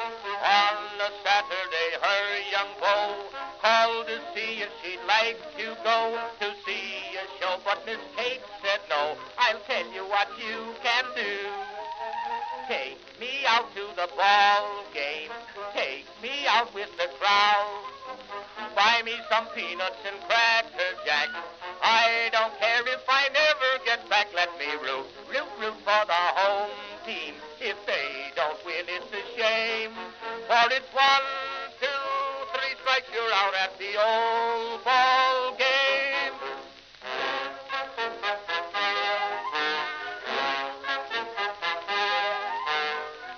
On a Saturday, her young beau called to see if she'd like to go to see a show, but Miss Kate said no. I'll tell you what you can do. Take me out to the ball game. Take me out with the crowd. Buy me some peanuts and cracker jack. I don't care if I never get back. Let me root for the home team. If they don't win, it's a shame. For it's 1, 2, 3 strikes, you're out at the old ball game.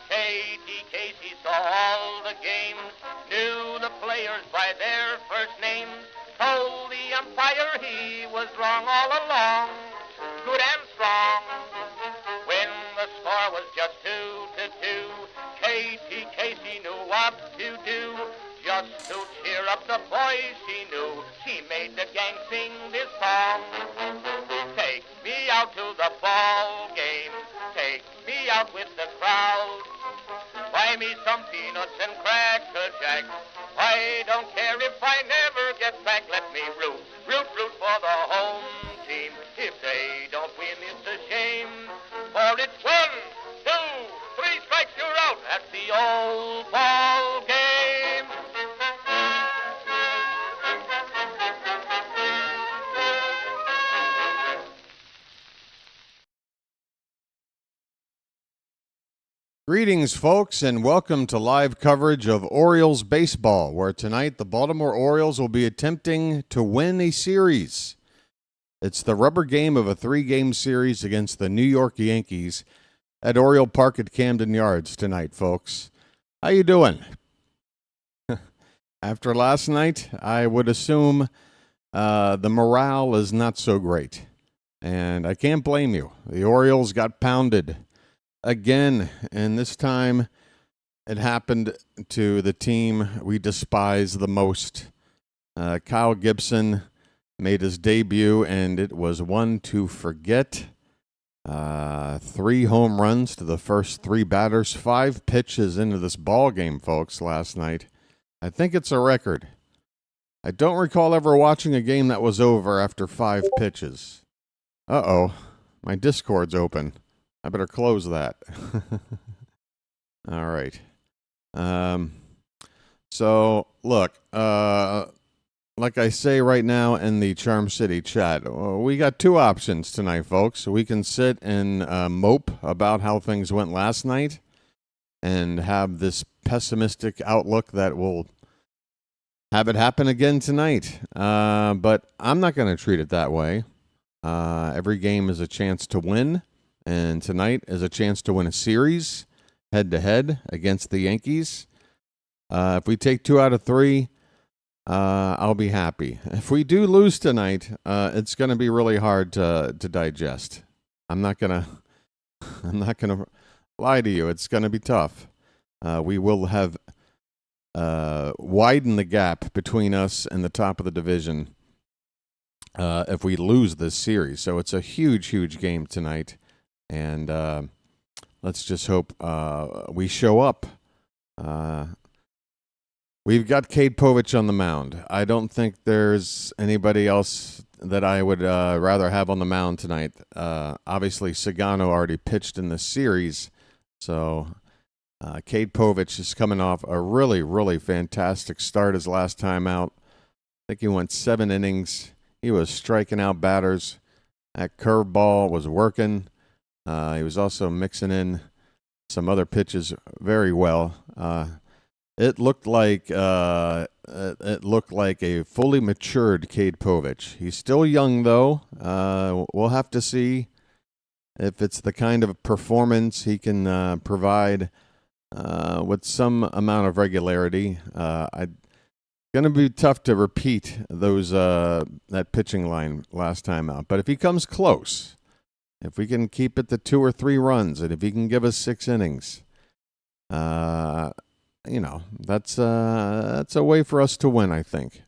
Katie Casey saw all the games, knew the players by their first names, told the umpire he was wrong all along, good and strong. When the score was just 2-2, Katie Casey knew what to do. Just to cheer up the boys she knew, she made the gang sing this song. Take me out to the ball game, take me out with the crowd. Buy me some peanuts and cracker jack. I don't care if I never get back. Let me root for the home team. If they don't win, it's a shame. For it's 1, 2, 3 strikes, you're out at the old ball game. Greetings, folks, and welcome to live coverage of Orioles baseball, where tonight the Baltimore Orioles will be attempting to win a series. It's the rubber game of a 3-game series against the New York Yankees at Oriole Park at Camden Yards tonight, folks. How you doing? After last night, I would assume the morale is not so great, and I can't blame you. The Orioles got pounded again, and this time it happened to the team we despise the most. Kyle Gibson made his debut, and it was one to forget. 3 home runs to the first 3 batters, 5 pitches into this ball game, folks, last night. I think it's a record. I don't recall ever watching a game that was over after 5 pitches. Uh-oh, my Discord's open. I better close that. All right. So, look, like I say right now in the Charm City chat, we got 2 options tonight, folks. We can sit and mope about how things went last night and have this pessimistic outlook that will have it happen again tonight. But I'm not going to treat it that way. Every game is a chance to win. And tonight is a chance to win a series head-to-head against the Yankees. If we take 2 out of 3, I'll be happy. If we do lose tonight, it's going to be really hard to digest. I'm not gonna lie to you. It's going to be tough. We will have widened the gap between us and the top of the division if we lose this series. So it's a huge, huge game tonight. And let's just hope we show up. We've got Cade Povich on the mound. I don't think there's anybody else that I would rather have on the mound tonight. Obviously, Sagano already pitched in this series. So Cade Povich is coming off a really, really fantastic start his last time out. I think he went 7 innings. He was striking out batters. That curveball was working. He was also mixing in some other pitches very well. It looked like a fully matured Cade Povich. He's still young, though. We'll have to see if it's the kind of performance he can provide with some amount of regularity. It's going to be tough to repeat those that pitching line last time out. But if he comes close, if we can keep it to 2 or 3 runs, and if he can give us 6 innings, that's a way for us to win, I think.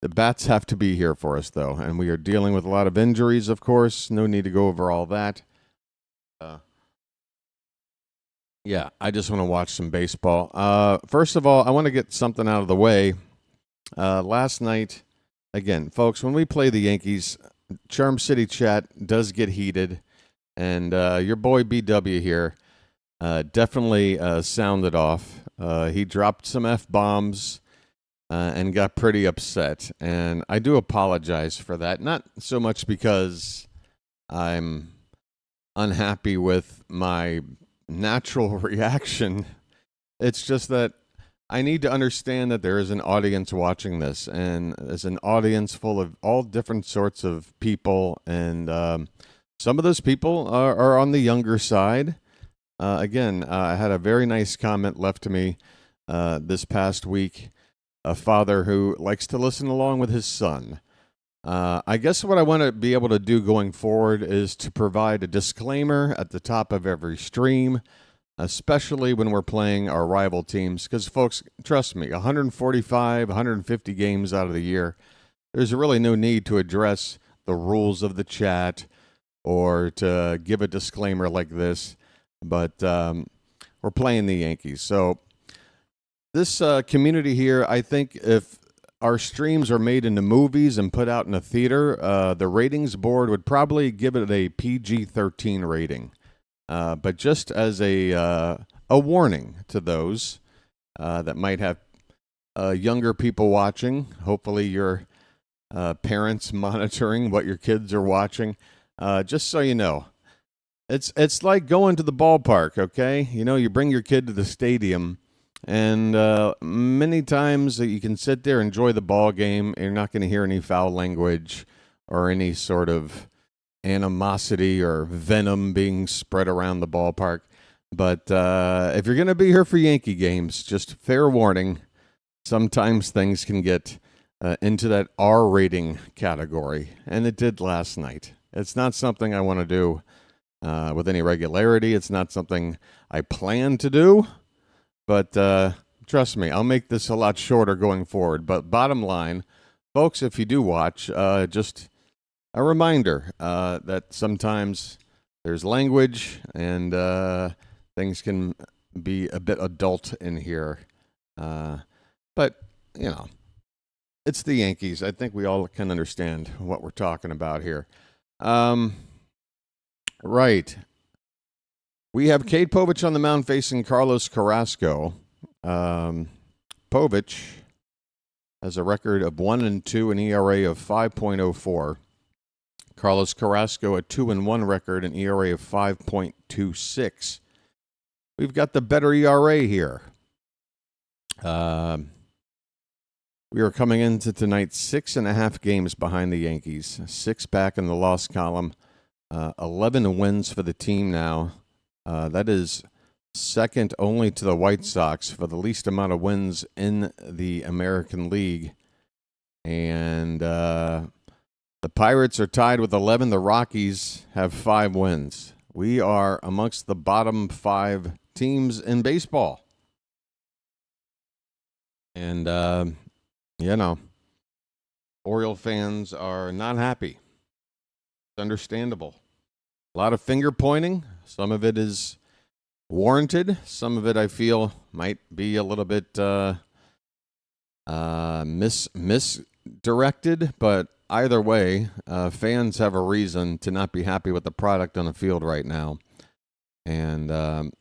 The bats have to be here for us, though, and we are dealing with a lot of injuries, of course. No need to go over all that. Yeah, I just want to watch some baseball. First of all, I want to get something out of the way. Last night, again, folks, when we play the Yankees, Charm City chat does get heated, and your boy BW here definitely sounded off. He dropped some F-bombs and got pretty upset, and I do apologize for that. Not so much because I'm unhappy with my natural reaction. It's just that I need to understand that there is an audience watching this, and there's an audience full of all different sorts of people, and some of those people are on the younger side. Again, I had a very nice comment left to me this past week. A father who likes to listen along with his son. I guess what I want to be able to do going forward is to provide a disclaimer at the top of every stream, especially when we're playing our rival teams. Because, folks, trust me, 145, 150 games out of the year, there's really no need to address the rules of the chat or to give a disclaimer like this. But we're playing the Yankees. So this community here, I think if our streams are made into movies and put out in a theater, the ratings board would probably give it a PG-13 rating. But just as a warning to those that might have younger people watching, hopefully your parents monitoring what your kids are watching, just so you know. It's like going to the ballpark, okay? You know, you bring your kid to the stadium, and many times you can sit there, enjoy the ball game, and you're not going to hear any foul language or any sort of animosity or venom being spread around the ballpark. But if you're going to be here for Yankee games, just fair warning, sometimes things can get into that R rating category, and it did last night. It's not something I want to do with any regularity. It's not something I plan to do. But trust me, I'll make this a lot shorter going forward. But bottom line, folks, if you do watch, just a reminder that sometimes there's language and things can be a bit adult in here. But, you know, it's the Yankees. I think we all can understand what we're talking about here. Right. We have Cade Povich on the mound facing Carlos Carrasco. Povich has a record of 1-2, an ERA of 5.04. Carlos Carrasco a 2-1 record, an ERA of 5.26. We've got the better ERA here. We are coming into tonight 6.5 games behind the Yankees, 6 back in the loss column, 11 wins for the team now. That is second only to the White Sox for the least amount of wins in the American League. And the Pirates are tied with 11. The Rockies have 5 wins. We are amongst the bottom 5 teams in baseball. And, you know, Oriole fans are not happy. It's understandable. A lot of finger pointing. Some of it is warranted. Some of it I feel might be a little bit misdirected. But either way, fans have a reason to not be happy with the product on the field right now. And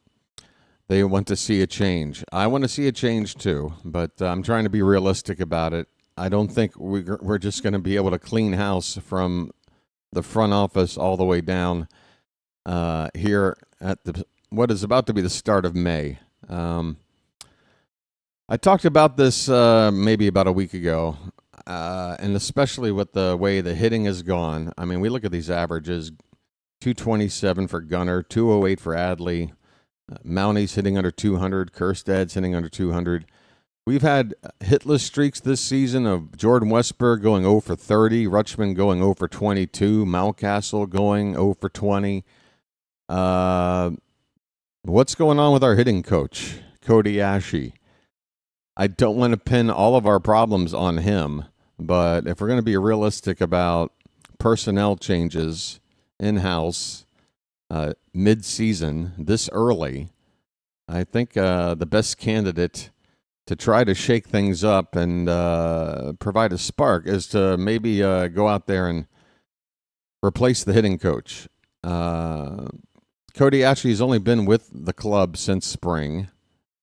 they want to see a change. I want to see a change too, but I'm trying to be realistic about it. I don't think we're just going to be able to clean house from the front office all the way down here at what is about to be the start of May. I talked about this maybe about a week ago, and especially with the way the hitting has gone. I mean, we look at these averages, 227 for Gunnar, 208 for Adley, Mounties hitting under 200, Kjerstad's hitting under 200. We've had hitless streaks this season of Jordan Westburg going 0 for 30, Rutschman going 0 for 22, Mountcastle going 0 for 20. What's going on with our hitting coach, Cody Ashe? I don't want to pin all of our problems on him, but if we're going to be realistic about personnel changes in-house mid-season this early, I think the best candidate to try to shake things up and provide a spark is to maybe go out there and replace the hitting coach. Cody actually has only been with the club since spring.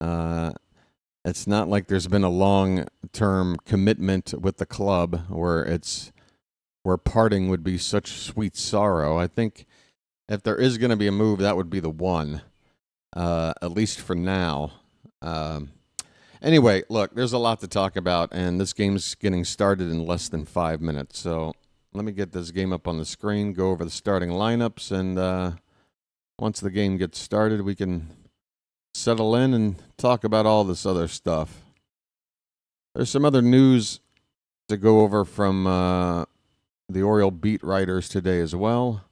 It's not like there's been a long-term commitment with the club where parting would be such sweet sorrow. I think if there is going to be a move, that would be the one, at least for now. Anyway, look, there's a lot to talk about, and this game's getting started in less than 5 minutes. So let me get this game up on the screen, go over the starting lineups, and once the game gets started, we can settle in and talk about all this other stuff. There's some other news to go over from the Oriole beat writers today as well.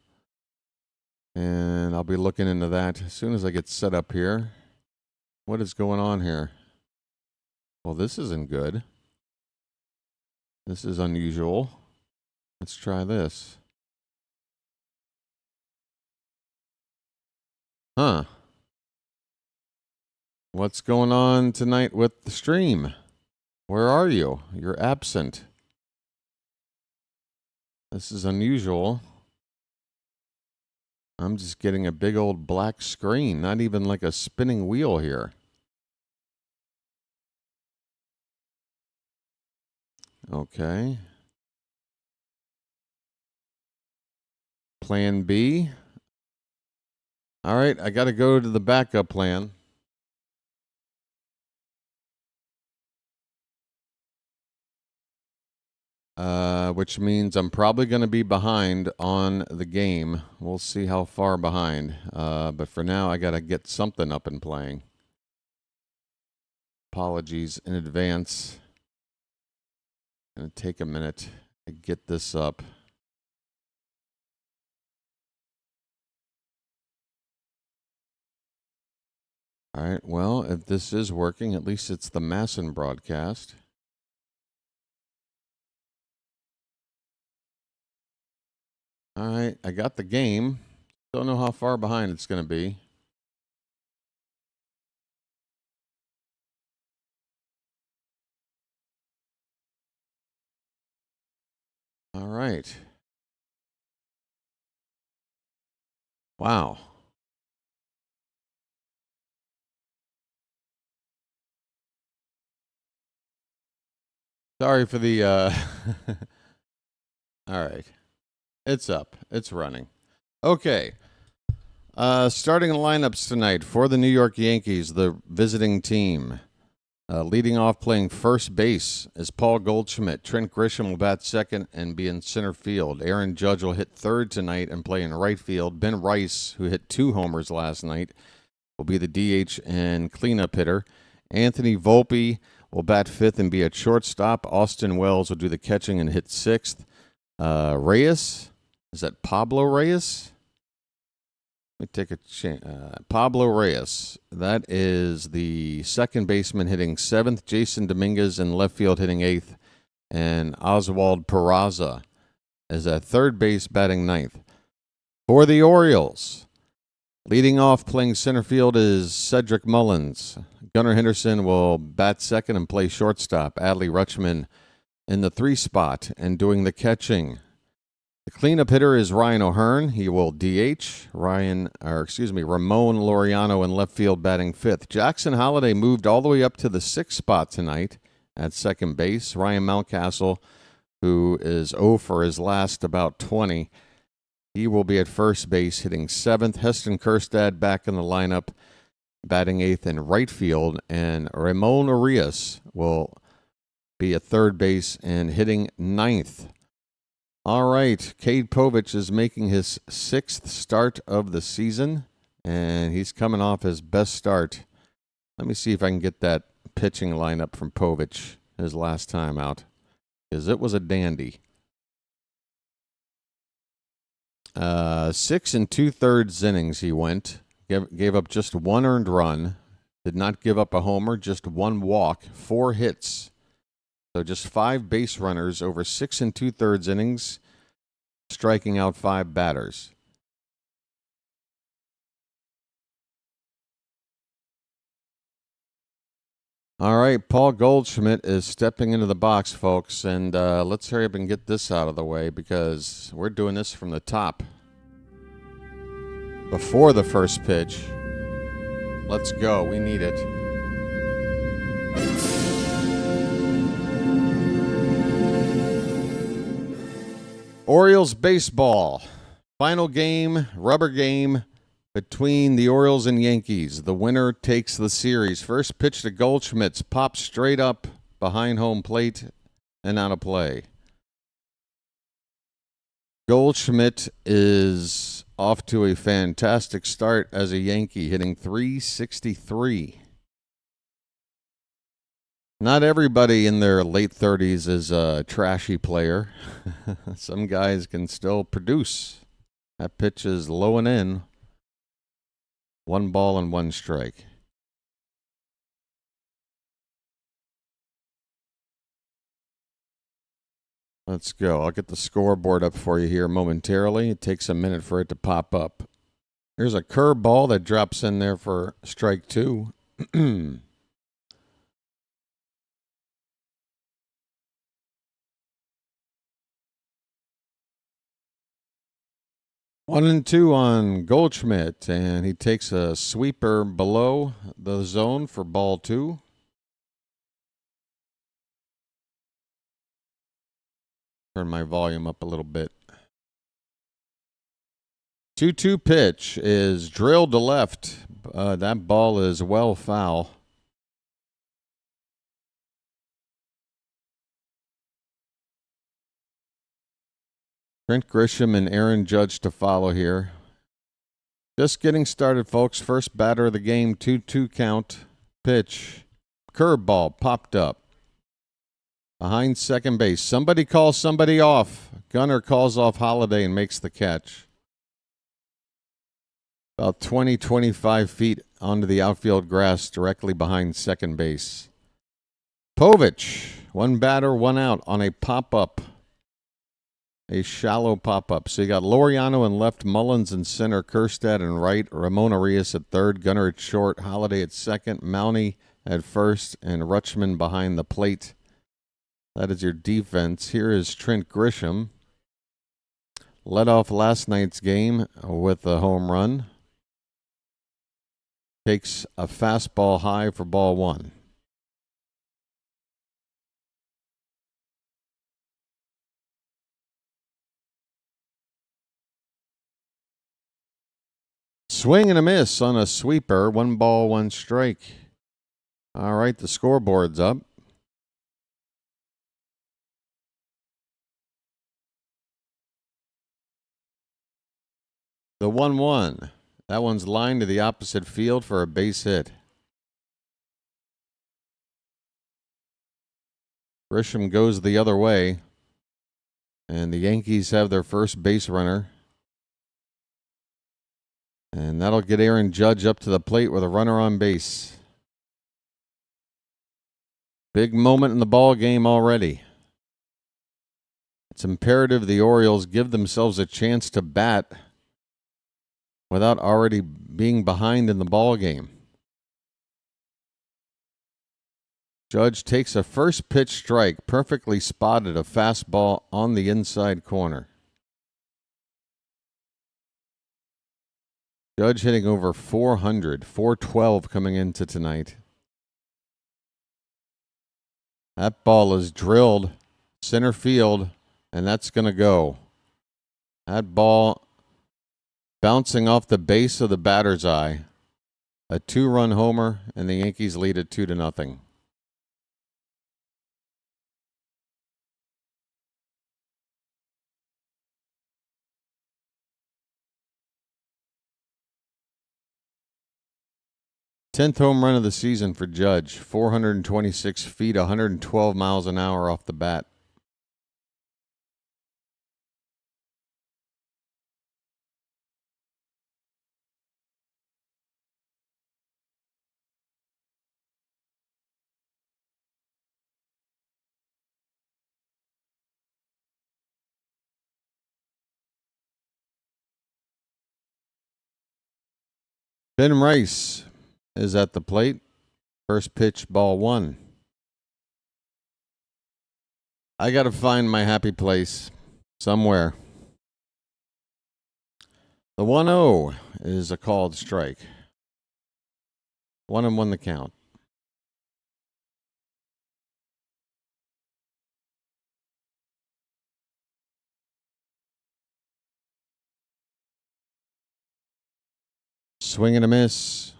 And I'll be looking into that as soon as I get set up here. What is going on here? Well, this isn't good. This is unusual. Let's try this. Huh. What's going on tonight with the stream? Where are you? You're absent. This is unusual. I'm just getting a big old black screen, not even like a spinning wheel here. Okay. Plan B. All right, I got to go to the backup plan. Which means I'm probably going to be behind on the game. We'll see how far behind. But for now, I got to get something up and playing. Apologies in advance. Going to take a minute to get this up. All right, well, if this is working, at least it's the Masson broadcast. All right, I got the game. Don't know how far behind it's going to be. All right. Wow. Sorry for the all right. It's up. It's running. Okay. Starting lineups tonight for the New York Yankees, the visiting team. Leading off playing first base is Paul Goldschmidt. Trent Grisham will bat second and be in center field. Aaron Judge will hit third tonight and play in right field. Ben Rice, who hit 2 homers last night, will be the DH and cleanup hitter. Anthony Volpe will bat fifth and be at shortstop. Austin Wells will do the catching and hit sixth. Reyes, is that Pablo Reyes? Let me take a chance. Pablo Reyes. That is the second baseman hitting seventh. Jason Dominguez in left field hitting eighth. And Oswald Peraza is at third base batting ninth. For the Orioles, leading off playing center field is Cedric Mullins. Gunnar Henderson will bat second and play shortstop. Adley Rutschman in the 3 spot and doing the catching. The cleanup hitter is Ryan O'Hearn. He will DH. Ramon Laureano in left field batting fifth. Jackson Holliday moved all the way up to the 6th spot tonight at second base. Ryan Mountcastle, who is 0 for his last about 20, he will be at first base hitting 7th. Heston Kjerstad back in the lineup batting 8th in right field. And Ramon Arias will be at third base and hitting 9th. All right, Cade Povich is making his 6th start of the season, and he's coming off his best start. Let me see if I can get that pitching lineup from Povich his last time out, because it was a dandy. 6 2/3 innings he went, gave up just 1 earned run, did not give up a homer, just 1 walk, 4 hits. So just 5 base runners over 6 2/3 innings, striking out 5 batters. All right, Paul Goldschmidt is stepping into the box, folks, and let's hurry up and get this out of the way because we're doing this from the top. Before the first pitch. Let's go. We need it. Orioles baseball. Final game, rubber game between the Orioles and Yankees. The winner takes the series. First pitch to Goldschmidt's pops straight up behind home plate and out of play. Goldschmidt is off to a fantastic start as a Yankee, hitting .363. Not everybody in their late 30s is a trashy player. Some guys can still produce. That pitch is low and in. 1 ball and 1 strike. Let's go. I'll get the scoreboard up for you here momentarily. It takes a minute for it to pop up. There's a curveball that drops in there for strike 2. 1-2 on Goldschmidt, and he takes a sweeper below the zone for ball 2. Turn my volume up a little bit. 2-2 pitch is drilled to left. That ball is well foul. Trent Grisham and Aaron Judge to follow here. Just getting started, folks. First batter of the game, 2-2 count. Pitch. Curveball popped up. Behind second base. Somebody calls somebody off. Gunner calls off Holiday and makes the catch. About 20-25 feet onto the outfield grass directly behind second base. Povich. 1 batter, 1 out on a pop-up. A shallow pop-up. So you got Laureano in left, Mullins in center, Kerstad in right, Ramon Arias at third, Gunner at short, Holiday at second, Mountie at first, and Rutschman behind the plate. That is your defense. Here is Trent Grisham. Led off last night's game with a home run. Takes a fastball high for ball 1. Swing and a miss on a sweeper. 1 ball, 1 strike. All right, the scoreboard's up. The 1-1. That one's lined to the opposite field for a base hit. Grisham goes the other way. And the Yankees have their first base runner. And that'll get Aaron Judge up to the plate with a runner on base. Big moment in the ball game already. It's imperative the Orioles give themselves a chance to bat without already being behind in the ball game. Judge takes a first pitch strike, perfectly spotted a fastball on the inside corner. Judge hitting over 400, 412 coming into tonight. That ball is drilled center field, and that's going to go. That ball bouncing off the base of the batter's eye. A 2-run homer, and the Yankees lead it 2-0. Tenth home run of the season for Judge. 426 feet, 112 miles an hour off the bat. Ben Rice is at the plate. First pitch, ball 1. I got to find my happy place somewhere. The 1-0 is a called strike. 1-1 the count. Swing and a miss.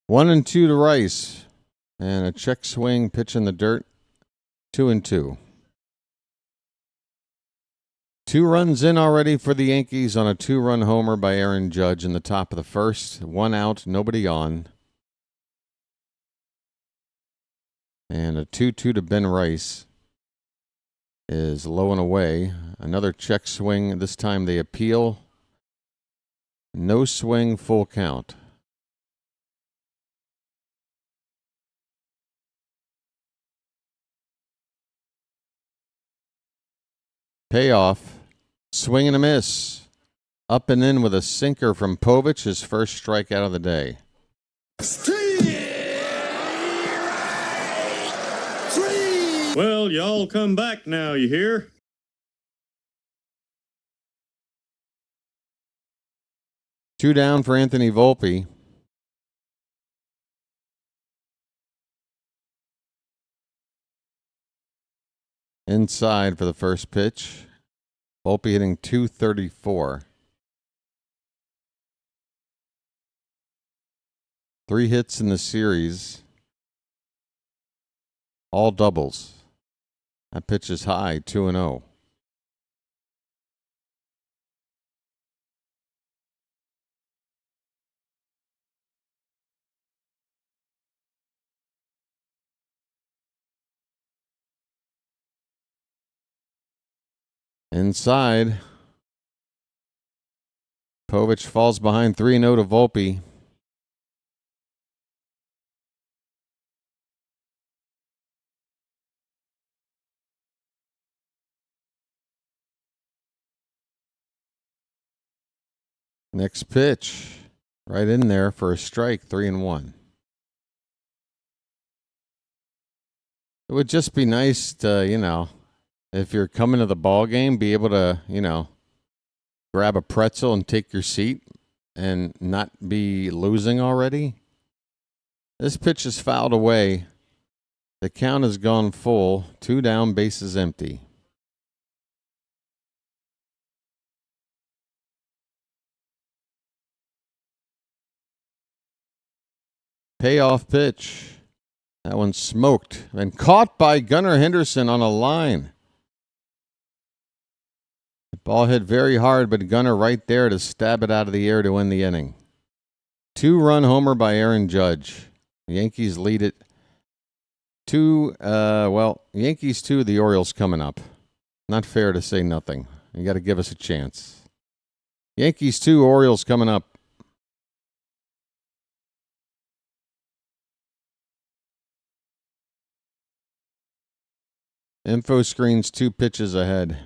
One and two to Rice. And a check swing, pitch in the dirt. 2-2. 2 runs in already for the Yankees on a 2-run homer by Aaron Judge in the top of the first. 1 out, nobody on. And a 2-2 to Ben Rice is low and away. Another check swing. This time they appeal. No swing, full count. Payoff. Swing and a miss. Up and in with a sinker from Povich, his first strikeout of the day. Well, y'all come back now, you hear? Two down for Anthony Volpe. Inside for the first pitch. Volpe hitting .234. 3 hits in the series. All doubles. That pitch is high, 2-0. Inside. Povich falls behind 3-0 to Volpe. Next pitch. Right in there for a strike, 3-1. It would just be nice to, if you're coming to the ball game, be able to, grab a pretzel and take your seat and not be losing already. This pitch is fouled away. The count has gone full. 2 down, bases empty. Payoff pitch. That one smoked and caught by Gunnar Henderson on a line. The ball hit very hard, but Gunnar right there to stab it out of the air to win the inning. 2-run homer by Aaron Judge. The Yankees lead it. Yankees 2, the Orioles coming up. Not fair to say nothing. You got to give us a chance. Yankees 2, Orioles coming up. Info screen's 2 pitches ahead.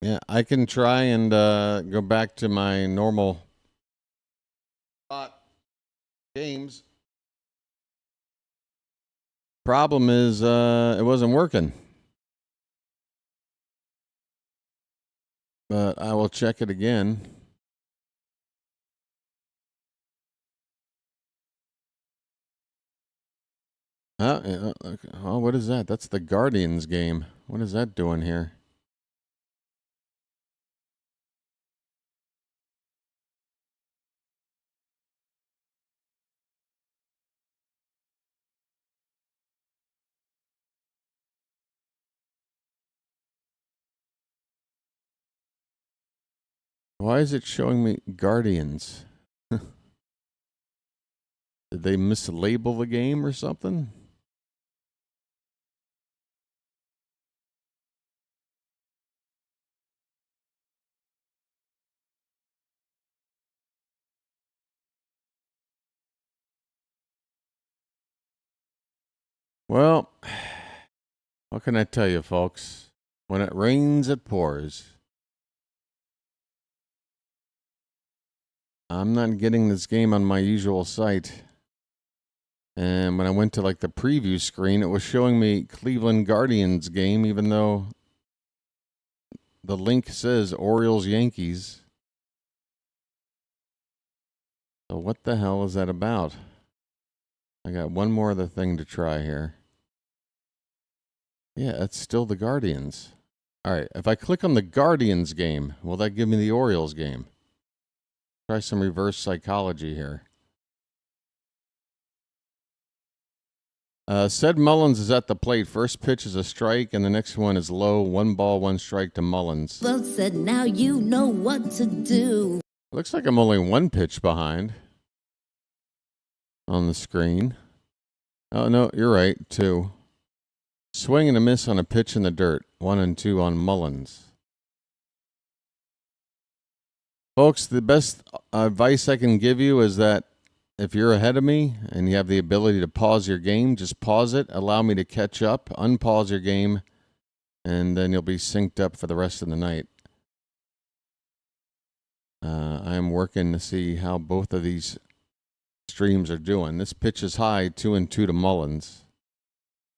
Yeah, I can try and go back to my normal games. Problem is, it wasn't working. But I will check it again. Oh, what is that? That's the Guardians game. What is that doing here? Why is it showing me Guardians? Did they mislabel the game or something? Well, what can I tell you, folks? When it rains, it pours. I'm not getting this game on my usual site. And when I went to like the preview screen, it was showing me Cleveland Guardians game, even though the link says Orioles Yankees. So what the hell is that about? I got one more other thing to try here. Yeah, it's still the Guardians. All right, if I click on the Guardians game, will that give me the Orioles game? Try some reverse psychology here. Said Mullins is at the plate. First pitch is a strike, and the next one is low. 1 ball, 1 strike to Mullins. Vote said now you know what to do. Looks like I'm only 1 pitch behind on the screen. Oh, no, you're right, 2. Swing and a miss on a pitch in the dirt. 1 and 2 on Mullins. Folks, the best advice I can give you is that if you're ahead of me and you have the ability to pause your game, just pause it. Allow me to catch up. Unpause your game, and then you'll be synced up for the rest of the night. I am working to see how both of these streams are doing. This pitch is high, 2 and 2 to Mullins.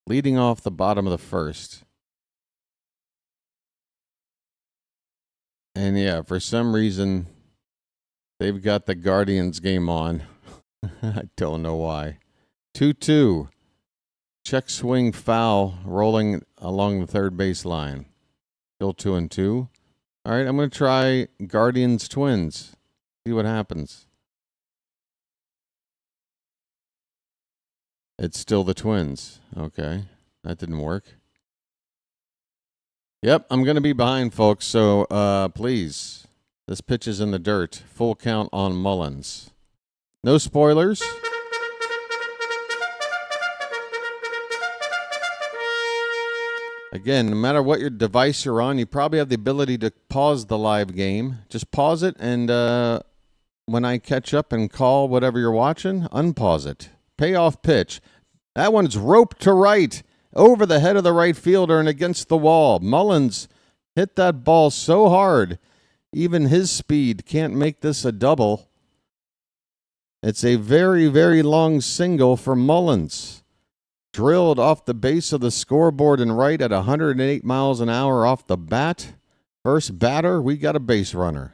Leading off the bottom of the first. And yeah, for some reason, they've got the Guardians game on. I don't know why. 2-2. Check swing foul rolling along the third base line. Still 2 and 2. All right, I'm going to try Guardians Twins. See what happens. It's still the Twins. Okay, that didn't work. Yep, I'm going to be behind, folks, so please. This pitch is in the dirt. Full count on Mullins. No spoilers. Again, no matter what your device you're on, you probably have the ability to pause the live game. Just pause it, and when I catch up and call whatever you're watching, unpause it. Payoff pitch. That one's roped to right, over the head of the right fielder and against the wall. Mullins hit that ball so hard, even his speed can't make this a double. It's a very, very long single for Mullins. Drilled off the base of the scoreboard and right at 108 miles an hour off the bat. First batter, we got a base runner.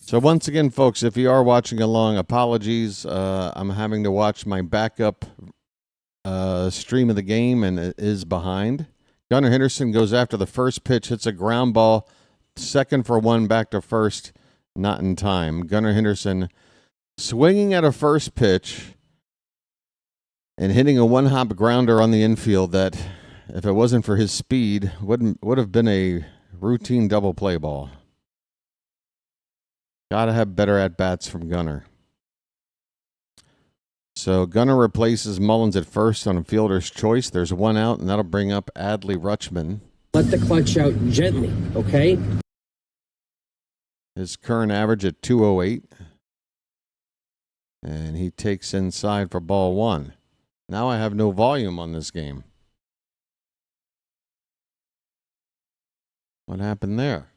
So once again, folks, if you are watching along, apologies. I'm having to watch my backup stream of the game, and it is behind. Gunnar Henderson goes after the first pitch, hits a ground ball, 2nd for 1, back to first, not in time. Gunnar Henderson swinging at a first pitch and hitting a 1-hop grounder on the infield that, if it wasn't for his speed, would have been a routine double play ball. Got to have better at-bats from Gunnar. So Gunnar replaces Mullins at first on a fielder's choice. There's 1 out, and that'll bring up Adley Rutschman. Let the clutch out gently, okay? His current average at 208. And he takes inside for ball 1. Now I have no volume on this game. What happened there?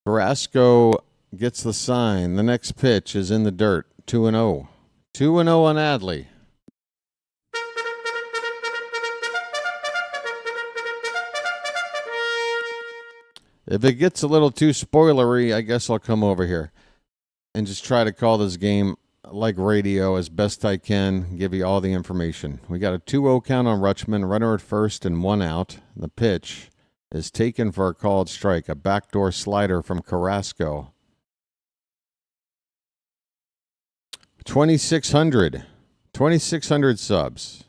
Carrasco gets the sign. The next pitch is in the dirt. 2-0. 2-0 on Adley. If it gets a little too spoilery, I guess I'll come over here and just try to call this game like radio as best I can, give you all the information. We got a 2-0 count on Rutschman, runner at first and 1 out. The pitch is taken for a called strike, a backdoor slider from Carrasco. 2,600 subs.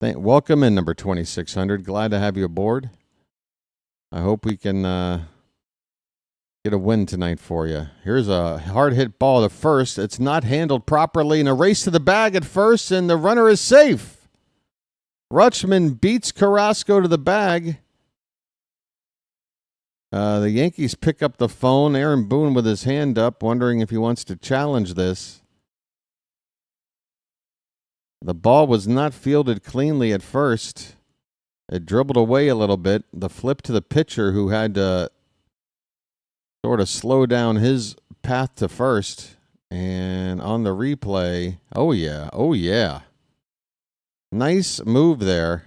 Welcome in, number 2,600. Glad to have you aboard. I hope we can get a win tonight for you. Here's a hard hit ball to first. It's not handled properly, and a race to the bag at first, and the runner is safe. Rutschman beats Carrasco to the bag. The Yankees pick up the phone. Aaron Boone with his hand up, wondering if he wants to challenge this. The ball was not fielded cleanly at first. It dribbled away a little bit. The flip to the pitcher, who had to sort of slow down his path to first. And on the replay, oh yeah. Nice move there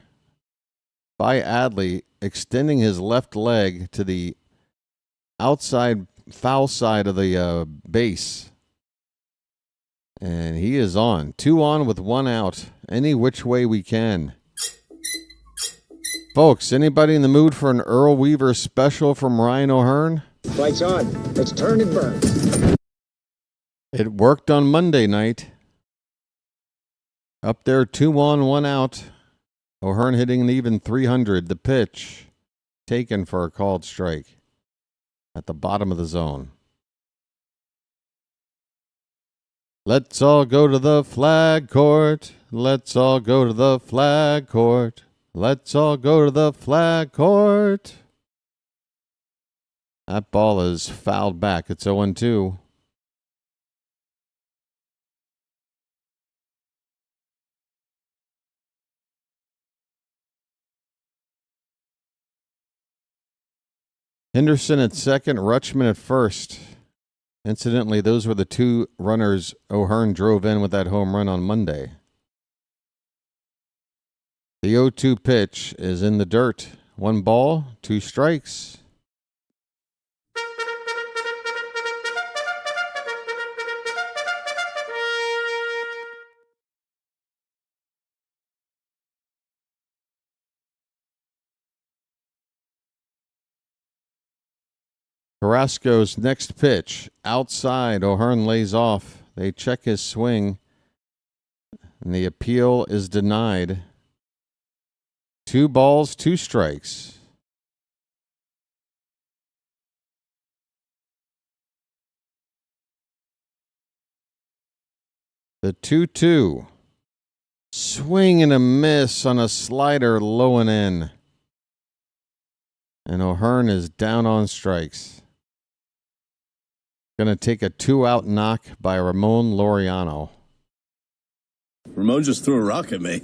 by Adley, extending his left leg to the outside foul side of the base. And he is on. 2 on with 1 out. Any which way we can. Folks, anybody in the mood for an Earl Weaver special from Ryan O'Hearn? Lights on. Let's turn and burn. It worked on Monday night. Up there, 2 on, 1 out. O'Hearn hitting an even 300. The pitch taken for a called strike at the bottom of the zone. Let's all go to the flag court. Let's all go to the flag court. Let's all go to the flag court. That ball is fouled back. It's 0-2. Henderson at second, Rutschman at first. Incidentally, those were the 2 runners O'Hearn drove in with that home run on Monday. The 0-2 pitch is in the dirt. 1 ball, 2 strikes. Carrasco's next pitch, outside. O'Hearn lays off. They check his swing, and the appeal is denied. 2 balls, 2 strikes. The 2-2. Swing and a miss on a slider low and in. And O'Hearn is down on strikes. Going to take a 2-out knock by Ramon Laureano. Ramon just threw a rock at me.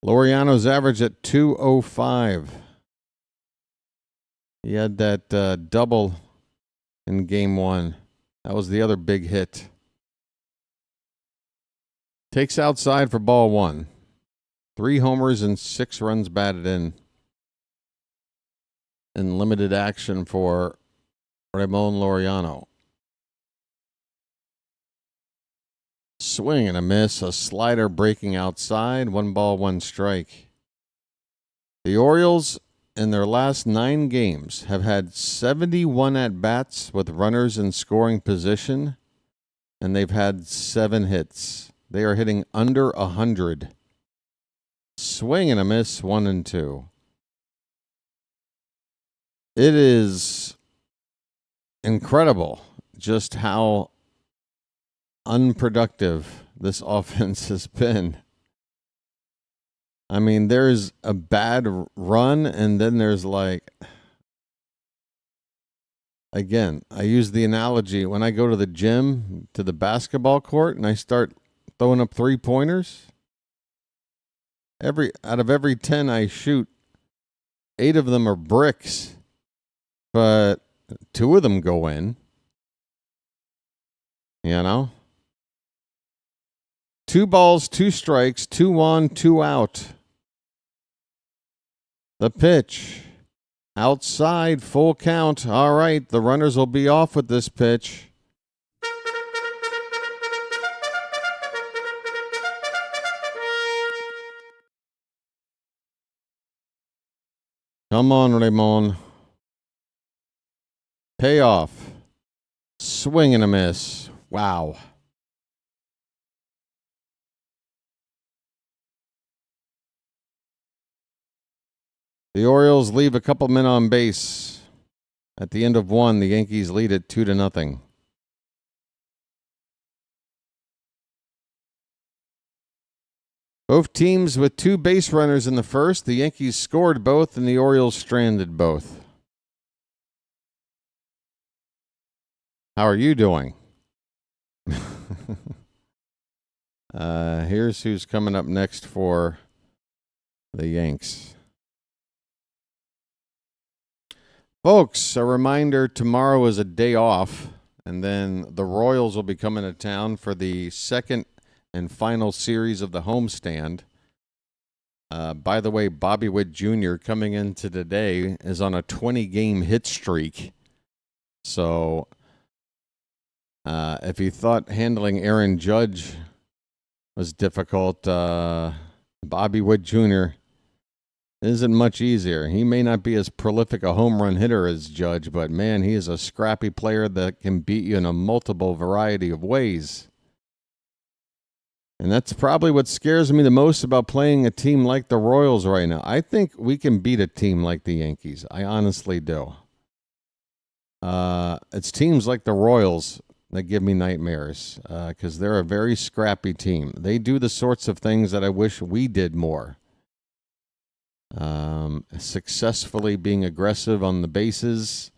Laureano's average at 205. He had that double in game 1. That was the other big hit. Takes outside for ball 1. 3 homers and 6 runs batted in. And limited action for Ramon Laureano. Swing and a miss. A slider breaking outside. 1 ball, 1 strike. The Orioles, in their last 9 games, have had 71 at-bats with runners in scoring position, and they've had 7 hits. They are hitting under 100. Swing and a miss, 1-2. It is incredible just how unproductive this offense has been. I mean, there's a bad run, and then there's again, I use the analogy when I go to the gym, to the basketball court, and I start throwing up 3-pointers. Out of every 10 I shoot, 8 of them are bricks, but 2 of them go in. You know? 2 balls, 2 strikes, 2 on, 2 out. The pitch. Outside, full count. All right, the runners will be off with this pitch. Come on, Ramon. Payoff. Swing and a miss. Wow. The Orioles leave a couple men on base. At the end of 1, the Yankees lead it 2-0. Both teams with 2 base runners in the first. The Yankees scored both, and the Orioles stranded both. How are you doing? Here's who's coming up next for the Yanks. Folks, a reminder, tomorrow is a day off, and then the Royals will be coming to town for the second and final series of the homestand. By the way, Bobby Witt Jr. coming into today is on a 20-game hit streak. So if you thought handling Aaron Judge was difficult, Bobby Witt Jr. isn't much easier. He may not be as prolific a home run hitter as Judge, but man, he is a scrappy player that can beat you in a multiple variety of ways. And that's probably what scares me the most about playing a team like the Royals right now. I think we can beat a team like the Yankees. I honestly do. It's teams like the Royals that give me nightmares because they're a very scrappy team. They do the sorts of things that I wish we did more. Successfully being aggressive on the bases,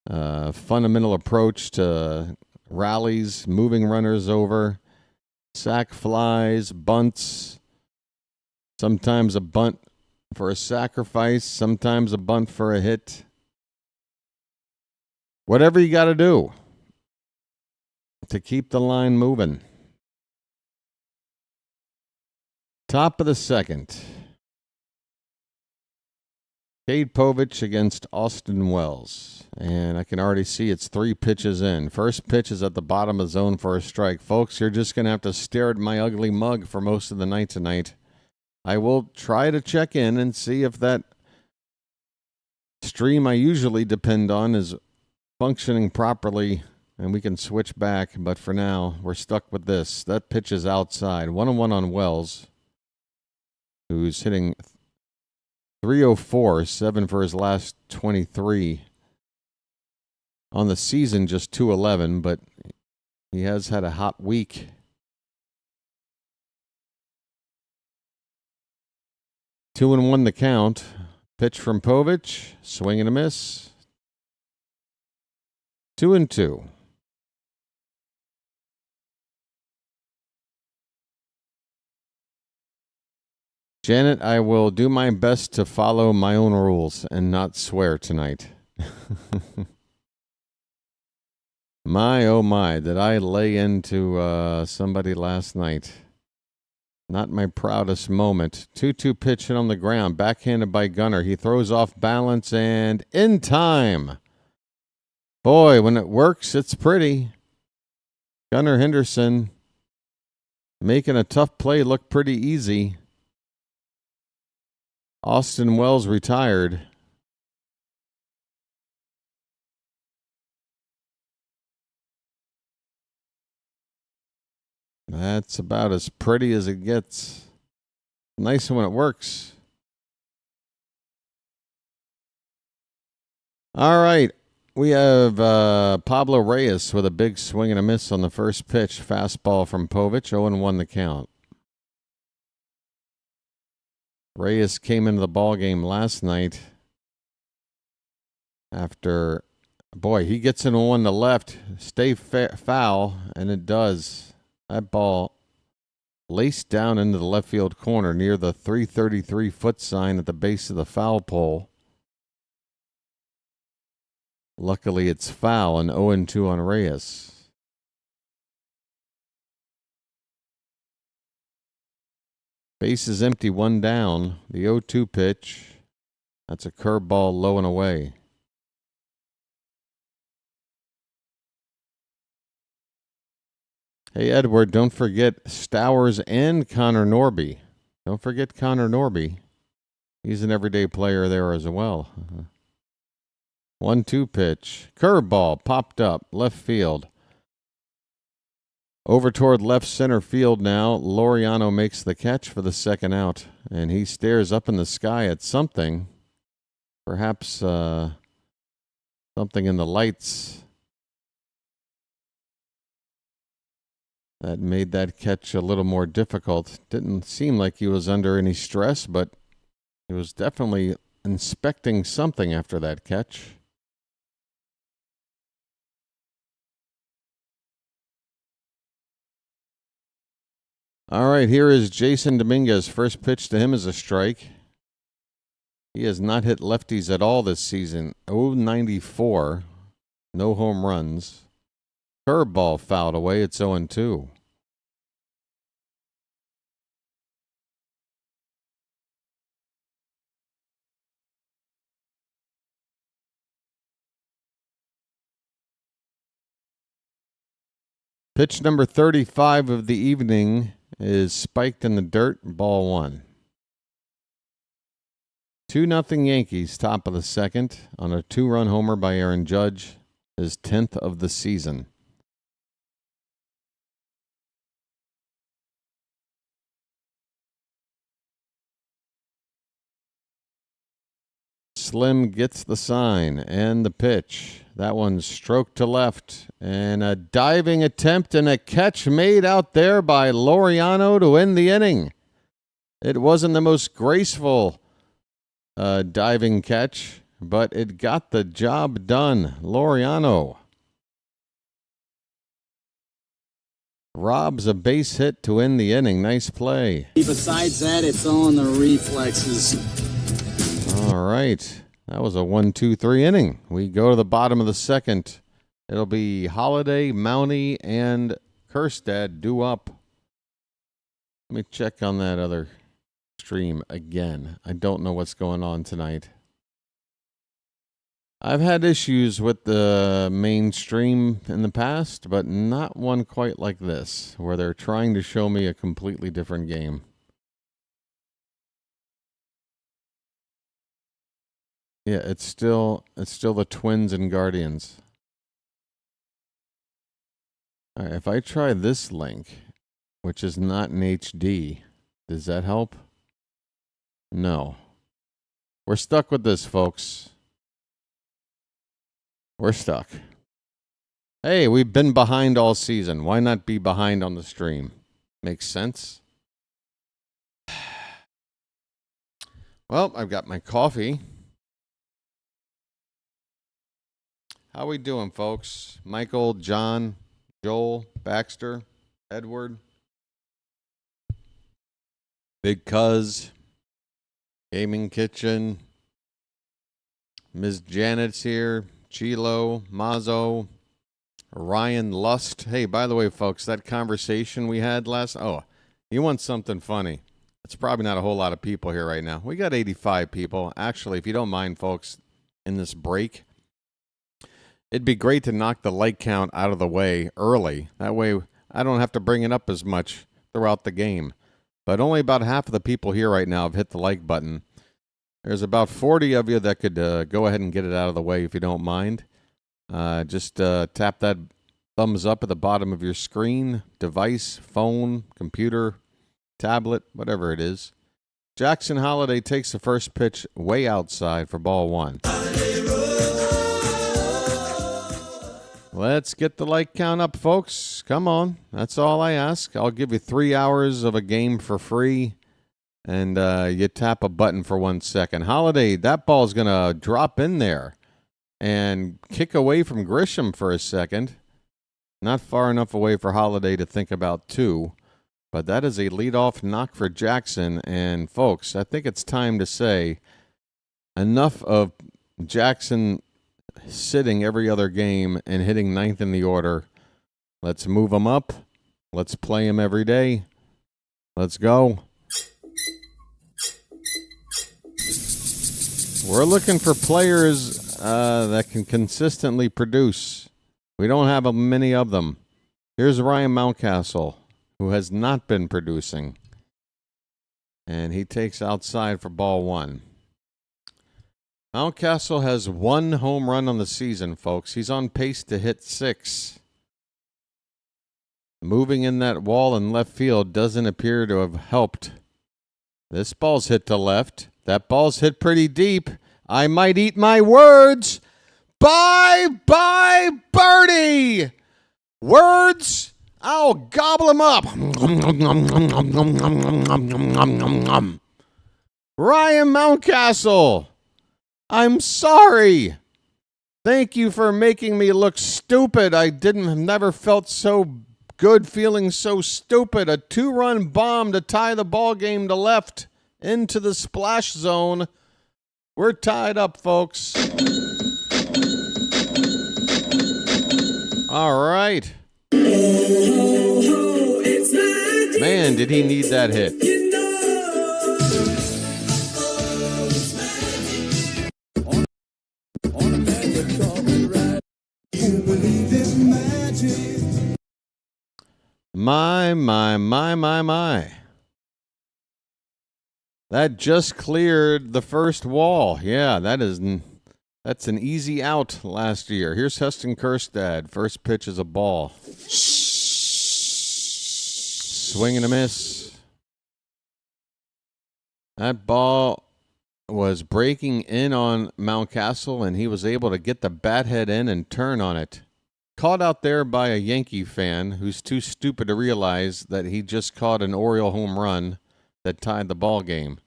fundamental approach to rallies, moving runners over, sac flies, bunts, sometimes a bunt for a sacrifice, sometimes a bunt for a hit. Whatever you got to do to keep the line moving. Top of the second. Cade Povich against Austin Wells. And I can already see it's 3 pitches in. First pitch is at the bottom of the zone for a strike. Folks, you're just going to have to stare at my ugly mug for most of the night tonight. I will try to check in and see if that stream I usually depend on is functioning properly and we can switch back. But for now, we're stuck with this. That pitch is outside. 1-1 on Wells, who's hitting .304, 7 for his last 23. On the season, just .211, but he has had a hot week. Two and 1 the count. Pitch from Povich, swing and a miss. 2-2. Janet, I will do my best to follow my own rules and not swear tonight. My, oh my, did I lay into somebody last night. Not my proudest moment. 2-2 pitch hit on the ground, backhanded by Gunnar. He throws off balance and in time. Boy, when it works, it's pretty. Gunnar Henderson making a tough play look pretty easy. Austin Wells retired. That's about as pretty as it gets. Nice when it works. All right. We have Pablo Reyes with a big swing and a miss on the first pitch. Fastball from Povich. 0-1 the count. Reyes came into the ballgame last night after, boy, he gets in one to left. Stay foul, and it does. That ball laced down into the left field corner near the 333 foot sign at the base of the foul pole. Luckily, it's foul and 0-2 on Reyes. Base is empty, 1 down. The 0-2 pitch. That's a curveball low and away. Hey, Edward, don't forget Stowers and Connor Norby. Don't forget Connor Norby. He's an everyday player there as well. 1-2 pitch. Curveball popped up. Left field. Over toward left center field now. Laureano makes the catch for the second out. And he stares up in the sky at something. Perhaps something in the lights. That made that catch a little more difficult. Didn't seem like he was under any stress, but he was definitely inspecting something after that catch. All right, here is Jason Dominguez. First pitch to him is a strike. He has not hit lefties at all this season. 0-94. No home runs. Curveball fouled away. It's 0-2. Pitch number 35 of the evening is spiked in the dirt. Ball 1. 2-0 Yankees, top of the second, on a 2-run homer by Aaron Judge, his 10th of the season. Slim gets the sign and the pitch. That one's stroked to left, and a diving attempt and a catch made out there by Laureano to end the inning. It wasn't the most graceful diving catch, but it got the job done. Laureano robs a base hit to end the inning. Nice play. Besides that, it's all in the reflexes. All right. That was a 1-2-3 inning. We go to the bottom of the second. It'll be Holiday, Mountie, and Kerstad due up. Let me check on that other stream again. I don't know what's going on tonight. I've had issues with the main stream in the past, but not one quite like this, where they're trying to show me a completely different game. Yeah, it's still the Twins and Guardians. All right, if I try this link, which is not in HD, does that help? No. We're stuck with this, folks. We're stuck. Hey, we've been behind all season. Why not be behind on the stream? Makes sense. Well, I've got my coffee. How we doing, folks? Michael, John, Joel, Baxter, Edward, Big Cuz, Gaming Kitchen, Ms. Janet's here, Chilo, Mazzo, Ryan Lust. Hey, by the way, folks, that conversation we had you want something funny? It's probably not a whole lot of people here right now. We got 85 people. Actually, if you don't mind, folks, in this break, it'd be great to knock the like count out of the way early. That way I don't have to bring it up as much throughout the game. But only about half of the people here right now have hit the like button. There's about 40 of you that could go ahead and get it out of the way if you don't mind. Just tap that thumbs up at the bottom of your screen, device, phone, computer, tablet, whatever it is. Jackson Holiday takes the first pitch way outside for ball 1. Let's get the like count up, folks. Come on. That's all I ask. I'll give you 3 hours of a game for free, and you tap a button for 1 second. Holiday, that ball's going to drop in there and kick away from Grisham for a second. Not far enough away for Holiday to think about 2, but that is a leadoff knock for Jackson. And, folks, I think it's time to say enough of Jackson sitting every other game and hitting 9th in the order. Let's move him up. Let's play him every day. Let's go. We're looking for players that can consistently produce. We don't have many of them. Here's Ryan Mountcastle, who has not been producing. And he takes outside for ball 1. Mountcastle has 1 home run on the season, folks. He's on pace to hit 6. Moving in that wall in left field doesn't appear to have helped. This ball's hit to left. That ball's hit pretty deep. I might eat my words. Bye-bye, birdie. Words I'll gobble him up. Ryan Mountcastle, I'm sorry. Thank you for making me look stupid. I never felt so good feeling so stupid. A 2-run bomb to tie the ball game to left into the splash zone. We're tied up, folks. All right. Man, did he need that hit. My. That just cleared the first wall. Yeah, that's an easy out last year. Here's Heston Kjerstad. First pitch is a ball. Swing and a miss. That ball was breaking in on Mountcastle, and he was able to get the bat head in and turn on it. Caught out there by a Yankee fan who's too stupid to realize that he just caught an Oriole home run that tied the ball game.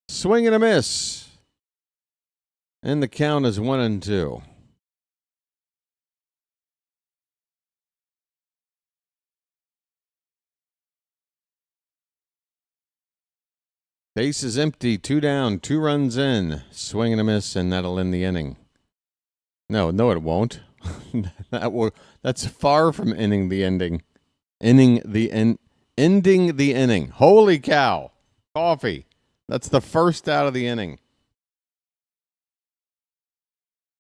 Swing and a miss. And the count is 1-2. Base is empty. 2 down. 2 runs in. Swing and a miss, and that'll end the inning. No, it won't. That's far from ending the inning. Ending the inning. Holy cow. Coffee. That's the first out of the inning.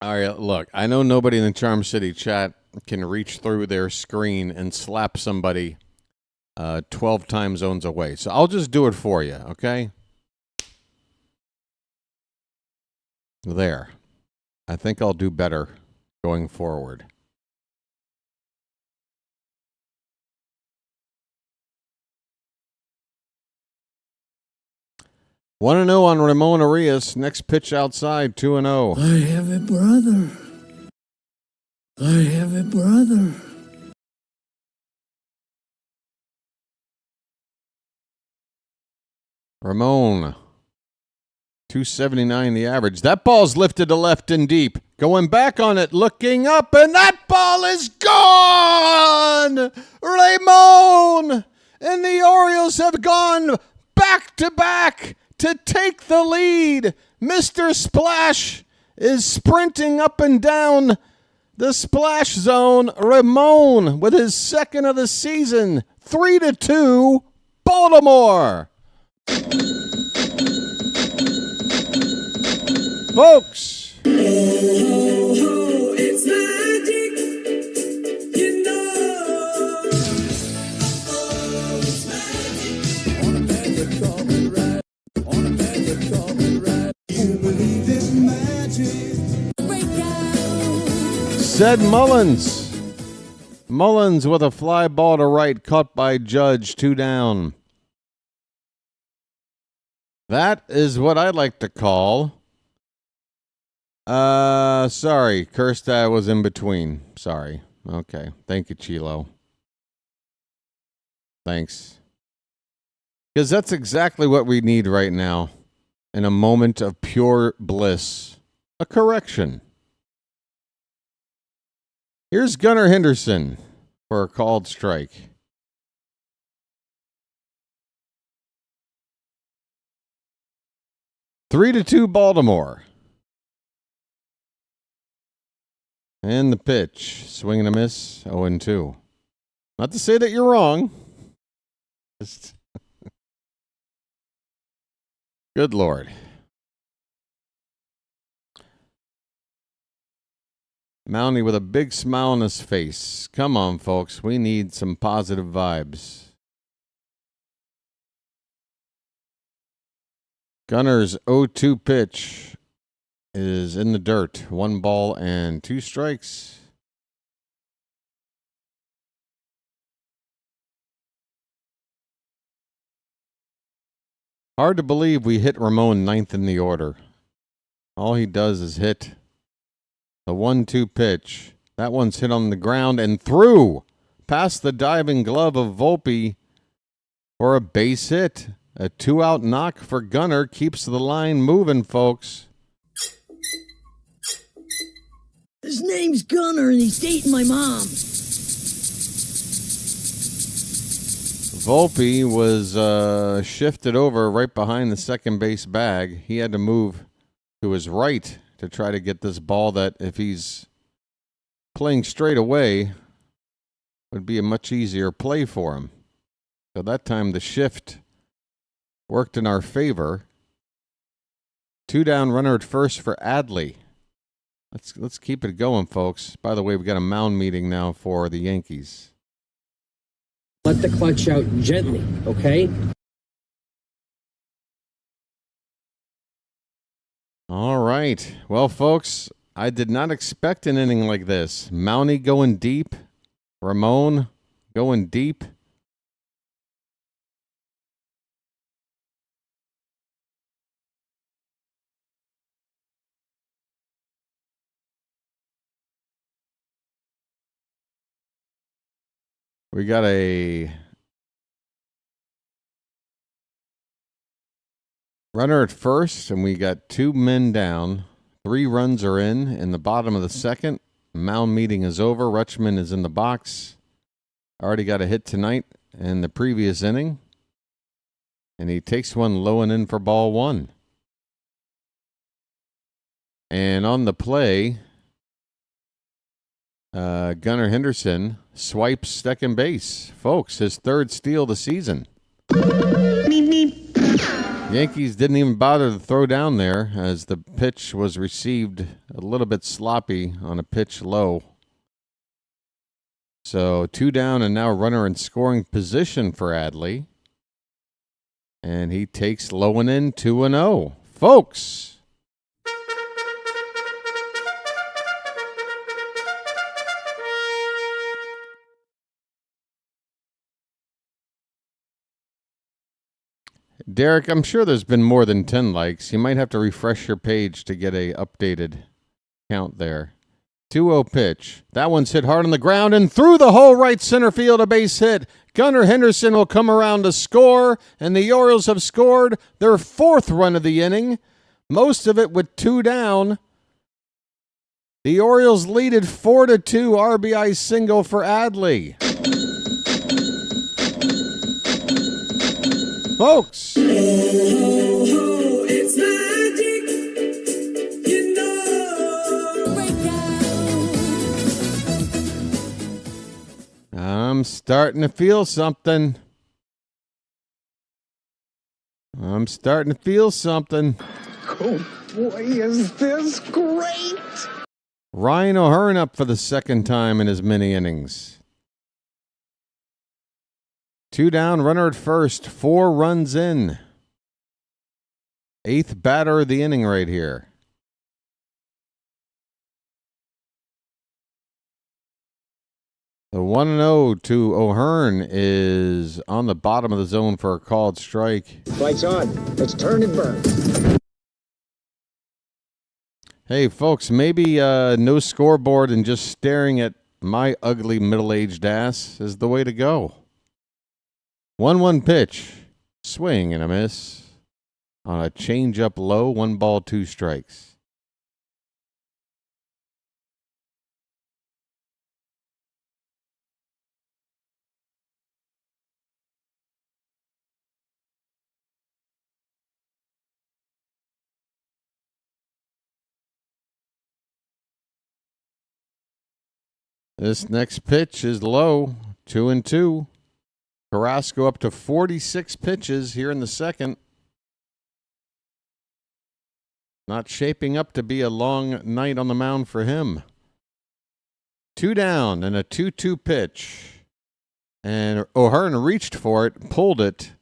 All right, look, I know nobody in the Charm City chat can reach through their screen and slap somebody 12 time zones away. So I'll just do it for you, okay? There. I think I'll do better going forward. One and 0 on Ramon Arias. Next pitch outside, 2-0. I have a brother. I have a brother. Ramon. 279 the average. That ball's lifted to left and deep. Going back on it, looking up, and that ball is gone! Ramon! And the Orioles have gone back-to-back to take the lead. Mr. Splash is sprinting up and down the splash zone. Ramon with his second of the season. 3-2, Baltimore. Folks. It's magic, you know. It's magic. On a magic carpet ride. On a magic carpet ride. You believe in magic. Said Mullins. Mullins with a fly ball to right, caught by Judge, 2 down. That is what I like to call. Sorry, Kjerstad was in between. Sorry. Okay. Thank you, Chilo. Thanks. Because that's exactly what we need right now. In a moment of pure bliss. A correction. Here's Gunnar Henderson for a called strike. Three to 2 Baltimore. And the pitch. Swing and a miss. 0-2. Not to say that you're wrong. Just good Lord. Mountie with a big smile on his face. Come on, folks. We need some positive vibes. Gunner's 0-2 pitch is in the dirt. 1 ball and 2 strikes. Hard to believe we hit Ramon 9th in the order. All he does is hit the 1-2 pitch. That one's hit on the ground and through past the diving glove of Volpe for a base hit. A 2-out knock for Gunnar keeps the line moving, folks. His name's Gunnar and he's dating my mom. Volpe was shifted over right behind the second base bag. He had to move to his right to try to get this ball that, if he's playing straight away, would be a much easier play for him. So that time the shift worked in our favor. 2 down, runner at first for Adley. Let's keep it going, folks. By the way, we've got a mound meeting now for the Yankees. Let the clutch out gently, okay? All right. Well, folks, I did not expect an inning like this. Mountie going deep. Ramon going deep. We got a runner at first, and we got 2 men down. 3 runs are in the bottom of the second. Mound meeting is over. Rutschman is in the box. Already got a hit tonight in the previous inning. And he takes one low and in for ball 1. And on the play, Gunnar Henderson swipes second base. Folks, his 3rd steal of the season. Yankees didn't even bother to throw down there as the pitch was received a little bit sloppy on a pitch low. So 2 down and now runner in scoring position for Adley. And he takes low and in 2-0. Folks. Derek, I'm sure there's been more than 10 likes. You might have to refresh your page to get a updated count there. 2-0 pitch. That one's hit hard on the ground and through the hole right center field, a base hit. Gunnar Henderson will come around to score, and the Orioles have scored their 4th run of the inning, most of it with 2 down. The Orioles lead it 4-2, RBI single for Adley. Folks. It's magic, you know. I'm starting to feel something. Oh, boy, is this great! Ryan O'Hearn up for the 2nd time in his mini innings. 2 down, runner at first, 4 runs in. 8th batter of the inning right here. The 1-0 to O'Hearn is on the bottom of the zone for a called strike. Lights on. Let's turn and burn. Hey, folks, maybe no scoreboard and just staring at my ugly middle-aged ass is the way to go. 1-1 pitch. Swing and a miss. On a change-up low, 1 ball, 2 strikes. This next pitch is low, 2-2. Carrasco up to 46 pitches here in the second. Not shaping up to be a long night on the mound for him. 2 down and a 2-2 pitch. And O'Hearn reached for it, pulled it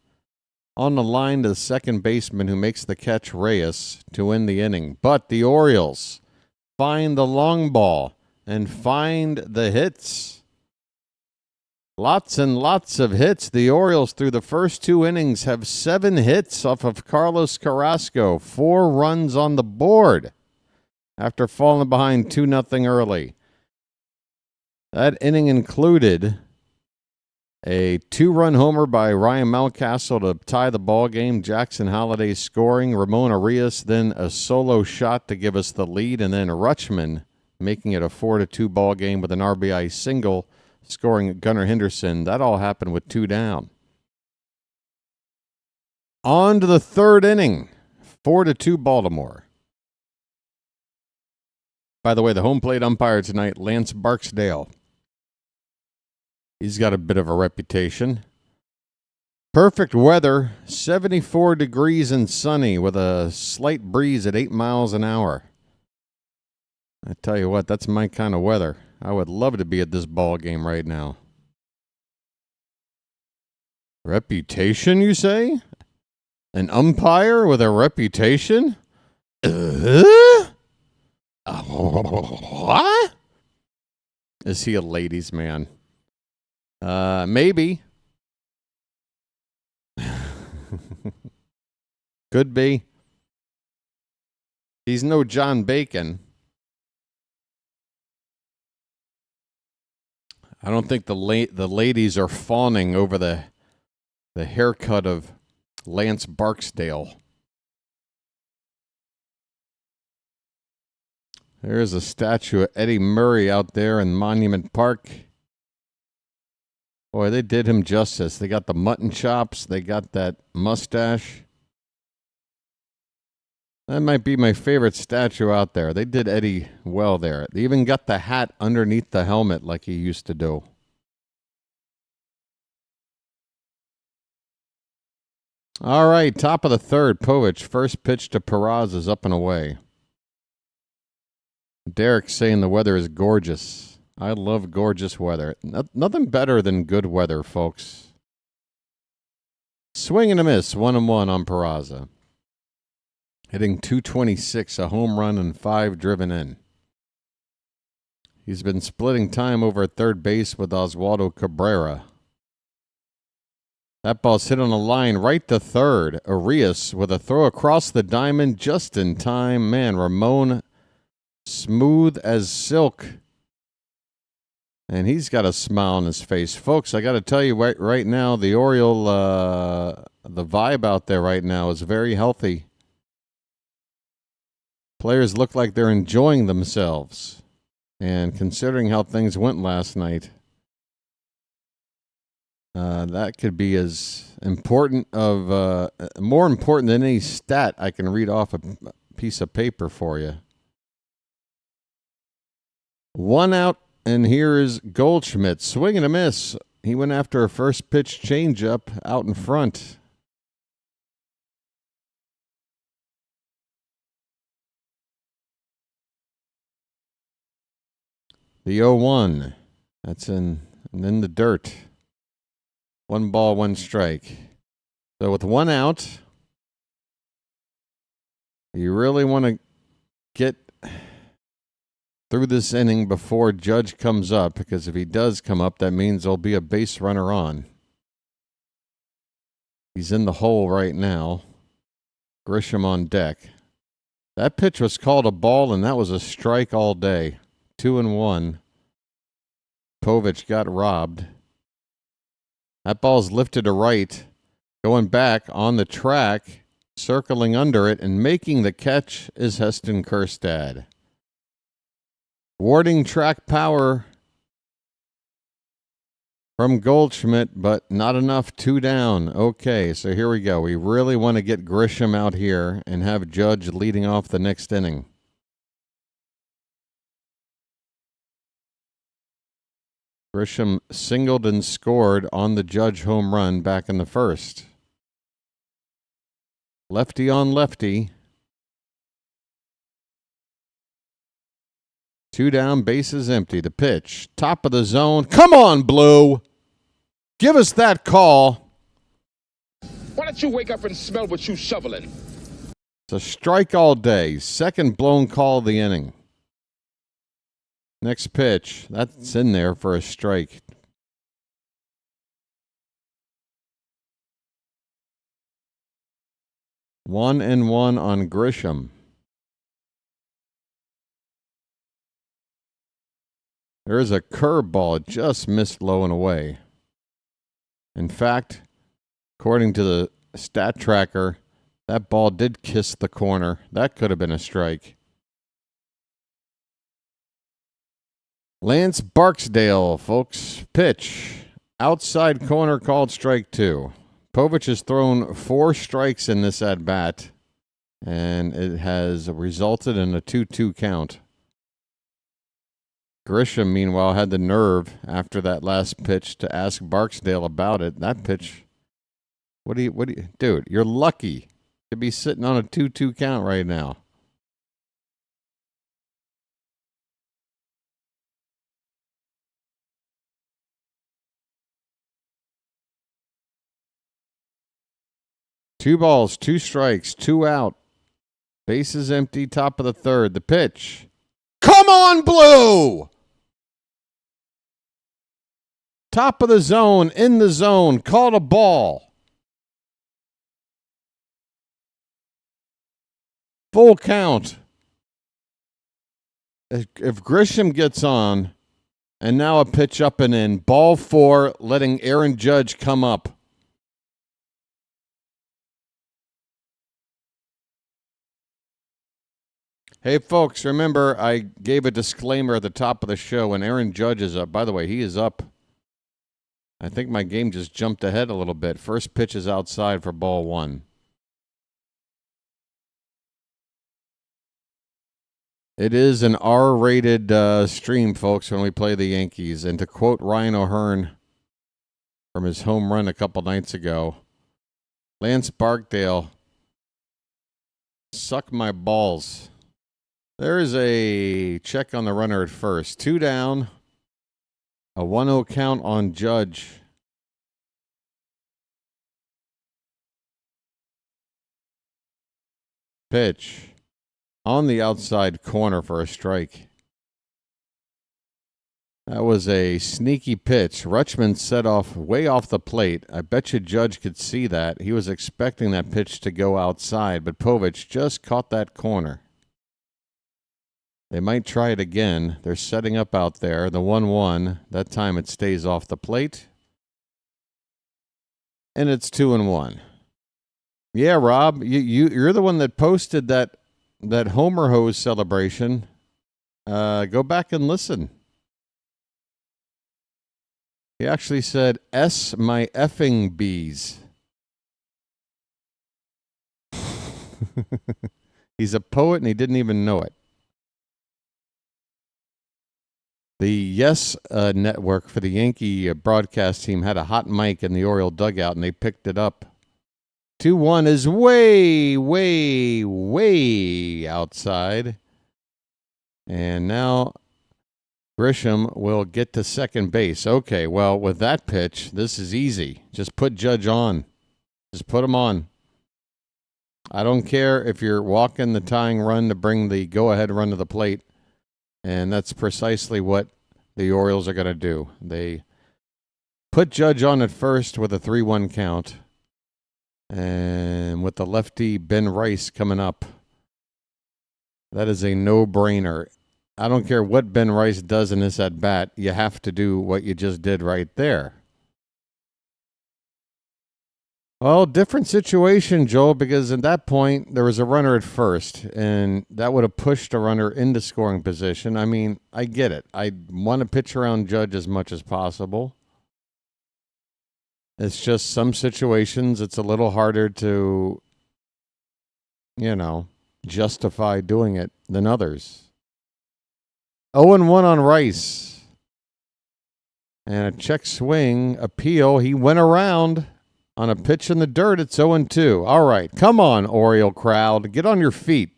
on the line to the second baseman who makes the catch, Reyes, to win the inning. But the Orioles find the long ball and find the hits. Lots and lots of hits. The Orioles, through the first 2 innings, have 7 hits off of Carlos Carrasco. 4 runs on the board after falling behind 2-0 early. That inning included A 2-run homer by Ryan Mountcastle to tie the ball game. Jackson Holliday scoring. Ramon Arias then a solo shot to give us the lead, and then Rutschman making it a 4-2 ball game with an RBI single, scoring Gunnar Henderson. That all happened with 2 down. On to the third inning. 4-2 Baltimore. By the way, the home plate umpire tonight, Lance Barksdale. He's got a bit of a reputation. Perfect weather, 74 degrees and sunny with a slight breeze at 8 miles an hour. I tell you what, that's my kind of weather. I would love to be at this ball game right now. Reputation, you say? An umpire with a reputation? What? Is he a ladies' man? Maybe. Could be. He's no John Bacon. I don't think the ladies are fawning over the haircut of Lance Barksdale. There's a statue of Eddie Murray out there in Monument Park. Boy, they did him justice. They got the mutton chops. They got that mustache. That might be my favorite statue out there. They did Eddie well there. They even got the hat underneath the helmet like he used to do. All right, top of the third. Povich, first pitch to Peraz is up and away. Derek's saying the weather is gorgeous. I love gorgeous weather. Nothing better than good weather, folks. Swing and a miss, 1-1 on Peraza. Hitting .226, a home run and 5 driven in. He's been splitting time over at third base with Oswaldo Cabrera. That ball's hit on a line right to third. Arias with a throw across the diamond just in time. Man, Ramon smooth as silk. And he's got a smile on his face. Folks, I got to tell you right now, the Oriole, the vibe out there right now is very healthy. Players look like they're enjoying themselves. And considering how things went last night, that could be as important of, more important than any stat I can read off a piece of paper for you. 1 out. And here is Goldschmidt. Swing and a miss. He went after a first pitch changeup out in front. The 0-1. That's in the dirt. 1 ball, 1 strike. So with 1 out, you really want to get through this inning before Judge comes up, because if he does come up, that means there'll be a base runner on. He's in the hole right now. Grisham on deck. That pitch was called a ball, and that was a strike all day. 2-1. Povich got robbed. That ball's lifted to right, going back on the track, circling under it, and making the catch is Heston Kjerstad. Warding track power from Goldschmidt, but not enough. 2 down. Okay, so here we go. We really want to get Grisham out here and have Judge leading off the next inning. Grisham singled and scored on the Judge home run back in the first. Lefty on lefty. 2 down, bases empty. The pitch, top of the zone. Come on, Blue. Give us that call. Why don't you wake up and smell what you shoveling? It's a strike all day. Second blown call of the inning. Next pitch, that's in there for a strike. One and one on Grisham. There's a curveball. It just missed low and away. In fact, according to the stat tracker, that ball did kiss the corner. That could have been a strike. Lance Barksdale, folks. Pitch. Outside corner called strike 2. Povich has thrown 4 strikes in this at-bat, and it has resulted in a 2-2 count. Grisham, meanwhile, had the nerve after that last pitch to ask Barksdale about it. That pitch, what do you, dude, you're lucky to be sitting on a 2-2 count right now. Two balls, 2 strikes, 2 out. Bases empty, top of the third. The pitch. Come on, Blue! Top of the zone, in the zone, called a ball. Full count. If Grisham gets on, and now a pitch up and in, ball 4, letting Aaron Judge come up. Hey, folks, remember I gave a disclaimer at the top of the show when Aaron Judge is up. By the way, he is up. I think my game just jumped ahead a little bit. First pitch is outside for ball 1. It is an R-rated stream, folks, when we play the Yankees. And to quote Ryan O'Hearn from his home run a couple nights ago, Lance Barksdale, suck my balls. There is a check on the runner at first. 2 down. A 1-0 count on Judge. Pitch. On the outside corner for a strike. That was a sneaky pitch. Rutschman set off way off the plate. I bet you Judge could see that. He was expecting that pitch to go outside, but Povich just caught that corner. They might try it again. They're setting up out there. The 1-1. That time it stays off the plate. And it's 2-1. Yeah, Rob, you're the one that posted that Homer hose celebration. Go back and listen. He actually said, "S my effing bees." He's a poet and he didn't even know it. The Yes network for the Yankee broadcast team had a hot mic in the Oriole dugout, and they picked it up. 2-1 is way, way, way outside. And now Grisham will get to second base. Okay, well, with that pitch, this is easy. Just put Judge on. Just put him on. I don't care if you're walking the tying run to bring the go-ahead run to the plate. And that's precisely what the Orioles are going to do. They put Judge on at first with a 3-1 count. And with the lefty Ben Rice coming up, that is a no-brainer. I don't care what Ben Rice does in this at-bat. You have to do what you just did right there. Well, different situation, Joel, because at that point, there was a runner at first, and that would have pushed a runner into scoring position. I mean, I get it. I want to pitch around Judge as much as possible. It's just some situations, it's a little harder to, justify doing it than others. 0-1 on Rice. And a check swing appeal. He went around. On a pitch in the dirt, it's 0-2. All right, come on, Oriole crowd. Get on your feet.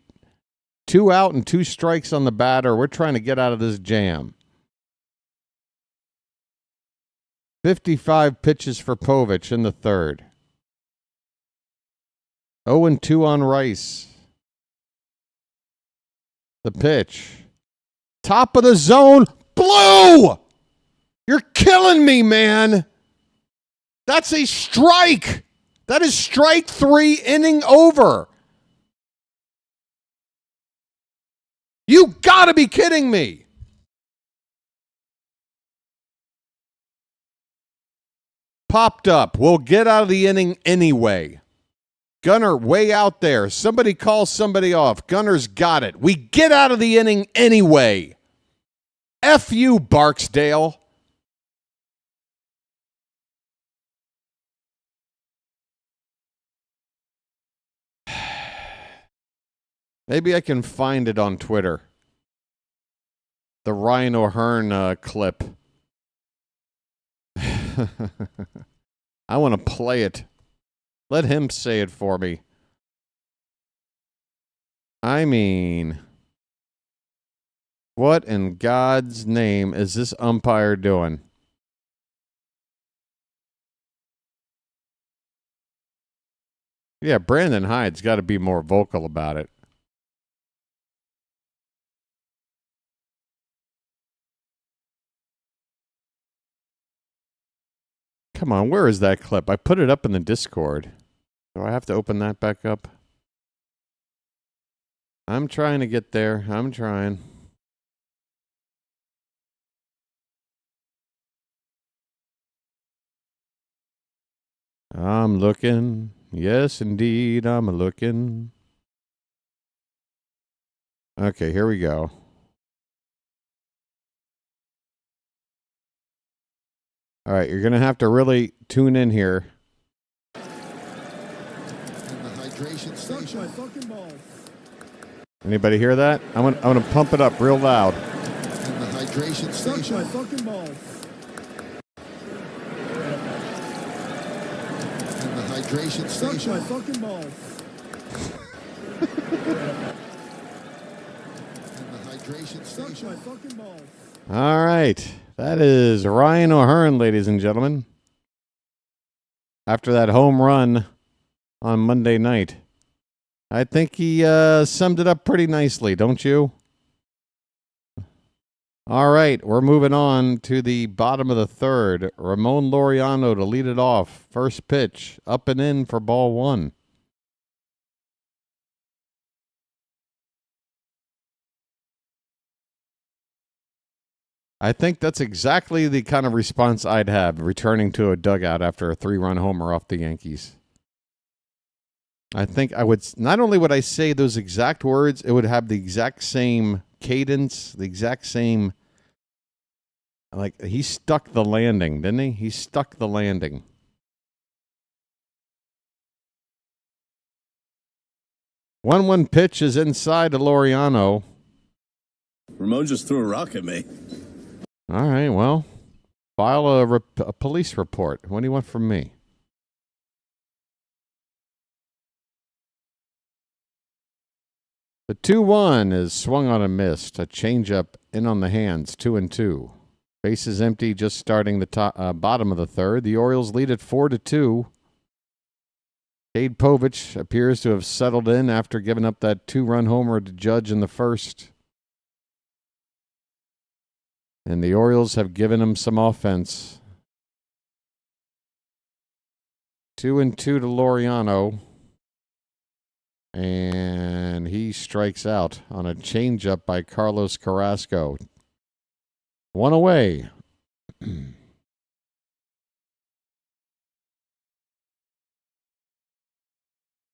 2 out and 2 strikes on the batter. We're trying to get out of this jam. 55 pitches for Povich in the third. 0-2 on Rice. The pitch. Top of the zone. Blue! You're killing me, man. That's a strike. That is strike 3, inning over. You gotta be kidding me. Popped up. We'll get out of the inning anyway. Gunner way out there. Somebody calls somebody off. Gunner's got it. We get out of the inning anyway. F you, Barksdale. Maybe I can find it on Twitter. The Ryan O'Hearn clip. I want to play it. Let him say it for me. I mean, what in God's name is this umpire doing? Yeah, Brandon Hyde's got to be more vocal about it. Come on, where is that clip? I put it up in the Discord. Do I have to open that back up? I'm trying to get there. I'm trying. I'm looking. Yes, indeed, I'm looking. Okay, here we go. All right, you're going to have to really tune in here. Anybody hear that? I'm gonna pump it up real loud. And the hydration station. My fucking balls. And the hydration station. My fucking balls. And the hydration station. My fucking balls. All right. That is Ryan O'Hearn, ladies and gentlemen. After that home run on Monday night. I think he summed it up pretty nicely, don't you? All right, we're moving on to the bottom of the third. Ramon Laureano to lead it off. First pitch, up and in for ball one. I think that's exactly the kind of response I'd have returning to a dugout after a 3-run homer off the Yankees. I think I would, not only would I say those exact words, it would have the exact same cadence, the exact same, like, he stuck the landing, didn't he? He stuck the landing. One pitch is inside to Laureano. Ramon just threw a rock at me. All right, well, file a police report. What do you want from me? The 2-1 is swung on and missed. A changeup in on the hands, 2-2. Bases empty, just starting the bottom of the third. The Orioles lead at 4-2. Cade Povich appears to have settled in after giving up that 2-run homer to Judge in the first. And the Orioles have given him some offense. 2-2 to Laureano. And he strikes out on a changeup by Carlos Carrasco. One away.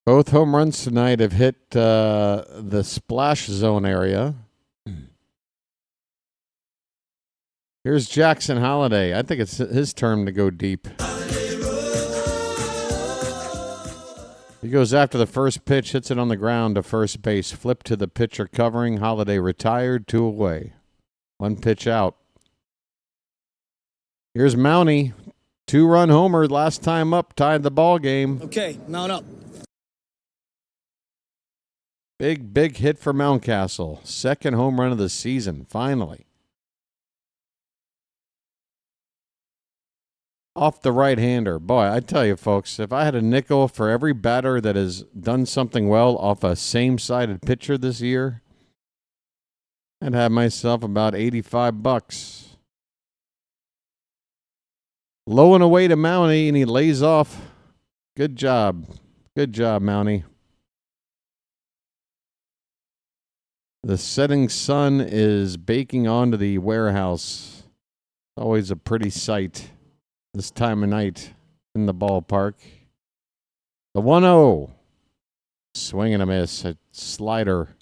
Both home runs tonight have hit the splash zone area. Here's Jackson Holliday. I think it's his turn to go deep. He goes after the first pitch, hits it on the ground to first base. Flip to the pitcher covering. Holliday retired, 2 away. 1 pitch out. Here's Mountie. 2-run homer last time up, tied the ball game. Okay, mount up. Big hit for Mountcastle. 2nd home run of the season, finally. Off the right-hander. Boy, I tell you, folks, if I had a nickel for every batter that has done something well off a same-sided pitcher this year, I'd have myself about $85. Low and away to Mountie, and he lays off. Good job. Good job, Mountie. The setting sun is baking onto the warehouse. Always a pretty sight this time of night in the ballpark. The 1-0. Swing and a miss. A slider.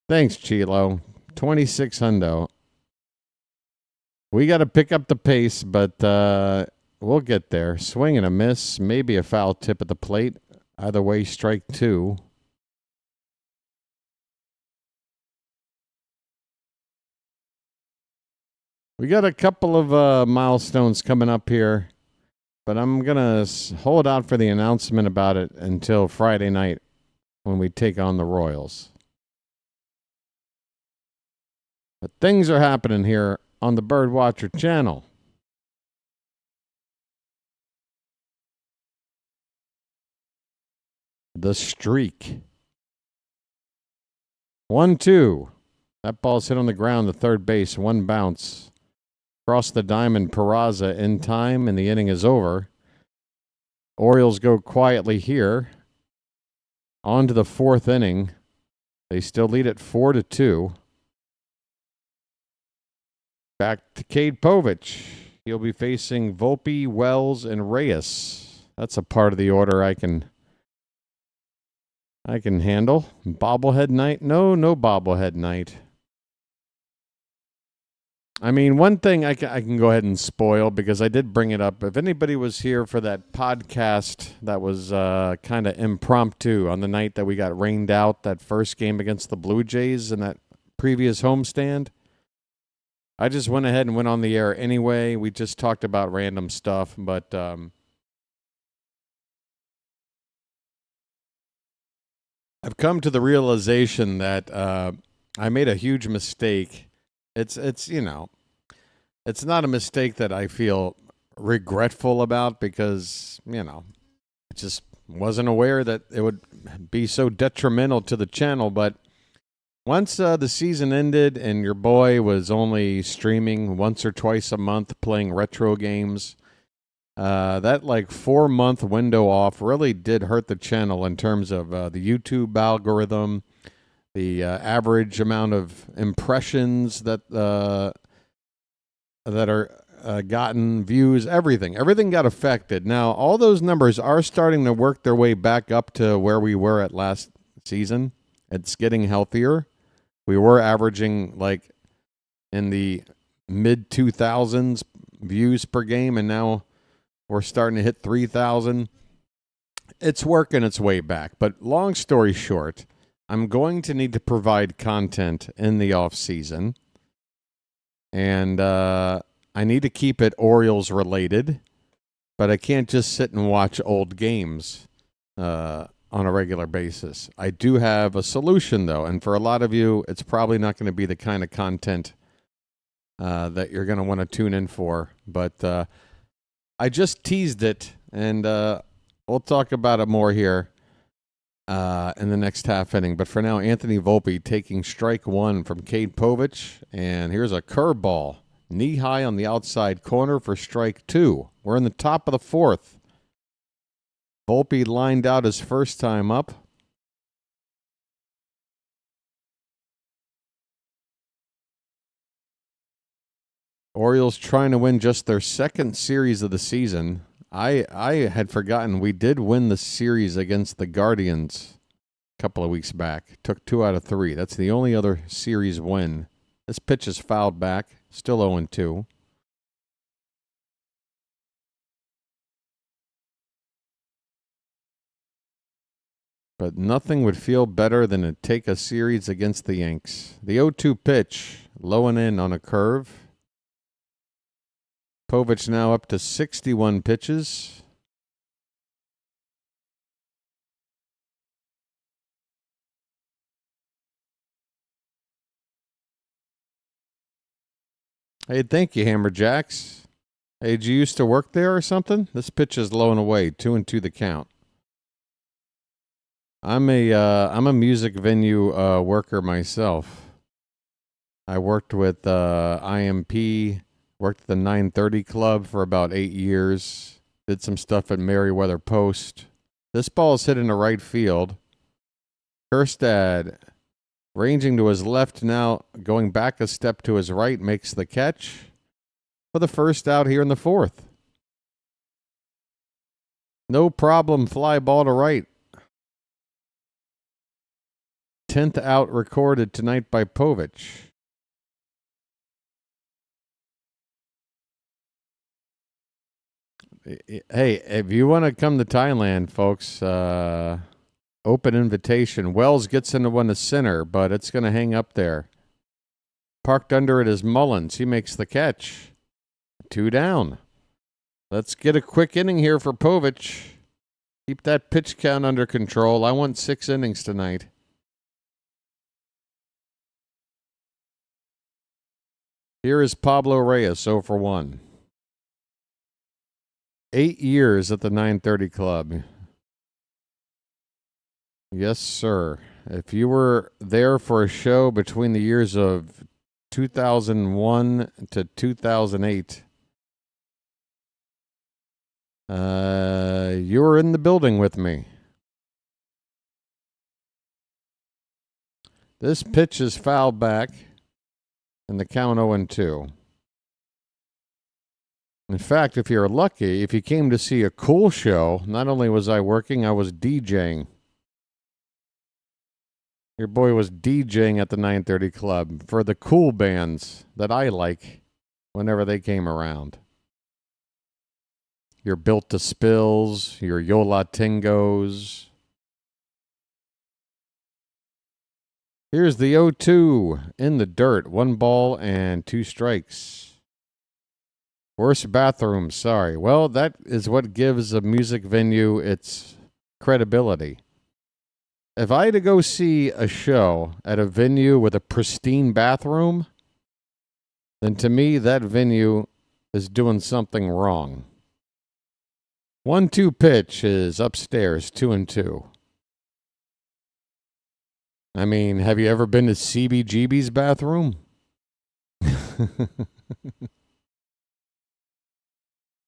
Thanks, Chilo. 26 hundo. We got to pick up the pace, but we'll get there. Swing and a miss. Maybe a foul tip at the plate. Either way, strike 2. We got a couple of milestones coming up here, but I'm going to hold out for the announcement about it until Friday night when we take on the Royals. But things are happening here on the BirdWatcher Channel. The streak. 1-2. That ball's hit on the ground to third base. One bounce. Cross the diamond. Peraza in time, and the inning is over. Orioles go quietly here. On to the 4th inning. They still lead at 4-2. Back to Cade Povich. He'll be facing Volpe, Wells, and Reyes. That's a part of the order I can handle. Bobblehead night? No bobblehead night. I mean, one thing I can go ahead and spoil because I did bring it up. If anybody was here for that podcast that was kind of impromptu on the night that we got rained out, that first game against the Blue Jays in that previous homestand, I just went ahead and went on the air anyway. We just talked about random stuff, but I've come to the realization that I made a huge mistake. It's you know, it's not a mistake that I feel regretful about because, you know, I just wasn't aware that it would be so detrimental to the channel, but once the season ended and your boy was only streaming once or twice a month playing retro games, that like 4-month window off really did hurt the channel in terms of the YouTube algorithm, the average amount of impressions that are gotten, views, everything. Everything got affected. Now, all those numbers are starting to work their way back up to where we were at last season. It's getting healthier. We were averaging like in the mid-2000s views per game, and now we're starting to hit 3,000. It's working its way back. But long story short, I'm going to need to provide content in the off season, and I need to keep it Orioles related, but I can't just sit and watch old games on a regular basis. I do have a solution, though, and for a lot of you, it's probably not going to be the kind of content that you're going to want to tune in for, but I just teased it, and we'll talk about it more here in the next half inning. But for now, Anthony Volpe taking strike 1 from Cade Povich, and here's a curveball. Knee-high on the outside corner for strike 2. We're in the top of the 4th. Volpe lined out his first time up. Orioles trying to win just their second series of the season. I had forgotten we did win the series against the Guardians a couple of weeks back. Took 2 out of 3. That's the only other series win. This pitch is fouled back. Still 0-2. But nothing would feel better than to take a series against the Yanks. The 0-2 pitch, low and in on a curve. Povich now up to 61 pitches. Hey, thank you, Hammerjacks. Hey, did you used to work there or something? This pitch is low and away, 2-2 the count. I'm a music venue worker myself. I worked with IMP, worked at the 930 Club for about 8 years. Did some stuff at Merriweather Post. This ball is hit into right field. Kerstad Ranging to his left now, going back a step to his right, makes the catch for the first out here in the fourth. No problem, fly ball to right. 10th out recorded tonight by Povich. Hey, if you want to come to Thailand, folks, open invitation. Wells gets into one to center, but it's going to hang up there. Parked under it is Mullins. He makes the catch. 2 down. Let's get a quick inning here for Povich. Keep that pitch count under control. I want 6 innings tonight. Here is Pablo Reyes, 0 for 1. 8 years at the 930 Club. Yes, sir. If you were there for a show between the years of 2001 to 2008, you were in the building with me. This pitch is fouled back, and the count 0-2. In fact, if you're lucky, if you came to see a cool show, not only was I working, I was DJing. Your boy was DJing at the 930 Club for the cool bands that I like whenever they came around. Your Built to Spills, your Yo Latingos. Here's the 0-2 in the dirt. 1 ball and 2 strikes. Worst bathroom, sorry. Well, that is what gives a music venue its credibility. If I had to go see a show at a venue with a pristine bathroom, then to me that venue is doing something wrong. 1-2 pitch is upstairs, 2-2. I mean, have you ever been to CBGB's bathroom?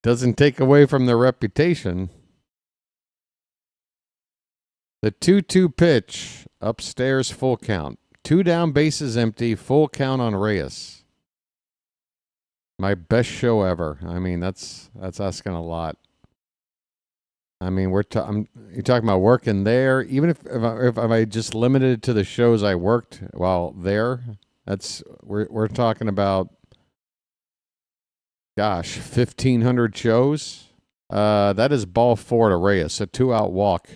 Doesn't take away from their reputation. The 2-2 pitch, upstairs, full count. 2 down, bases empty, full count on Reyes. My best show ever. I mean, that's asking a lot. I mean, you're talking about working there. Even if I just limited it to the shows I worked while there, we're talking about, gosh, 1,500 shows. That is ball 4 to Reyes, a 2-out walk.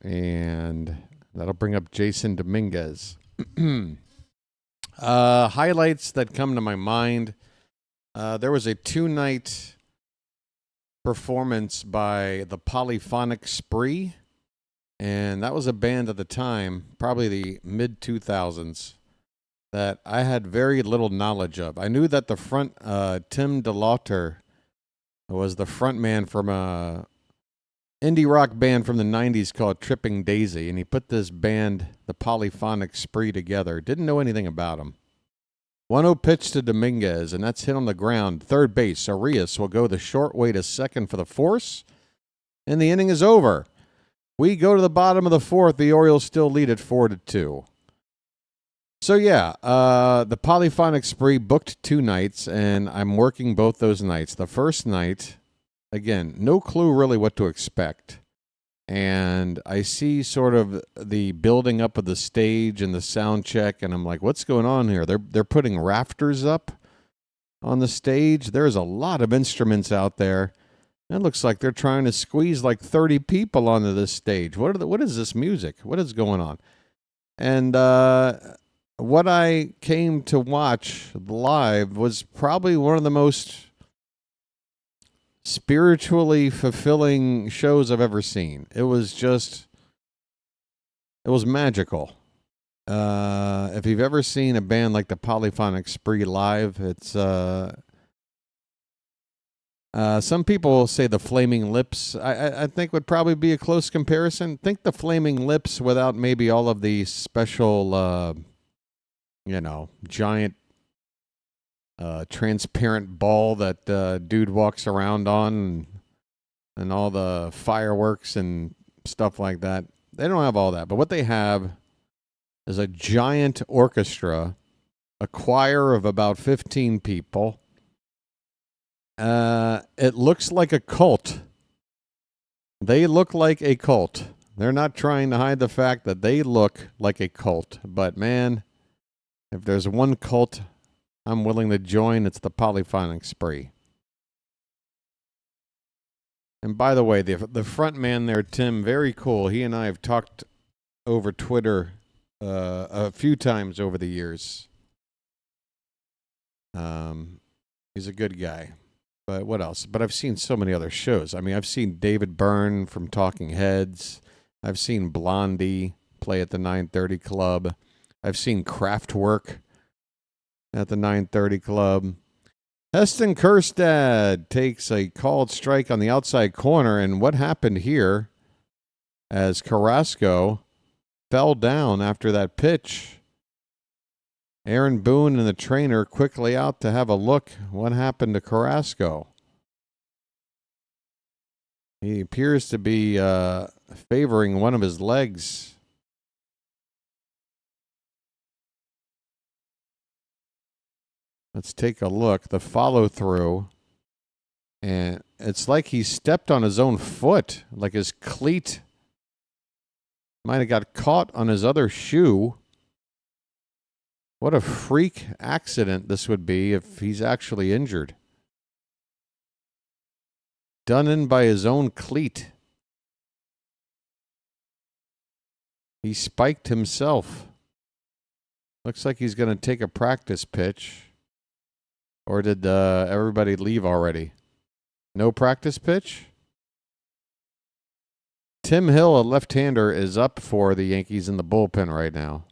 And that'll bring up Jason Dominguez. Highlights that come to my mind. There was a 2-night performance by the Polyphonic Spree. And that was a band at the time, probably the mid-2000s, that I had very little knowledge of. I knew that the front, Tim DeLauter, was the front man from a indie rock band from the 90s called Tripping Daisy, and he put this band, the Polyphonic Spree, together. Didn't know anything about him. 1-0 pitch to Dominguez, and that's hit on the ground. Third base, Arias will go the short way to second for the force, and the inning is over. We go to the bottom of the fourth. The Orioles still lead at 4-2. So, yeah, the Polyphonic Spree booked 2 nights, and I'm working both those nights. The first night, again, no clue really what to expect. And I see sort of the building up of the stage and the sound check, and I'm like, what's going on here? They're putting rafters up on the stage. There's a lot of instruments out there. It looks like they're trying to squeeze like 30 people onto this stage. What is this music? What is going on? And what I came to watch live was probably one of the most spiritually fulfilling shows I've ever seen. It was magical. If you've ever seen a band like the Polyphonic Spree live, it's some people say the Flaming Lips. I think would probably be a close comparison. Think the Flaming Lips without maybe all of the special, giant transparent ball that dude walks around on and all the fireworks and stuff like that. They don't have all that. But what they have is a giant orchestra, a choir of about 15 people. It looks like a cult. They look like a cult. They're not trying to hide the fact that they look like a cult. But, man, if there's one cult I'm willing to join, it's the polyphonic spree. And by the way, the front man there, Tim, very cool. He and I have talked over Twitter a few times over the years. He's a good guy. But what else? But I've seen so many other shows. I mean, I've seen David Byrne from Talking Heads. I've seen Blondie play at the 930 Club. I've seen Kraftwerk at the 930 Club. Heston Kjerstad takes a called strike on the outside corner. And what happened here as Carrasco fell down after that pitch? Aaron Boone and the trainer quickly out to have a look. What happened to Carrasco? He appears to be favoring one of his legs. Let's take a look. The follow-through. And it's like he stepped on his own foot. Like his cleat might have got caught on his other shoe. What a freak accident this would be if he's actually injured. Done in by his own cleat. He spiked himself. Looks like he's going to take a practice pitch. Or did everybody leave already? No practice pitch? Tim Hill, a left-hander, is up for the Yankees in the bullpen right now.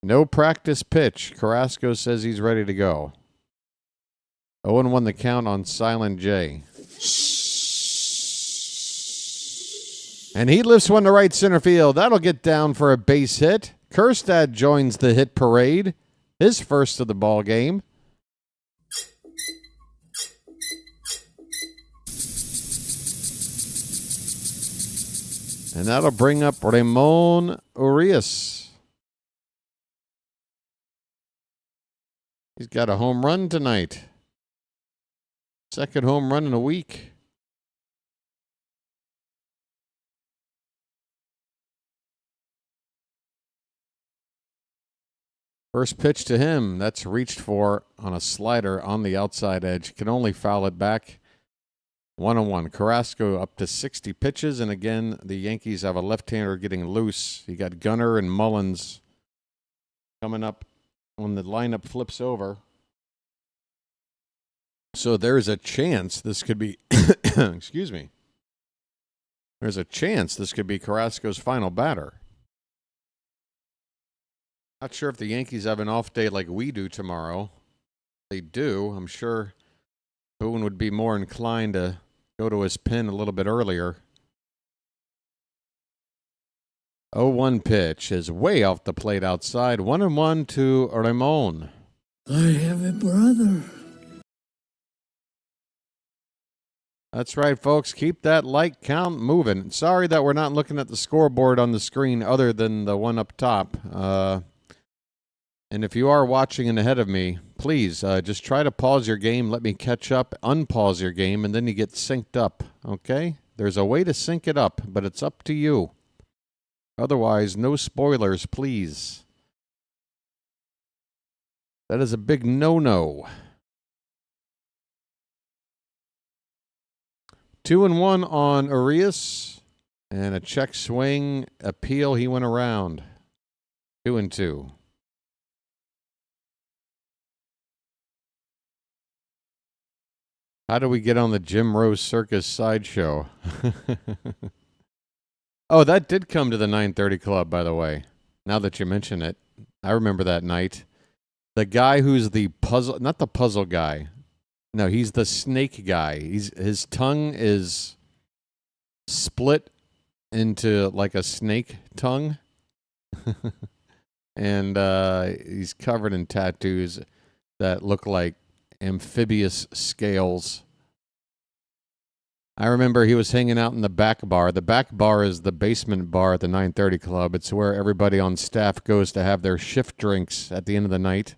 No practice pitch. Carrasco says he's ready to go. 0-1 the count on Silent J. And he lifts one to right center field. That'll get down for a base hit. Kjerstad joins the hit parade. His first of the ball game. And that'll bring up Ramon Urias. He's got a home run tonight. Second home run in a week. First pitch to him. That's reached for on a slider on the outside edge. Can only foul it back. 1-1. Carrasco up to 60 pitches. And again, the Yankees have a left-hander getting loose. You got Gunnar and Mullins coming up when the lineup flips over. So there's a chance this could be, excuse me. There's a chance this could be Carrasco's final batter. Not sure if the Yankees have an off day like we do tomorrow. They do. I'm sure Boone would be more inclined to go to his pen a little bit earlier. 0-1 pitch is way off the plate outside. 1-1 to Ramon. I have a brother. That's right, folks. Keep that like count moving. Sorry that we're not looking at the scoreboard on the screen other than the one up top. And if you are watching and ahead of me, please just try to pause your game. Let me catch up, unpause your game, and then you get synced up, okay? There's a way to sync it up, but it's up to you. Otherwise, no spoilers, please. That is a big no-no. 2-1 on Urias, and a check swing appeal. He went around. 2-2. How do we get on the Jim Rose Circus sideshow? Oh, that did come to the 930 Club, by the way. Now that you mention it, I remember that night. The guy who's the puzzle, not the puzzle guy. No, he's the snake guy. His tongue is split into like a snake tongue. And he's covered in tattoos that look like amphibious scales. I remember he was hanging out in the back bar. The back bar is the basement bar at the 930 Club. It's where everybody on staff goes to have their shift drinks at the end of the night.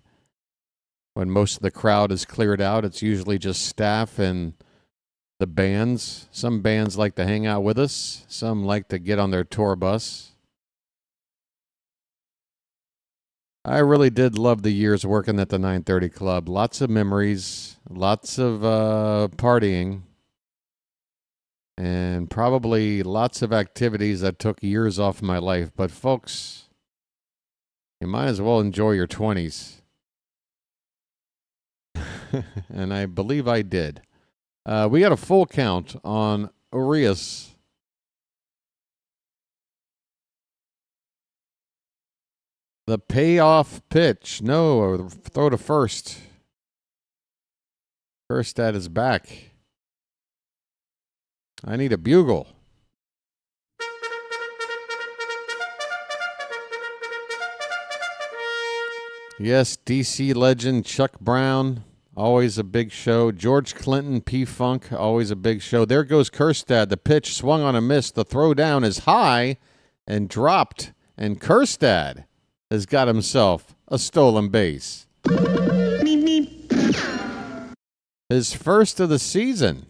When most of the crowd is cleared out, it's usually just staff and the bands. Some bands like to hang out with us. Some like to get on their tour bus. I really did love the years working at the 930 Club. Lots of memories, lots of partying, and probably lots of activities that took years off my life. But folks, you might as well enjoy your 20s. And I believe I did. We got a full count on Orioles. The payoff pitch. No, throw to first. Kjerstad is back. I need a bugle. Yes, DC legend Chuck Brown. Always a big show. George Clinton, P-Funk, always a big show. There goes Kjerstad. The pitch swung on a miss. The throw down is high and dropped. And Kjerstad has got himself a stolen base. His first of the season.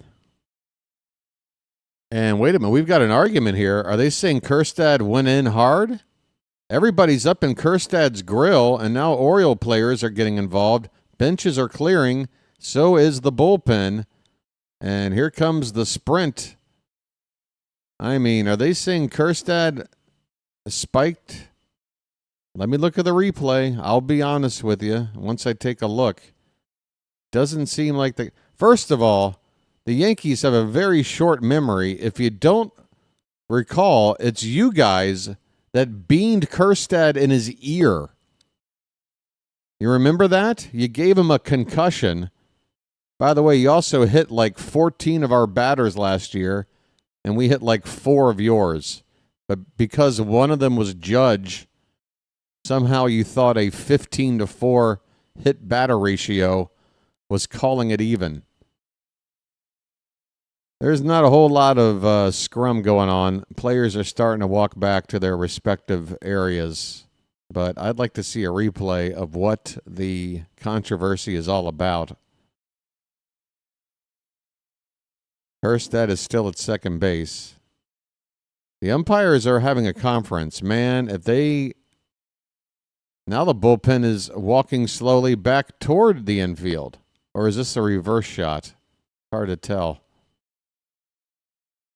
And wait a minute, we've got an argument here. Are they saying Kjerstad went in hard? Everybody's up in Kjerstad's grill, and now Oriole players are getting involved. Benches are clearing. So is the bullpen. And here comes the sprint. I mean, are they saying Kjerstad spiked? Let me look at the replay. I'll be honest with you. Once I take a look, doesn't seem like the... First of all, the Yankees have a very short memory. If you don't recall, it's you guys that beamed Kjerstad in his ear. You remember that? You gave him a concussion. By the way, you also hit like 14 of our batters last year, and we hit like 4 of yours. But because one of them was Judge, somehow you thought a 15-4 hit batter ratio was calling it even. There's not a whole lot of scrum going on. Players are starting to walk back to their respective areas. But I'd like to see a replay of what the controversy is all about. Kjerstad is still at second base. The umpires are having a conference. Man, if they... Now the bullpen is walking slowly back toward the infield. Or is this a reverse shot? Hard to tell.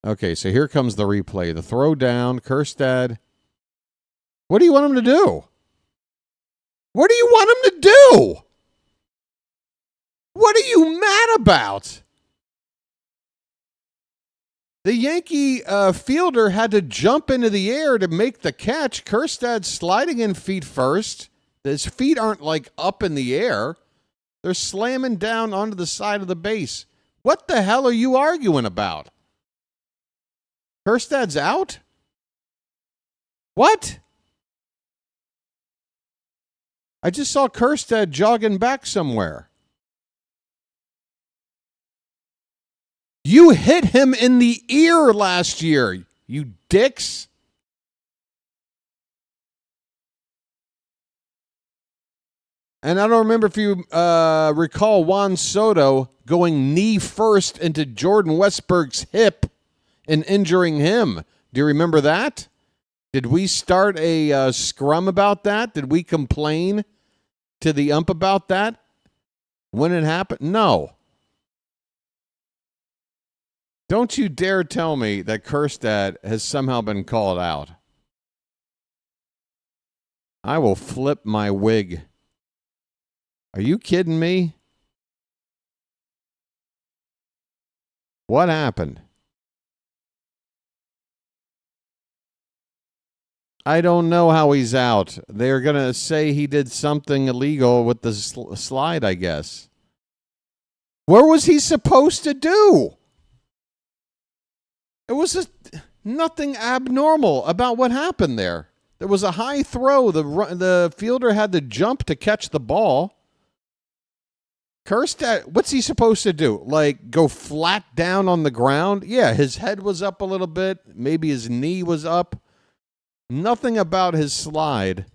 Okay, so here comes the replay. The throw down, Kjerstad. What do you want him to do? What do you want him to do? What are you mad about? The Yankee fielder had to jump into the air to make the catch. Kjerstad sliding in feet first. His feet aren't like up in the air. They're slamming down onto the side of the base. What the hell are you arguing about? Kjerstad's out? What? I just saw Kjerstad jogging back somewhere. You hit him in the ear last year, you dicks. And I don't remember if you recall Juan Soto going knee first into Jordan Westburg's hip and injuring him. Do you remember that? Did we start a scrum about that? Did we complain to the ump about that when it happened? No. Don't you dare tell me that Kjerstad has somehow been called out. I will flip my wig. Are you kidding me? What happened? I don't know how he's out. They're going to say he did something illegal with the slide, I guess. What was he supposed to do? It was just nothing abnormal about what happened there. There was a high throw. The fielder had to jump to catch the ball. Kjerstad, what's he supposed to do? Like, go flat down on the ground? Yeah, his head was up a little bit. Maybe his knee was up. Nothing about his slide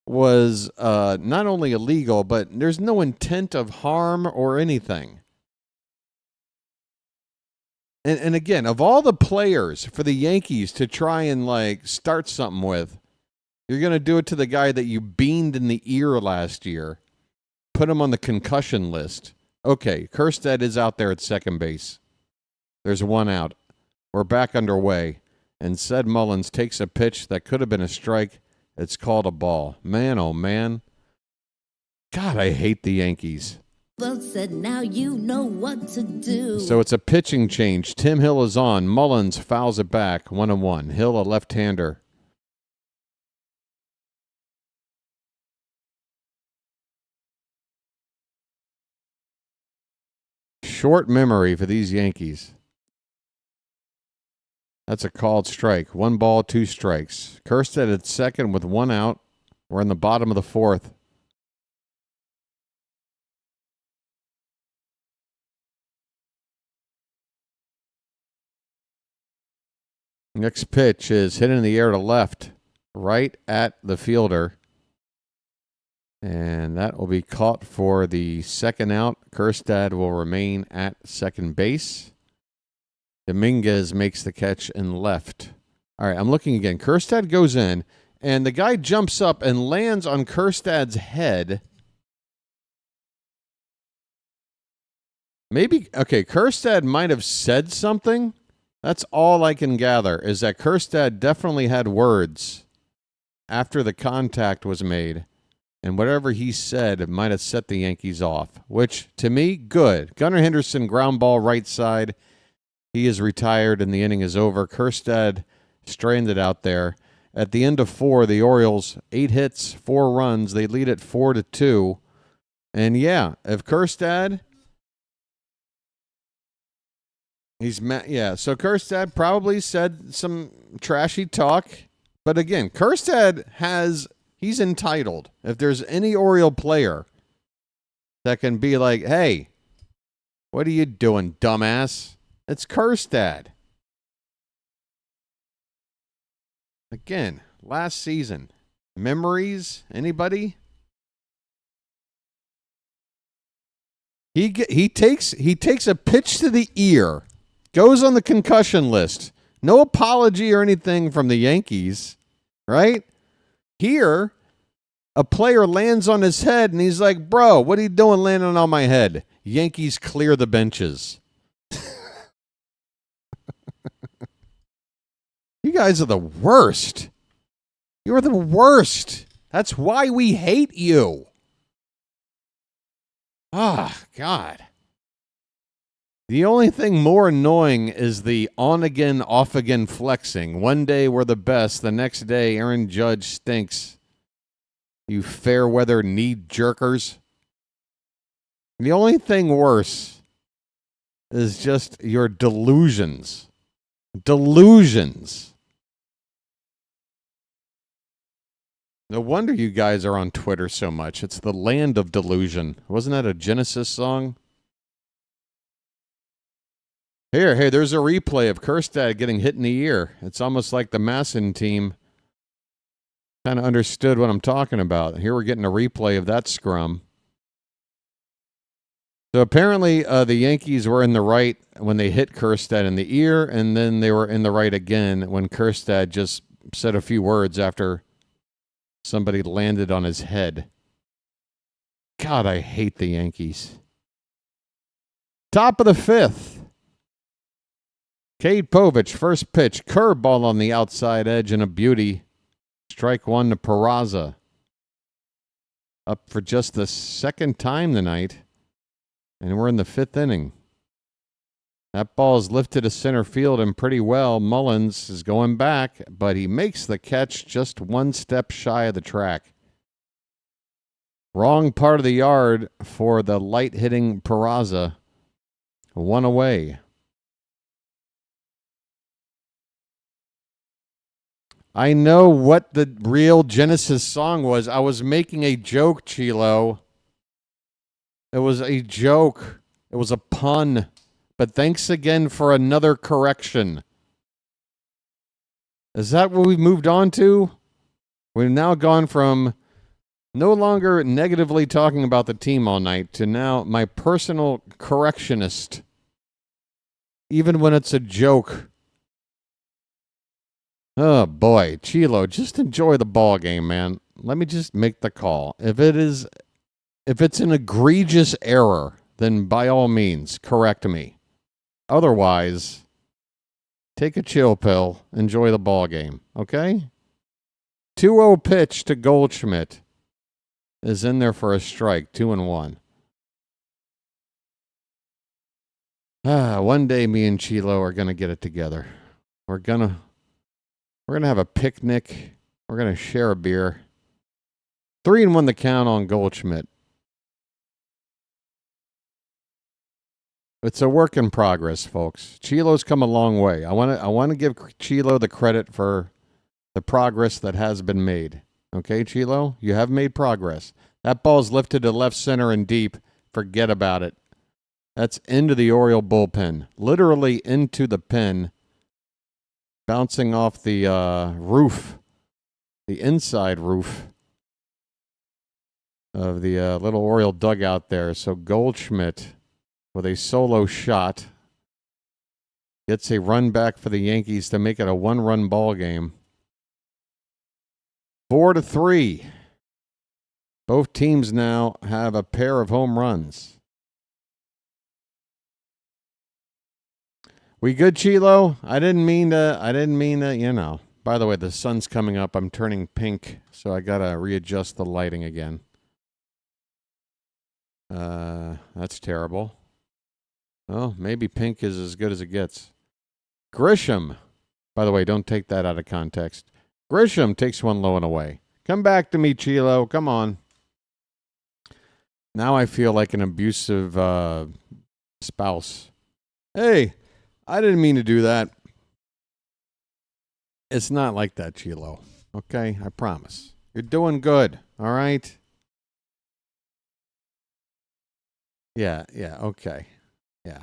was not only illegal, but there's no intent of harm or anything. And again, of all the players for the Yankees to try and, like, start something with, you're going to do it to the guy that you beamed in the ear last year. Put him on the concussion list. Okay, Kjerstad is out there at second base. There's one out. We're back underway. And Ced Mullins takes a pitch that could have been a strike. It's called a ball. Man, oh, man. God, I hate the Yankees. Said, now you know what to do. So it's a pitching change. Tim Hill is on. Mullins fouls it back. 1-1. Hill, a left-hander. Short memory for these Yankees. That's a called strike. 1 ball, 2 strikes. Kjerstad at second with 1 out. We're in the bottom of the 4th. Next pitch is hit in the air to left, right at the fielder. And that will be caught for the second out. Kjerstad will remain at second base. Dominguez makes the catch in left. All right, I'm looking again. Kjerstad goes in, and the guy jumps up and lands on Kjerstad's head. Maybe, okay, Kjerstad might have said something. That's all I can gather, is that Kjerstad definitely had words after the contact was made. And whatever he said might have set the Yankees off, which, to me, good. Gunnar Henderson, ground ball right side. He is retired and the inning is over. Kjerstad stranded out there. At the end of 4, the Orioles, 8 hits, 4 runs. They lead it 4-2. And yeah, if Kjerstad, so Kjerstad probably said some trashy talk. But again, Kjerstad he's entitled. If there's any Oriole player that can be like, hey, what are you doing, dumbass? It's Kjerstad. Again, last season. Memories? Anybody? He takes a pitch to the ear, goes on the concussion list. No apology or anything from the Yankees, right? Here, a player lands on his head, and he's like, bro, what are you doing landing on my head? Yankees clear the benches. You guys are the worst. You're the worst. That's why we hate you. Ah, God. The only thing more annoying is the on-again, off-again flexing. One day we're the best. The next day, Aaron Judge stinks. You fair-weather knee-jerkers. The only thing worse is just your delusions. Delusions. No wonder you guys are on Twitter so much. It's the land of delusion. Wasn't that a Genesis song? Hey, there's a replay of Kjerstad getting hit in the ear. It's almost like the Masson team kind of understood what I'm talking about. Here we're getting a replay of that scrum. So apparently the Yankees were in the right when they hit Kjerstad in the ear, and then they were in the right again when Kjerstad just said a few words after somebody landed on his head. God, I hate the Yankees. Top of the 5th. Cade Povich, first pitch, curveball on the outside edge and a beauty. Strike 1 to Peraza. Up for just the second time tonight. And we're in the 5th inning. That ball is lifted to center field and pretty well. Mullins is going back, but he makes the catch just 1 step shy of the track. Wrong part of the yard for the light-hitting Peraza. 1 away. I know what the real Genesis song was. I was making a joke, Chilo. It was a joke. It was a pun. But thanks again for another correction. Is that what we've moved on to? We've now gone from no longer negatively talking about the team all night to now my personal correctionist. Even when it's a joke. Oh boy, Chilo, just enjoy the ball game, man. Let me just make the call. If it's an egregious error, then by all means, correct me. Otherwise, take a chill pill, enjoy the ball game, okay? 2-0 pitch to Goldschmidt is in there for a strike, 2-1. One day me and Chilo are going to get it together. We're going to have a picnic. We're going to share a beer. 3-1 the count on Goldschmidt. It's a work in progress, folks. Chilo's come a long way. I want to give Chilo the credit for the progress that has been made. Okay, Chilo? You have made progress. That ball's lifted to left center and deep. Forget about it. That's into the Oriole bullpen. Literally into the pen. Bouncing off the roof. The inside roof of the little Oriole dugout there. So Goldschmidt, with a solo shot, gets a run back for the Yankees to make it a one-run ball game. 4-3. Both teams now have a pair of home runs. We good, Chilo? I didn't mean to, you know. By the way, the sun's coming up. I'm turning pink, so I got to readjust the lighting again. That's terrible. Well, maybe pink is as good as it gets. Grisham. By the way, don't take that out of context. Grisham takes one low and away. Come back to me, Chilo. Come on. Now I feel like an abusive spouse. Hey, I didn't mean to do that. It's not like that, Chilo. Okay? I promise. You're doing good. All right? Yeah, okay. Yeah.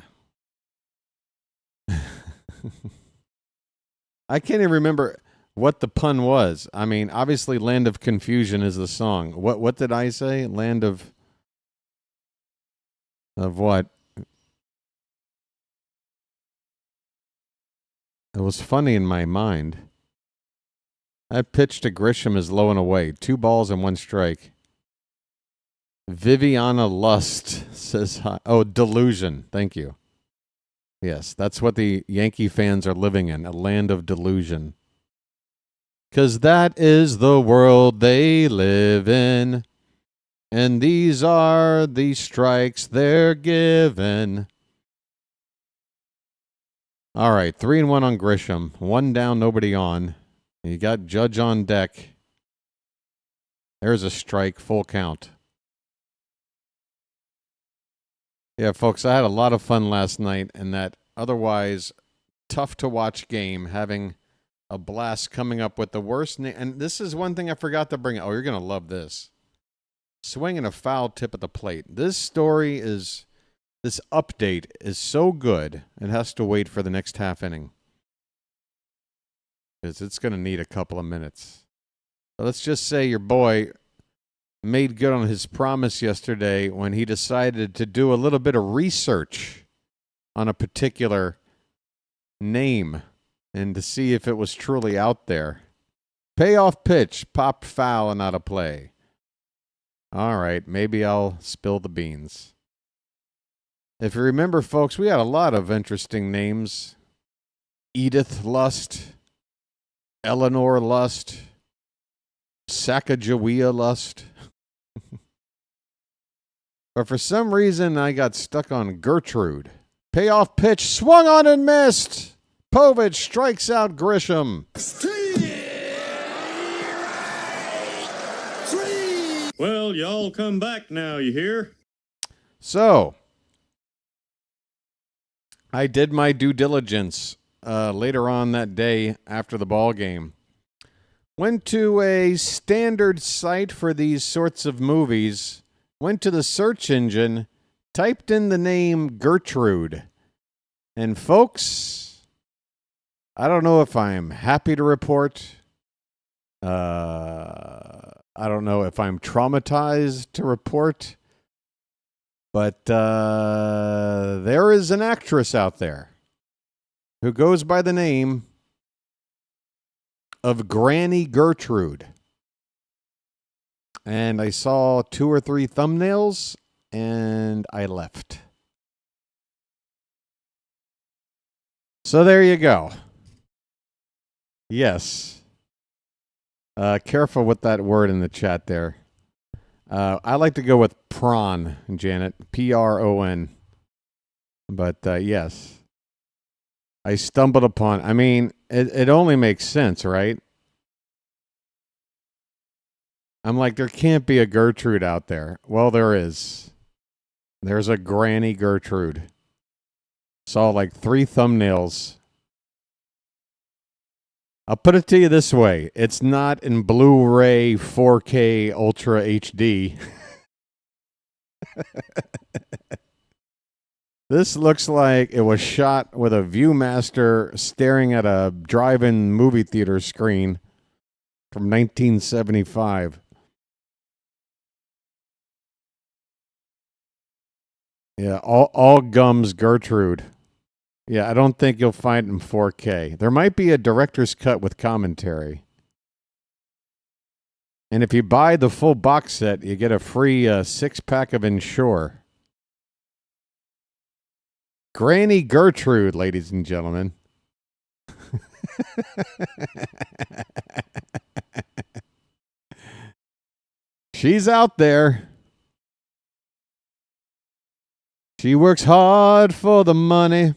I can't even remember what the pun was. I mean, obviously Land of Confusion is the song. What did I say? Land of what? It was funny in my mind. I pitched to Grisham as low and away. 2 balls and 1 strike. Viviana Lust says hi. Oh, delusion. Thank you. Yes, that's what the Yankee fans are living in, a land of delusion. 'Cause that is the world they live in. And these are the strikes they're given. All right, 3-1 on Grisham. 1 down, nobody on. You got Judge on deck. There's a strike, full count. Yeah, folks, I had a lot of fun last night in that otherwise tough-to-watch game, having a blast coming up with the worst name. And this is one thing I forgot to bring. Oh, you're going to love this. Swinging a foul tip at the plate. This update is so good, it has to wait for the next half inning. Because it's going to need a couple of minutes. So let's just say your boy made good on his promise yesterday when he decided to do a little bit of research on a particular name and to see if it was truly out there. Payoff pitch, popped foul and out of play. All right, maybe I'll spill the beans. If you remember, folks, we had a lot of interesting names. Edith Lust, Eleanor Lust, Sacagawea Lust. But for some reason, I got stuck on Gertrude. Payoff pitch, swung on and missed. Povich strikes out Grisham. Well, y'all come back now, you hear? So, I did my due diligence later on that day after the ball game. Went to a standard site for these sorts of movies. Went to the search engine typed in the name Gertrude. And folks, I don't know if I'm happy to report. I don't know if I'm traumatized to report. But there is an actress out there who goes by the name of Granny Gertrude. And I saw 2 or 3 thumbnails, and I left. So there you go. Yes. Careful with that word in the chat there. I like to go with prawn, Janet. P-R-O-N. But yes. I stumbled upon... I mean, it only makes sense, right? I'm like, there can't be a Gertrude out there. Well, there is. There's a Granny Gertrude. Saw like 3 thumbnails. I'll put it to you this way. It's not in Blu-ray 4K Ultra HD. This looks like it was shot with a Viewmaster staring at a drive-in movie theater screen from 1975. Yeah, all gums Gertrude. Yeah, I don't think you'll find it in 4K. There might be a director's cut with commentary. And if you buy the full box set, you get a free 6-pack of Ensure. Granny Gertrude, ladies and gentlemen. She's out there. She works hard for the money.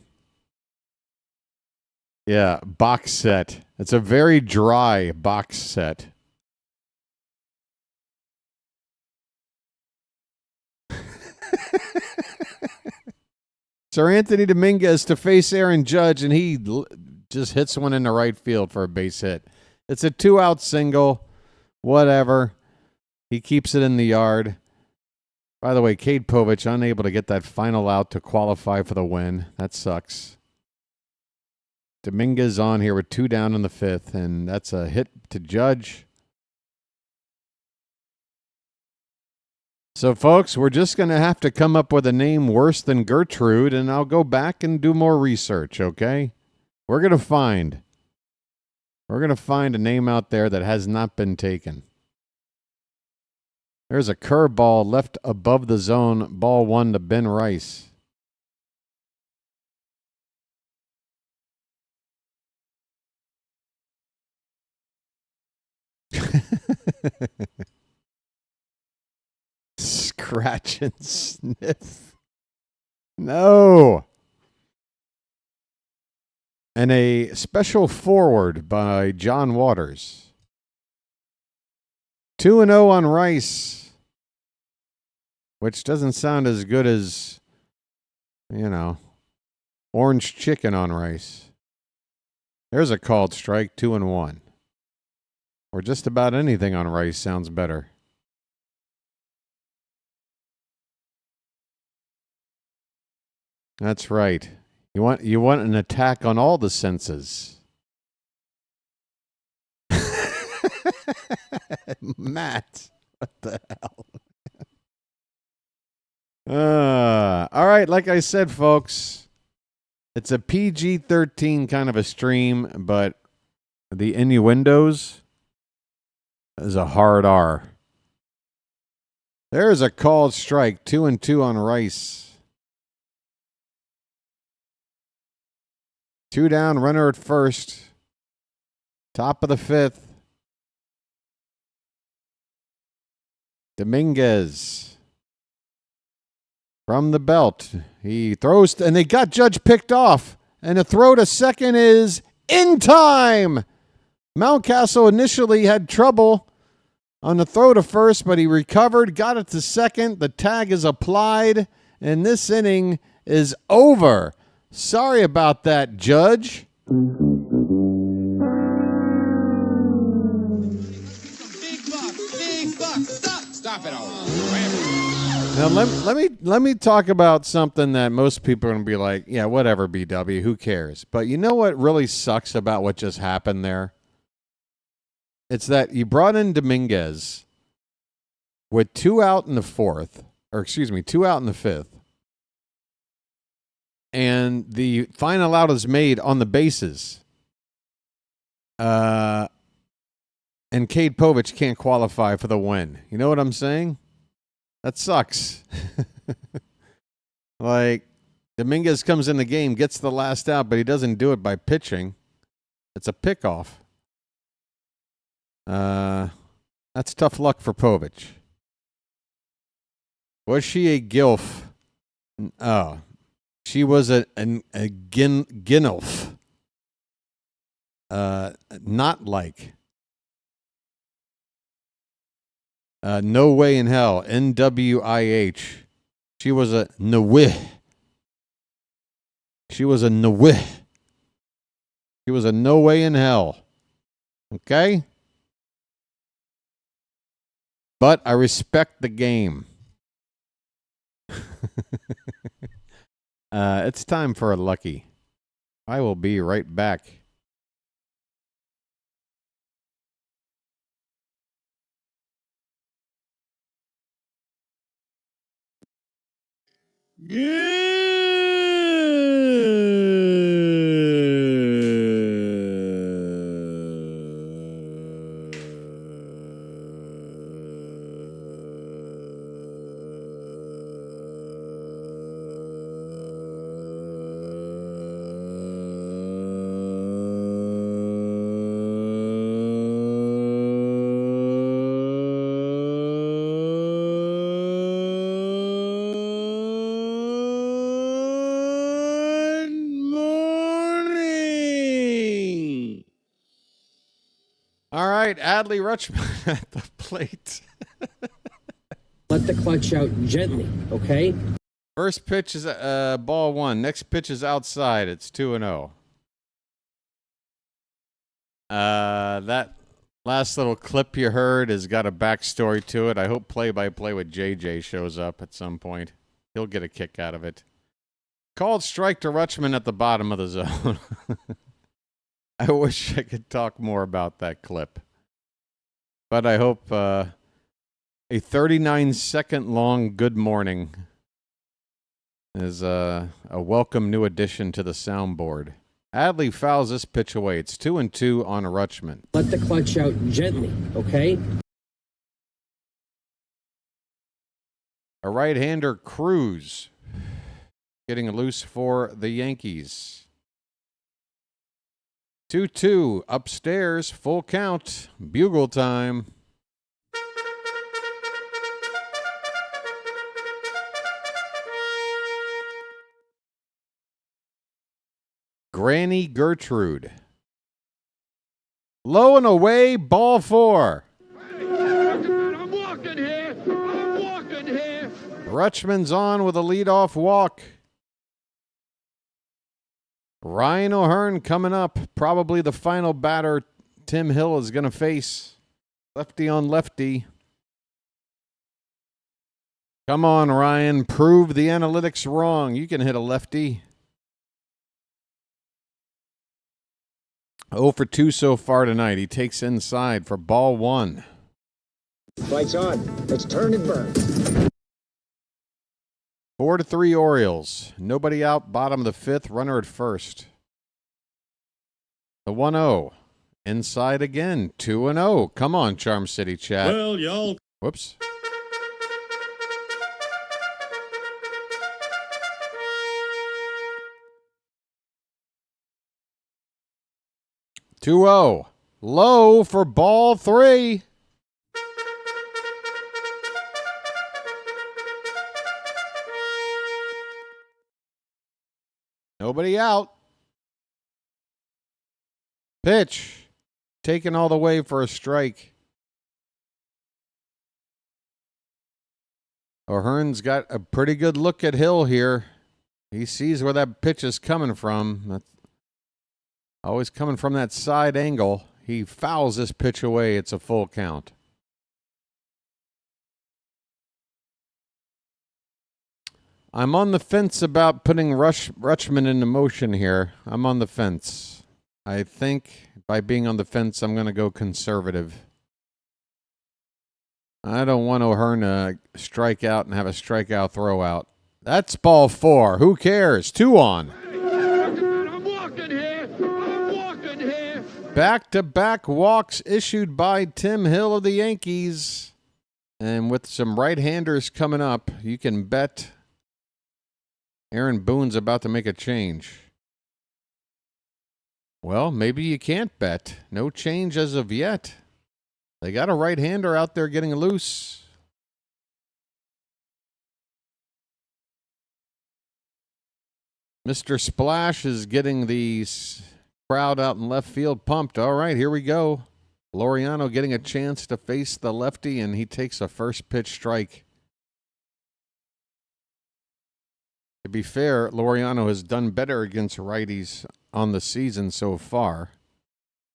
Yeah, box set. It's a very dry box set. Sir Anthony Dominguez to face Aaron Judge, and he just hits one in the right field for a base hit. It's a 2-out single. Whatever. He keeps it in the yard. By the way, Cade Povich unable to get that final out to qualify for the win. That sucks. Dominguez on here with 2 down in the 5th, and that's a hit to Judge. So, folks, we're just going to have to come up with a name worse than Gertrude, and I'll go back and do more research, okay? We're going to find a name out there that has not been taken. There's a curveball left above the zone, ball 1 to Ben Rice. Scratch and sniff. No. And a special forward by John Waters. 2-0 on Rice, which doesn't sound as good as, orange chicken on Rice. There's a called strike, 2-1. Or just about anything on Rice sounds better. That's right. You want an attack on all the senses. Matt, what the hell? All right, like I said, folks, it's a PG-13 kind of a stream, but the innuendos is a hard R. There's a called strike, 2-2 on Rice. 2 down, runner at first. Top of the 5th. Dominguez. From the belt. He throws, and they got Judge picked off. And the throw to second is in time. Mountcastle initially had trouble on the throw to first, but he recovered, got it to second. The tag is applied, and this inning is over. Sorry about that, Judge. Big bucks. Stop it all. Now let me talk about something that most people are going to be like, yeah, whatever, BW, who cares? But you know what really sucks about what just happened there? It's that you brought in Dominguez with 2 out in the 4th, or excuse me, 2 out in the 5th. And the final out is made on the bases. And Cade Povich can't qualify for the win. You know what I'm saying? That sucks. Like, Dominguez comes in the game, gets the last out, but he doesn't do it by pitching. It's a pickoff. That's tough luck for Povich. Was she a gilf? Oh, she was a ginilf. Not like. No way in hell. NWIH. She was a nwih. She was a nwih. She was a no way in hell. Okay? But I respect the game. It's time for a lucky. I will be right back. All right, Adley Rutschman at the plate. Let the clutch out gently, okay? First pitch is ball 1. Next pitch is outside. It's 2-0. That last little clip you heard has got a backstory to it. I hope play-by-play with JJ shows up at some point. He'll get a kick out of it. Called strike to Rutschman at the bottom of the zone. I wish I could talk more about that clip. But I hope a 39-second long good morning is a welcome new addition to the soundboard. Adley fouls this pitch away. It's 2-2 on Rutschman. Let the clutch out gently, okay? A right-hander, Cruz, getting loose for the Yankees. 2-2 upstairs, full count, bugle time. Granny Gertrude. Low and away, ball 4. I'm walking here. I'm walking here. Rutschman's on with a leadoff walk. Ryan O'Hearn coming up. Probably the final batter Tim Hill is going to face. Lefty on lefty. Come on, Ryan. Prove the analytics wrong. You can hit a lefty. 0 for 2 so far tonight. He takes inside for ball 1. Lights on. Let's turn and burn. 4-3 Orioles. Nobody out, bottom of the 5th, runner at first. The 1-0. Inside again, 2-0. Come on, Charm City chat. Well, y'all. Whoops. Two-0. Low for ball 3. Nobody out. Pitch. Taken all the way for a strike. O'Hearn's got a pretty good look at Hill here. He sees where that pitch is coming from. That's always coming from that side angle. He fouls this pitch away. It's a full count. I'm on the fence about putting Rutschman into motion here. I'm on the fence. I think by being on the fence, I'm going to go conservative. I don't want O'Hearn to strike out and have a strikeout throw out. That's ball 4. Who cares? 2 on. I'm walking here. I'm walking here. Back-to-back walks issued by Tim Hill of the Yankees. And with some right-handers coming up, you can bet Aaron Boone's about to make a change. Well, maybe you can't bet. No change as of yet. They got a right-hander out there getting loose. Mr. Splash is getting the crowd out in left field pumped. All right, here we go. Laureano getting a chance to face the lefty, and he takes a first pitch strike. To be fair, Laureano has done better against righties on the season so far.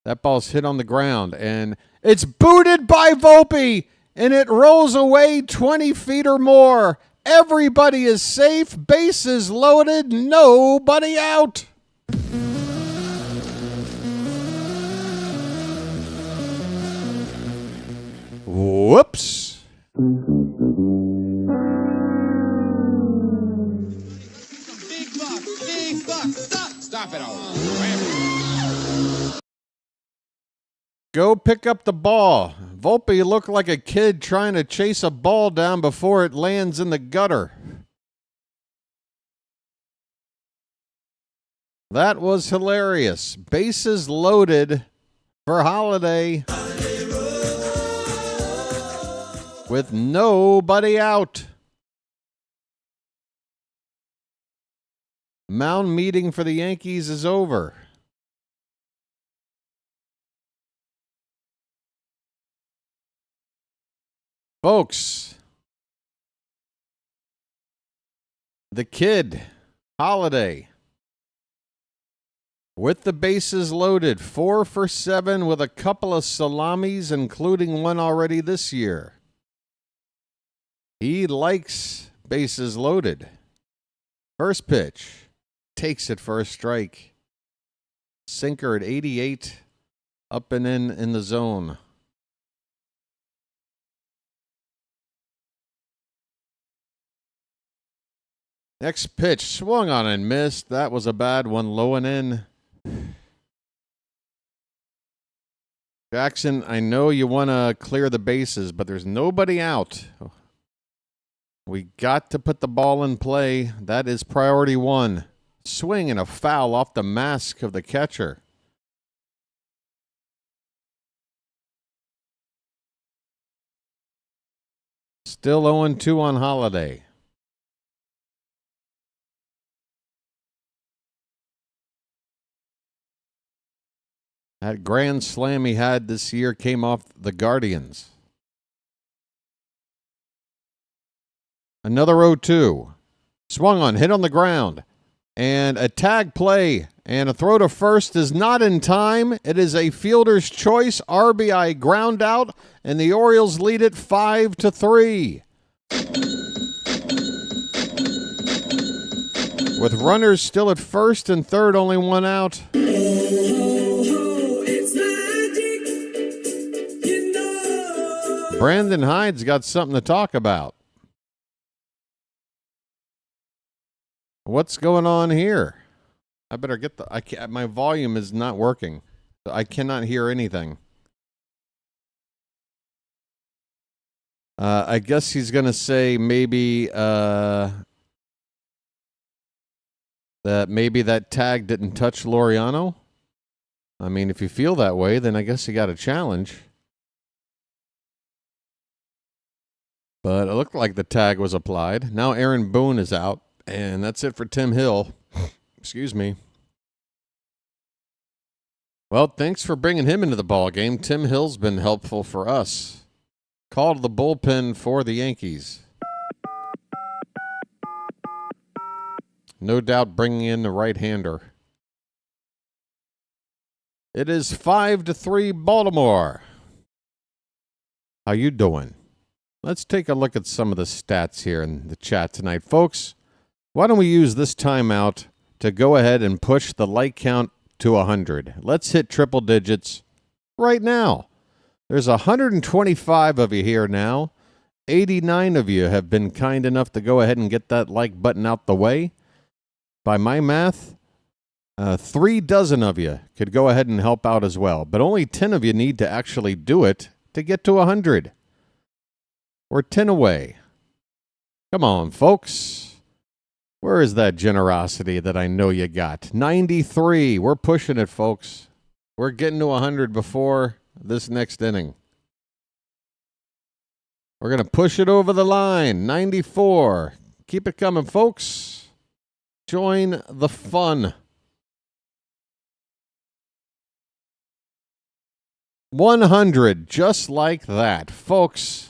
That ball's hit on the ground, and it's booted by Volpe, and it rolls away 20 feet or more. Everybody is safe. Bases loaded. Nobody out. Whoops. Big buck. Stop it all. Go pick up the ball. Volpe looked like a kid trying to chase a ball down before it lands in the gutter. That was hilarious. Bases loaded for Holiday with nobody out. Mound meeting for the Yankees is over. Folks, the kid, Holiday, with the bases loaded, 4 for 7 with a couple of salamis, including one already this year. He likes bases loaded. First pitch, takes it for a strike. Sinker at 88, up and in the zone. Next pitch, swung on and missed. That was a bad one, low and in. Jackson, I know you want to clear the bases, but there's nobody out. We got to put the ball in play. That is priority 1. Swing and a foul off the mask of the catcher. Still 0-2 on Holiday. That grand slam he had this year came off the Guardians. Another 0-2. Swung on, hit on the ground. And a tag play. And a throw to first is not in time. It is a fielder's choice. RBI ground out. And the Orioles lead it 5-3. With runners still at first and third, only one out. Brandon Hyde's got something to talk about. What's going on here? I better get my volume is not working. I cannot hear anything. I guess he's going to say maybe that maybe that tag didn't touch Laureano. I mean, if you feel that way, then I guess you got a challenge. But it looked like the tag was applied. Now Aaron Boone is out, and that's it for Tim Hill. Excuse me. Well, thanks for bringing him into the ball game. Tim Hill's been helpful for us. Called the bullpen for the Yankees. No doubt bringing in the right-hander. It is 5-3 Baltimore. How you doing? Let's take a look at some of the stats here in the chat tonight. Folks, Why don't we use this timeout to go ahead and push the like count to 100? Let's hit triple digits right now. There's 125 of you here now. 89 of you have been kind enough to go ahead and get that like button out the way. By my math, 3 dozen of you could go ahead and help out as well. But only 10 of you need to actually do it to get to 100. We're 10 away. Come on, folks. Where is that generosity that I know you got? 93. We're pushing it, folks. We're getting to 100 before this next inning. We're going to push it over the line. 94. Keep it coming, folks. Join the fun. 100, just like that, folks.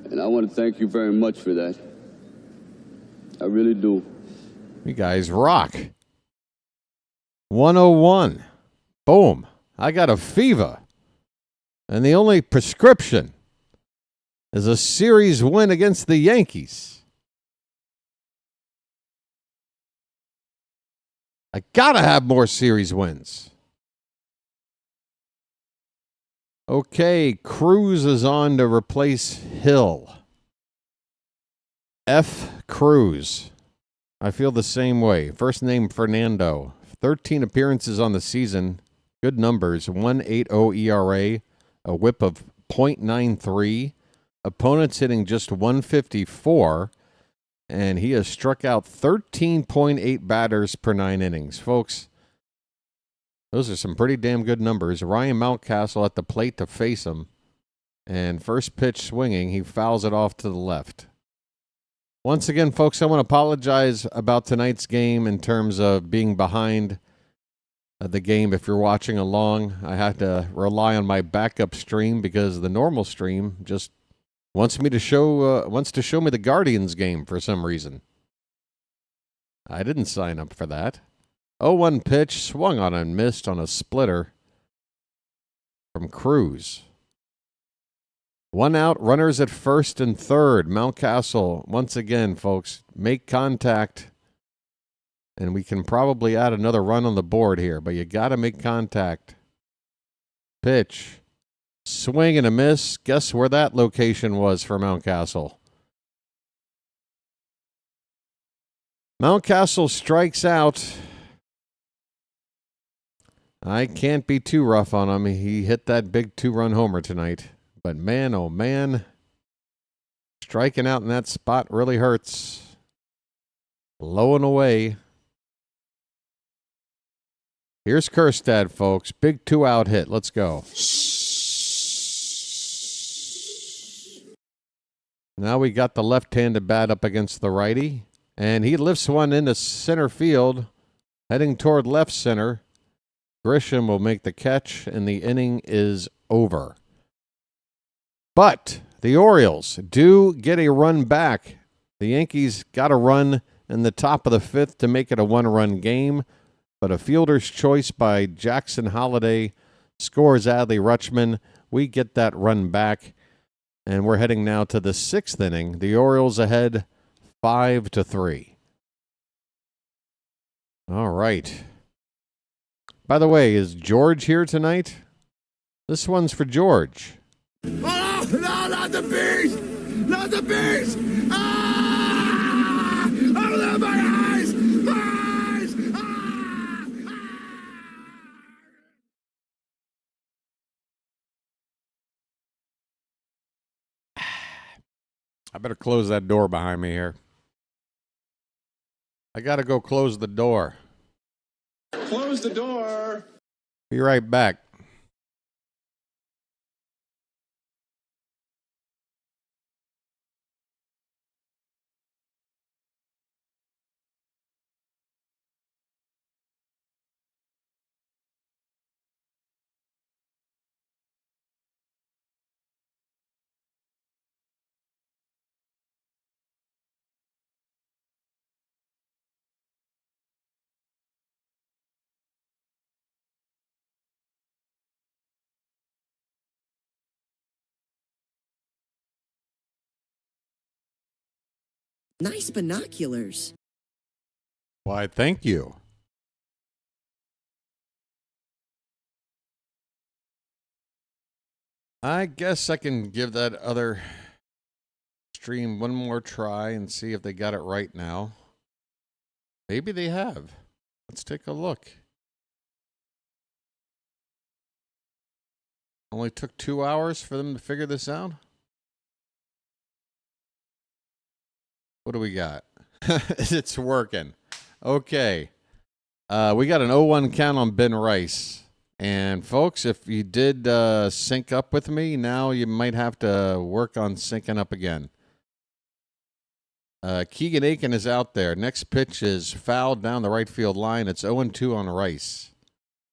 And I want to thank you very much for that. I really do. You guys rock. 101. Boom. I got a fever. And the only prescription is a series win against the Yankees. I got to have more series wins. Okay, Cruz is on to replace Hill. F. Cruz. I feel the same way. First name Fernando. 13 appearances on the season. Good numbers. 1.80 ERA. A whip of .93. Opponents hitting just 154. And he has struck out 13.8 batters per 9 innings. Folks, those are some pretty damn good numbers. Ryan Mountcastle at the plate to face him. And first pitch swinging, he fouls it off to the left. Once again, folks, I want to apologize about tonight's game in terms of being behind the game. If you're watching along, I had to rely on my backup stream because the normal stream just wants to show me the Guardians game for some reason. I didn't sign up for that. 0-1 pitch, swung on and missed on a splitter from Cruz. 1 out, runners at first and third. Mountcastle, once again, folks, make contact. And we can probably add another run on the board here, but you got to make contact. Pitch. Swing and a miss. Guess where that location was for Mountcastle. Mountcastle strikes out. I can't be too rough on him. He hit that big 2-run homer tonight. But man, oh man, striking out in that spot really hurts. Low and away. Here's Kjerstad, folks. Big 2-out hit. Let's go. Now we got the left-handed bat up against the righty. And he lifts one into center field, heading toward left center. Grisham will make the catch, and the inning is over. But the Orioles do get a run back. The Yankees got a run in the top of the 5th to make it a 1-run game, but a fielder's choice by Jackson Holliday scores Adley Rutschman. We get that run back, and we're heading now to the 6th inning. The Orioles ahead 5-3. All right. By the way, is George here tonight? This one's for George. Oh, no, not the bees! Not the bees! Ah! Oh, my eyes! My eyes! I better close that door behind me here. I got to go close the door. Close the door. Be right back. Nice binoculars. Why, thank you. I guess I can give that other stream one more try and see if they got it right now. Maybe they have. Let's take a look. Only took 2 hours for them to figure this out. What do we got? It's working. Okay. We got an 0-1 count on Ben Rice. And folks, if you did sync up with me, now you might have to work on syncing up again. Keegan Aiken is out there. Next pitch is fouled down the right field line. It's 0-2 on Rice.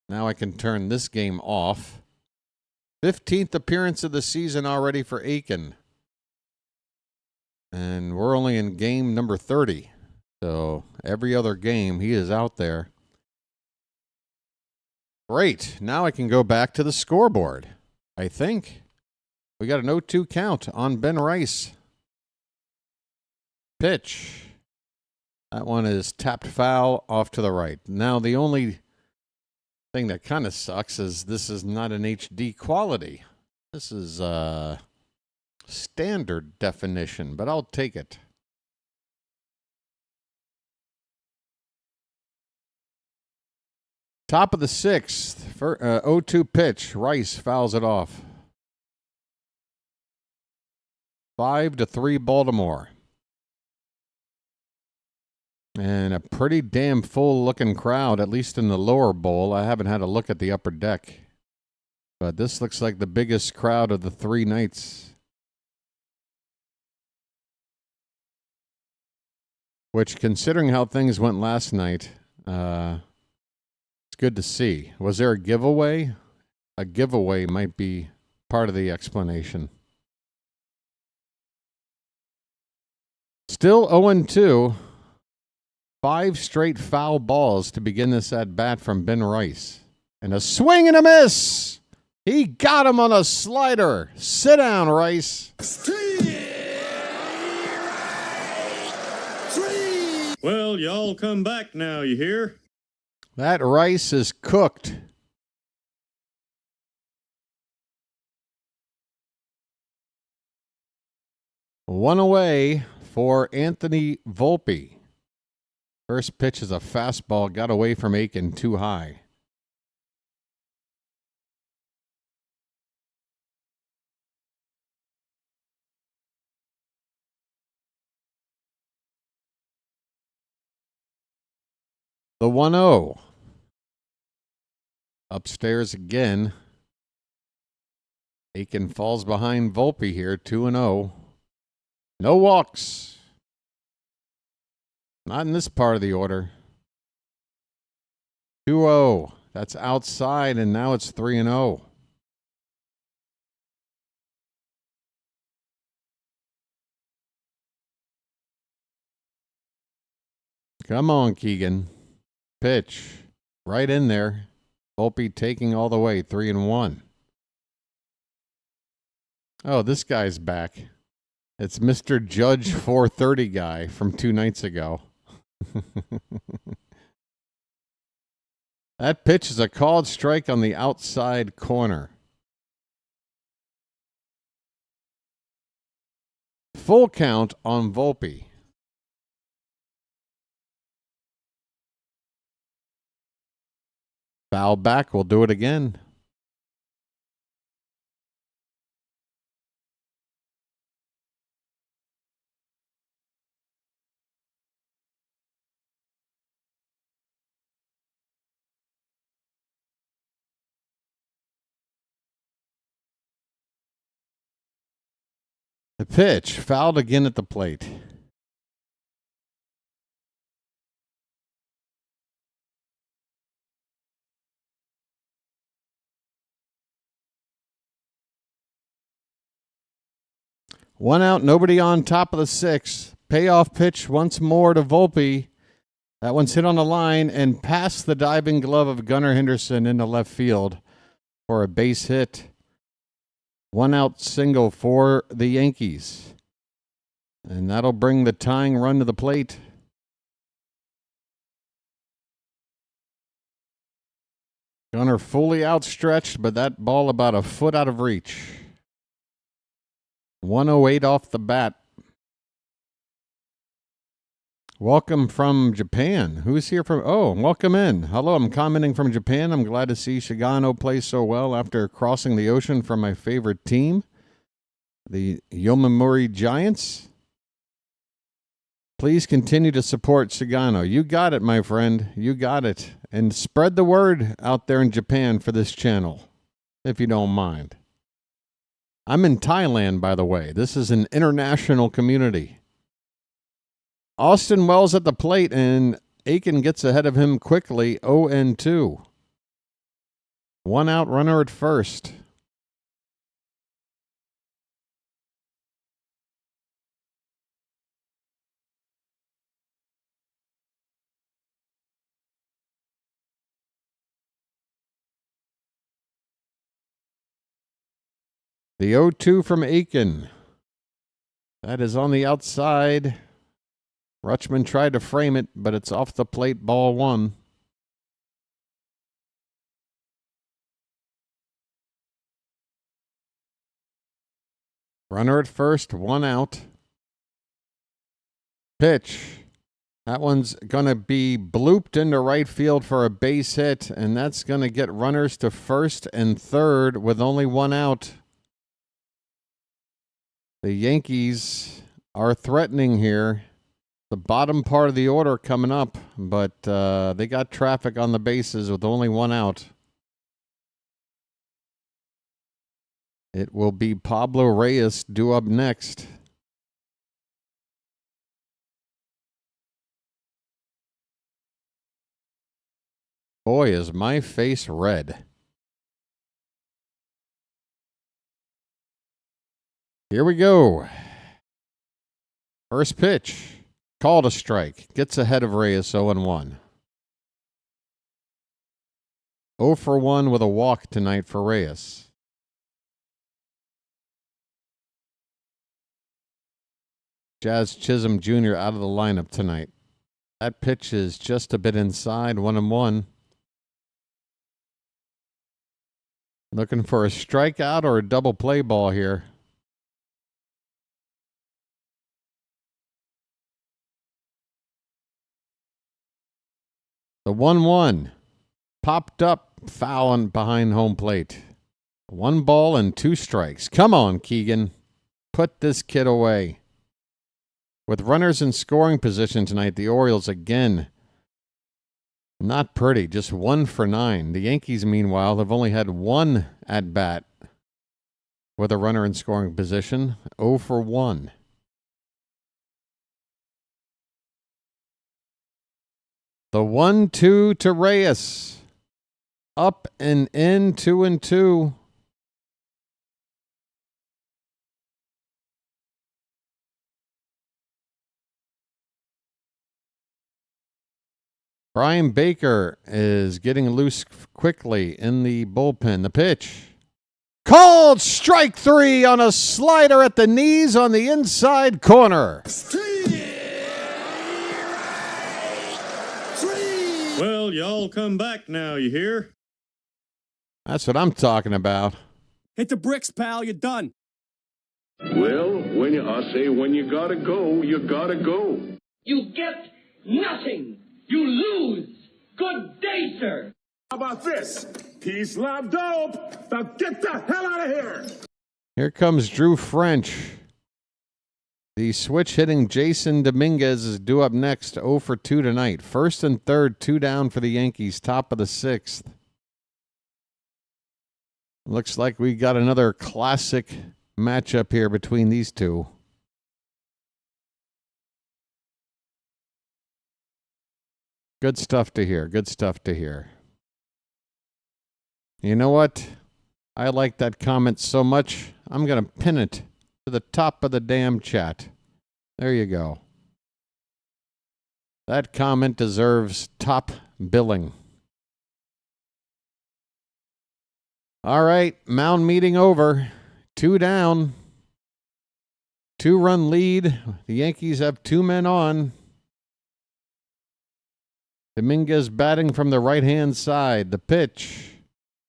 Now I can turn this game off. 15th appearance of the season already for Aiken. And we're only in game number 30. So every other game, he is out there. Great. Now I can go back to the scoreboard. I think we got an 0-2 count on Ben Rice. Pitch. That one is tapped foul off to the right. Now the only thing that kind of sucks is this is not an HD quality. This is standard definition, but I'll take it. Top of the sixth, 0-2 pitch. Rice fouls it off. 5-3 Baltimore. And a pretty damn full-looking crowd, at least in the lower bowl. I haven't had a look at the upper deck. But this looks like the biggest crowd of the 3 nights. Which, considering how things went last night, it's good to see. Was there a giveaway? A giveaway might be part of the explanation. Still 0-2. 5 straight foul balls to begin this at-bat from Ben Rice. And a swing and a miss! He got him on a slider. Sit down, Rice. Well, y'all come back now, you hear? That Rice is cooked. One away for Anthony Volpe. First pitch is a fastball, got away from Aiken too high. The 1-0. Upstairs again. Aiken falls behind Volpe here, 2-0. No walks. Not in this part of the order. 2-0. That's outside, and now it's 3-0. Come on, Keegan. Pitch. Right in there. Volpe taking all the way, 3-1. Oh, this guy's back. It's Mr. Judge 430 guy from 2 nights ago. That pitch is a called strike on the outside corner. Full count on Volpe. Foul back, we'll do it again. The pitch, fouled again at the plate. One out, nobody on, top of the 6th. Payoff pitch once more to Volpe. That one's hit on the line and past the diving glove of Gunnar Henderson into left field for a base hit. 1 out single for the Yankees. And that'll bring the tying run to the plate. Gunner fully outstretched, but that ball about a foot out of reach. 108 off the bat. Welcome from Japan. Who's here from? Oh, welcome in. Hello, I'm commenting from Japan. I'm glad to see Shigano play so well after crossing the ocean from my favorite team, the Yomiuri Giants. Please continue to support Shigano. You got it, my friend. You got it. And spread the word out there in Japan for this channel, if you don't mind. I'm in Thailand, by the way. This is an international community. Austin Wells at the plate, and Aiken gets ahead of him quickly, 0-2. 1 out runner at first. The 0-2 from Aiken. That is on the outside. Rutschman tried to frame it, but it's off the plate, ball 1. Runner at first, 1 out. Pitch. That one's going to be blooped into right field for a base hit, and that's going to get runners to first and third with only 1 out. The Yankees are threatening here. The bottom part of the order coming up, but they got traffic on the bases with only 1 out. It will be Pablo Reyes due up next. Boy, is my face red. Here we go. First pitch. Called a strike. Gets ahead of Reyes 0-1. 0 for 1 with a walk tonight for Reyes. Jazz Chisholm Jr. out of the lineup tonight. That pitch is just a bit inside, 1-1. Looking for a strikeout or a double play ball here. The 1-1 popped up, foul behind home plate. 1 ball and 2 strikes. Come on, Keegan. Put this kid away. With runners in scoring position tonight, the Orioles again, not pretty, just 1 for 9. The Yankees, meanwhile, have only had 1 at-bat with a runner in scoring position, 0 for 1. The 1-2 to Reyes. Up and in, 2-2. Brian Baker is getting loose quickly in the bullpen. The pitch. Called strike 3 on a slider at the knees on the inside corner. Well, y'all come back now, you hear? That's what I'm talking about. Hit the bricks, pal. You're done. Well, I say when you gotta go, you gotta go. You get nothing. You lose. Good day, sir. How about this? Peace, love, dope. Now get the hell out of here. Here comes Drew French. The switch-hitting Jason Dominguez is due up next, 0 for 2 tonight. First and third, 2 down for the Yankees, top of the 6th. Looks like we got another classic matchup here between these two. Good stuff to hear. Good stuff to hear. You know what? I like that comment so much, I'm going to pin it to the top of the damn chat. There you go. That comment deserves top billing. All right, mound meeting over. 2 down. 2-run lead. The Yankees have 2 men on. Dominguez batting from the right-hand side. The pitch.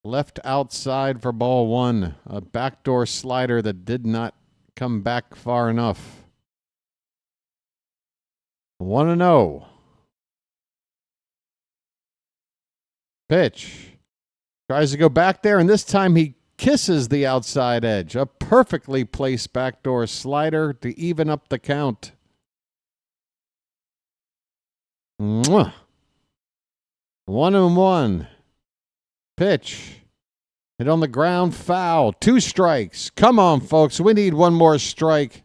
Left outside for ball one. A backdoor slider that did not come back far enough. 1-0. Pitch. Tries to go back there, and this time he kisses the outside edge. A perfectly placed backdoor slider to even up the count. Mwah. 1-1. Pitch. Hit on the ground, foul. 2 strikes. Come on, folks. We need one more strike.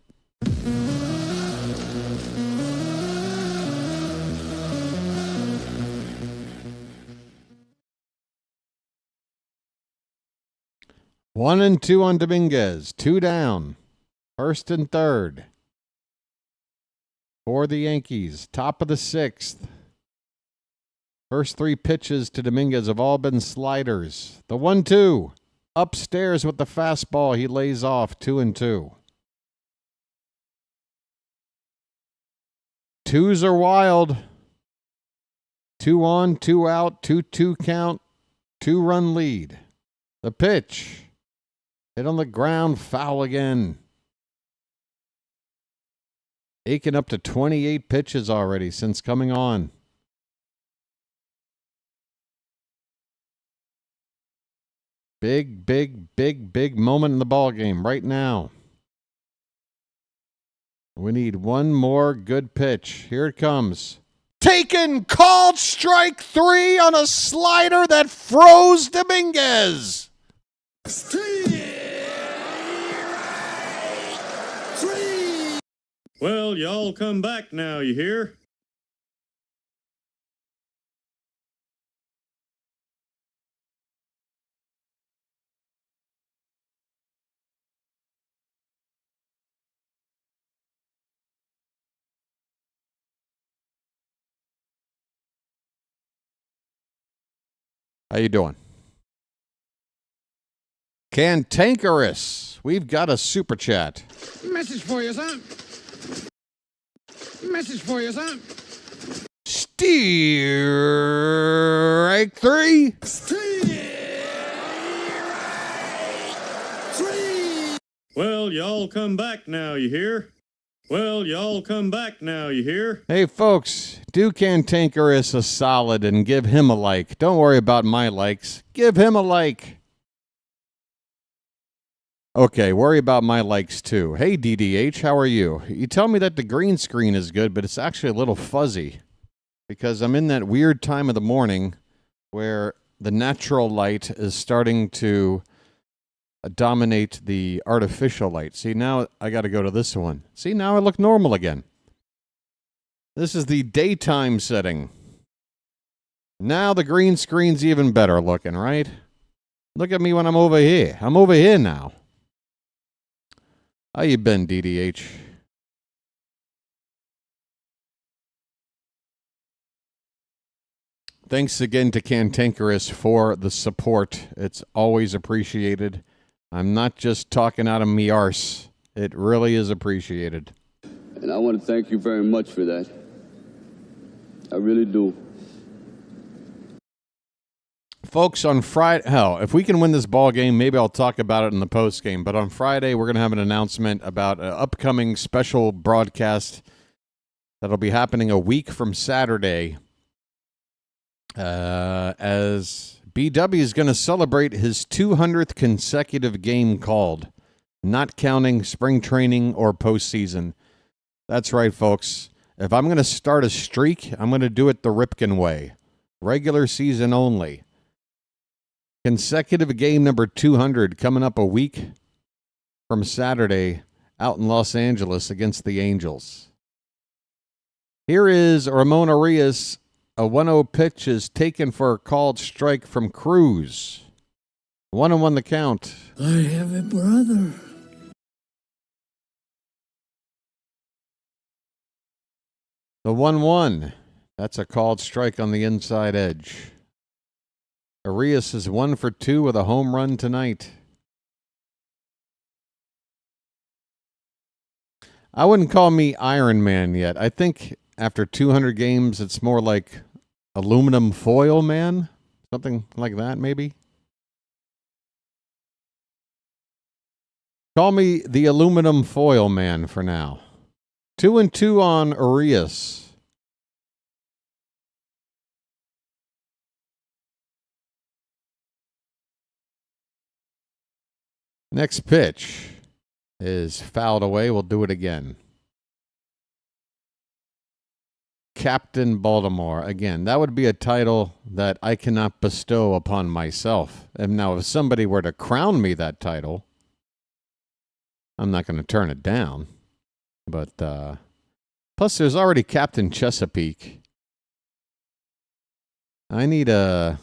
One and 2 on Dominguez. 2 down. First and third. For the Yankees. Top of the 6th. First 3 pitches to Dominguez have all been sliders. The 1-2. Upstairs with the fastball. He lays off 2-2. 2s are wild. 2 on, 2 out, 2-2 count. 2-run lead. The pitch. Hit on the ground, foul again. Aiken up to 28 pitches already since coming on. Big, big, big, big moment in the ballgame right now. We need one more good pitch. Here it comes. Taken, called strike 3 on a slider that froze Dominguez. Well, y'all come back now, you hear? How you doing? Cantankerous. We've got a super chat. Message for you, son. Message for you, son. Strike 3. Well, y'all come back now, you hear? Well, y'all come back now, you hear? Hey, folks, do Cantankerous a solid and give him a like. Don't worry about my likes. Give him a like. Okay, worry about my likes too. Hey, DDH, how are you? You tell me that the green screen is good, but it's actually a little fuzzy because I'm in that weird time of the morning where the natural light is starting to dominate the artificial light. See, now I got to go to this one. See, now I look normal again. This is the daytime setting. Now the green screen's even better looking, right? Look at me when I'm over here. I'm over here now. How you been, DDH? Thanks again to Cantankerous for the support. It's always appreciated. I'm not just talking out of me arse. It really is appreciated. And I want to thank you very much for that. I really do. Folks, on Friday, hell, if we can win this ball game, maybe I'll talk about it in the post game. But on Friday, we're going to have an announcement about an upcoming special broadcast that'll be happening a week from Saturday. As BW is going to celebrate his 200th consecutive game called, not counting spring training or postseason. That's right, folks. If I'm going to start a streak, I'm going to do it the Ripken way. Regular season only. Consecutive game number 200 coming up a week from Saturday out in Los Angeles against the Angels. Here is Ramon Arias. A 1-0 pitch is taken for a called strike from Cruz. 1-1 the count. I have a brother. The 1-1. That's a called strike on the inside edge. Arias is 1 for 2 with a home run tonight. I wouldn't call me Iron Man yet. I think after 200 games, it's more like aluminum foil man. Something like that, maybe. Call me the aluminum foil man for now. 2-2 on Arias. Next pitch is fouled away. We'll do it again. Captain Baltimore. Again, that would be a title that I cannot bestow upon myself. And now, if somebody were to crown me that title, I'm not going to turn it down. But plus, there's already Captain Chesapeake. I need a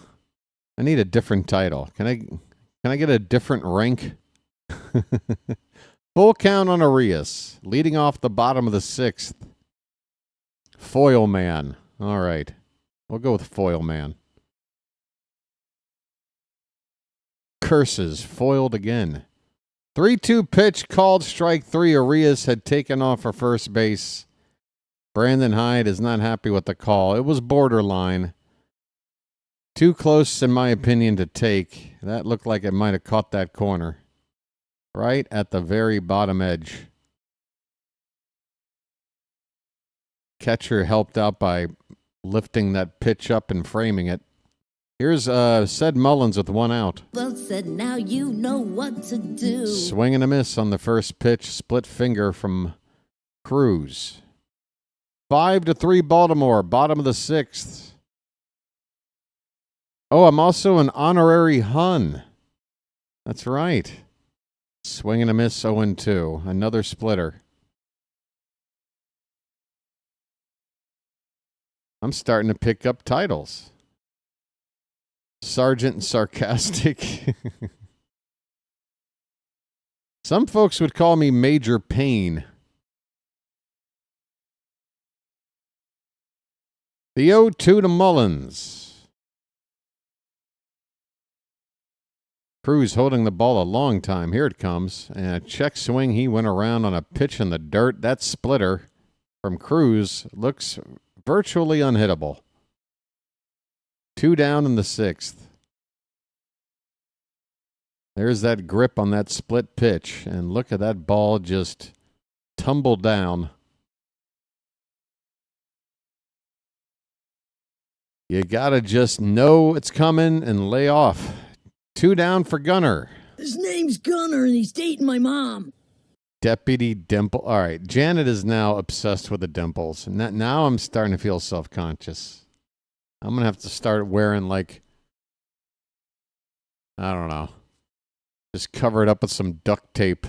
different title. Can I get a different rank? Full count on Arias, leading off the bottom of the 6th. Foil man. All right. We'll go with foil man. Curses. Foiled again. 3-2 pitch called strike 3. Arias had taken off for first base. Brandon Hyde is not happy with the call. It was borderline. Too close, in my opinion, to take. That looked like it might have caught that corner. Right at the very bottom edge. Catcher helped out by lifting that pitch up and framing it. Here's Ced Mullins with 1 out. Well said, now you know what to do. Swing and a miss on the first pitch. Split finger from Cruz. 5-3 Baltimore, bottom of the 6th. Oh, I'm also an honorary Hun. That's right. Swing and a miss, 0-2. Another splitter. I'm starting to pick up titles. Sergeant Sarcastic. Some folks would call me Major Pain. The 0-2 to Mullins. Cruz holding the ball a long time. Here it comes. And a check swing. He went around on a pitch in the dirt. That splitter from Cruz looks virtually unhittable. 2 down in the 6th. There's that grip on that split pitch. And look at that ball just tumble down. You got to just know it's coming and lay off. 2 down for Gunner. His name's Gunner, and he's dating my mom. Deputy Dimple. All right, Janet is now obsessed with the dimples. Now I'm starting to feel self-conscious. I'm going to have to start wearing, like, I don't know, just cover it up with some duct tape.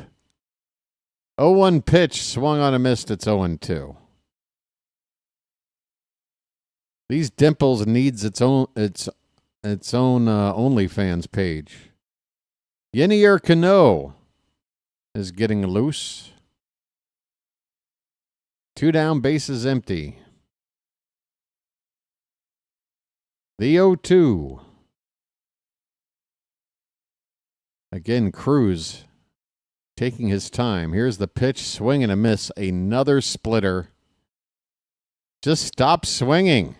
0-1 pitch, swung on a missed. It's 0-2. These dimples needs its own OnlyFans page. Yenier Cano is getting loose. 2 down, bases empty. The 0-2. Again, Cruz taking his time. Here's the pitch, swing and a miss. Another splitter. Just stop swinging.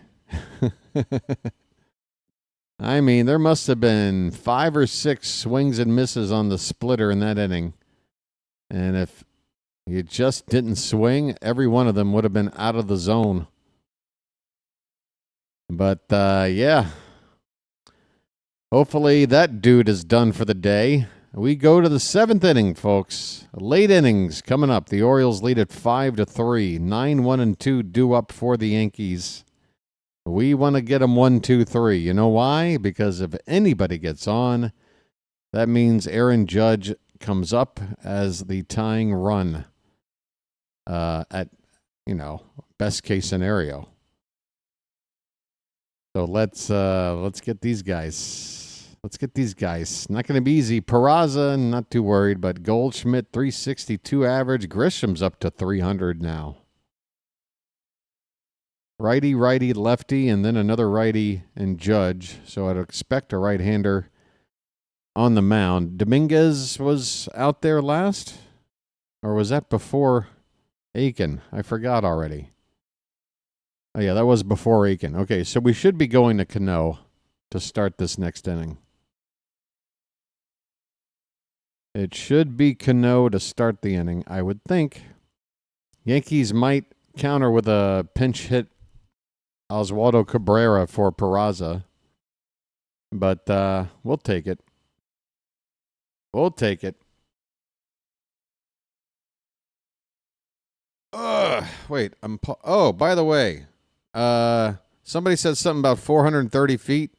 I mean, there must have been 5 or 6 swings and misses on the splitter in that inning. And if you just didn't swing, every one of them would have been out of the zone. But, yeah. Hopefully that dude is done for the day. We go to the 7th inning, folks. Late innings coming up. The Orioles lead at 5-3. 9-1-2 due up for the Yankees. We want to get them 1-2-3. You know why? Because if anybody gets on, that means Aaron Judge comes up as the tying run at, best case scenario. So let's get these guys. Let's get these guys. Not going to be easy. Peraza, not too worried, but Goldschmidt, 362 average. Grisham's up to 300 now. Righty, lefty, and then another righty and Judge. So I'd expect a right-hander on the mound. Dominguez was out there last? Or was that before Aiken? I forgot already. Oh, yeah, that was before Aiken. Okay, so we should be going to Cano to start this next inning. It should be Cano to start the inning, I would think. Yankees might counter with a pinch hit Oswaldo Cabrera for Peraza. But we'll take it. We'll take it. Wait. Oh, by the way, somebody said something about 430 feet.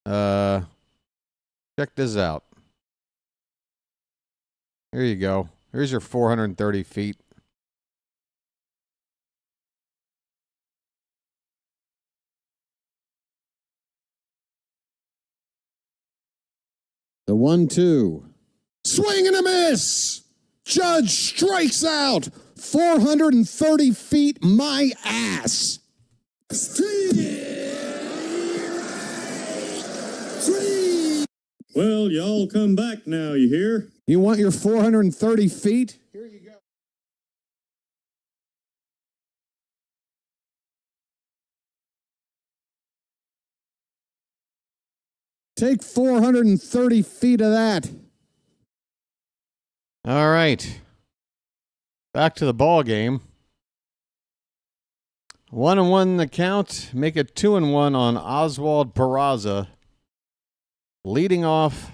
Check this out. Here you go. Here's your 430 feet. The 1-2. Swing and a miss. Judge strikes out. 430 feet, my ass. Well, y'all come back now, you hear? You want your 430 feet? Here you go. Take 430 feet of that. All right. Back to the ball game. 1-1 the count. Make it 2-1 on Oswald Peraza, leading off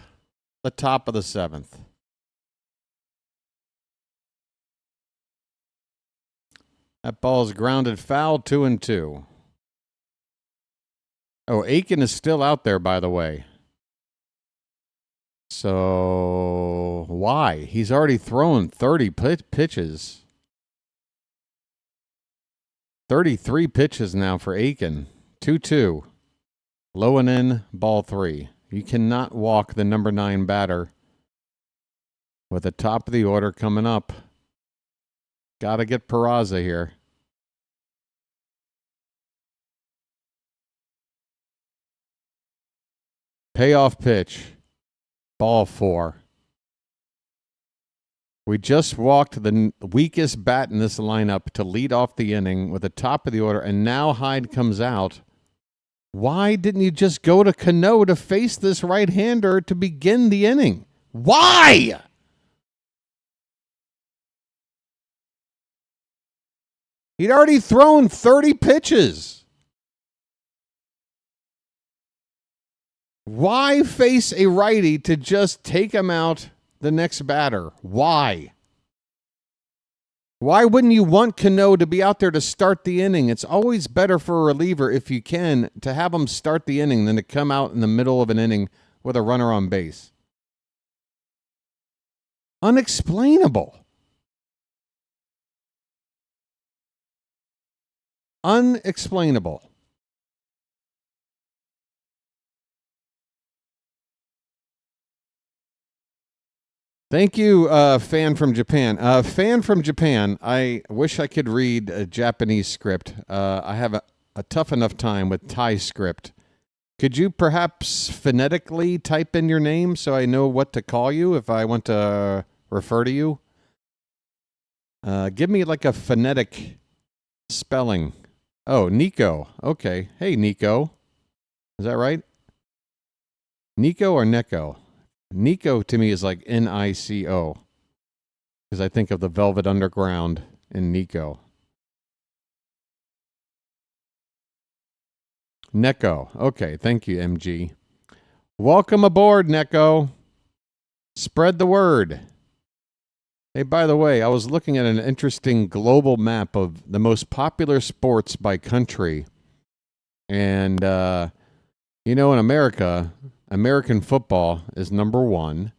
the top of the 7th. That ball is grounded foul, 2-2. Oh, Aiken is still out there, by the way. So, why? He's already thrown 30 pitches. 33 pitches now for Aiken. 2-2. Low and in, ball 3. You cannot walk the number 9 batter with the top of the order coming up. Got to get Peraza here. Payoff pitch. Ball 4. We just walked the weakest bat in this lineup to lead off the inning with the top of the order, and now Hyde comes out. Why didn't you just go to Cano to face this right-hander to begin the inning? Why? He'd already thrown 30 pitches. Why face a righty to just take him out the next batter? Why? Why wouldn't you want Cano to be out there to start the inning? It's always better for a reliever, if you can, to have him start the inning than to come out in the middle of an inning with a runner on base. Unexplainable. Unexplainable. Thank you, fan from Japan. Fan from Japan, I wish I could read a Japanese script. I have a tough enough time with Thai script. Could you perhaps phonetically type in your name so I know what to call you if I want to refer to you? Give me like a phonetic spelling. Oh, Nico. Okay. Hey, Nico. Is that right? Nico or Neko? Nico to me is like Nico, because I think of the Velvet Underground in Nico. Neko. Okay, thank you, MG. Welcome aboard, Neko. Spread the word. Hey, by the way, I was looking at an interesting global map of the most popular sports by country. And, in America, American football is number 1.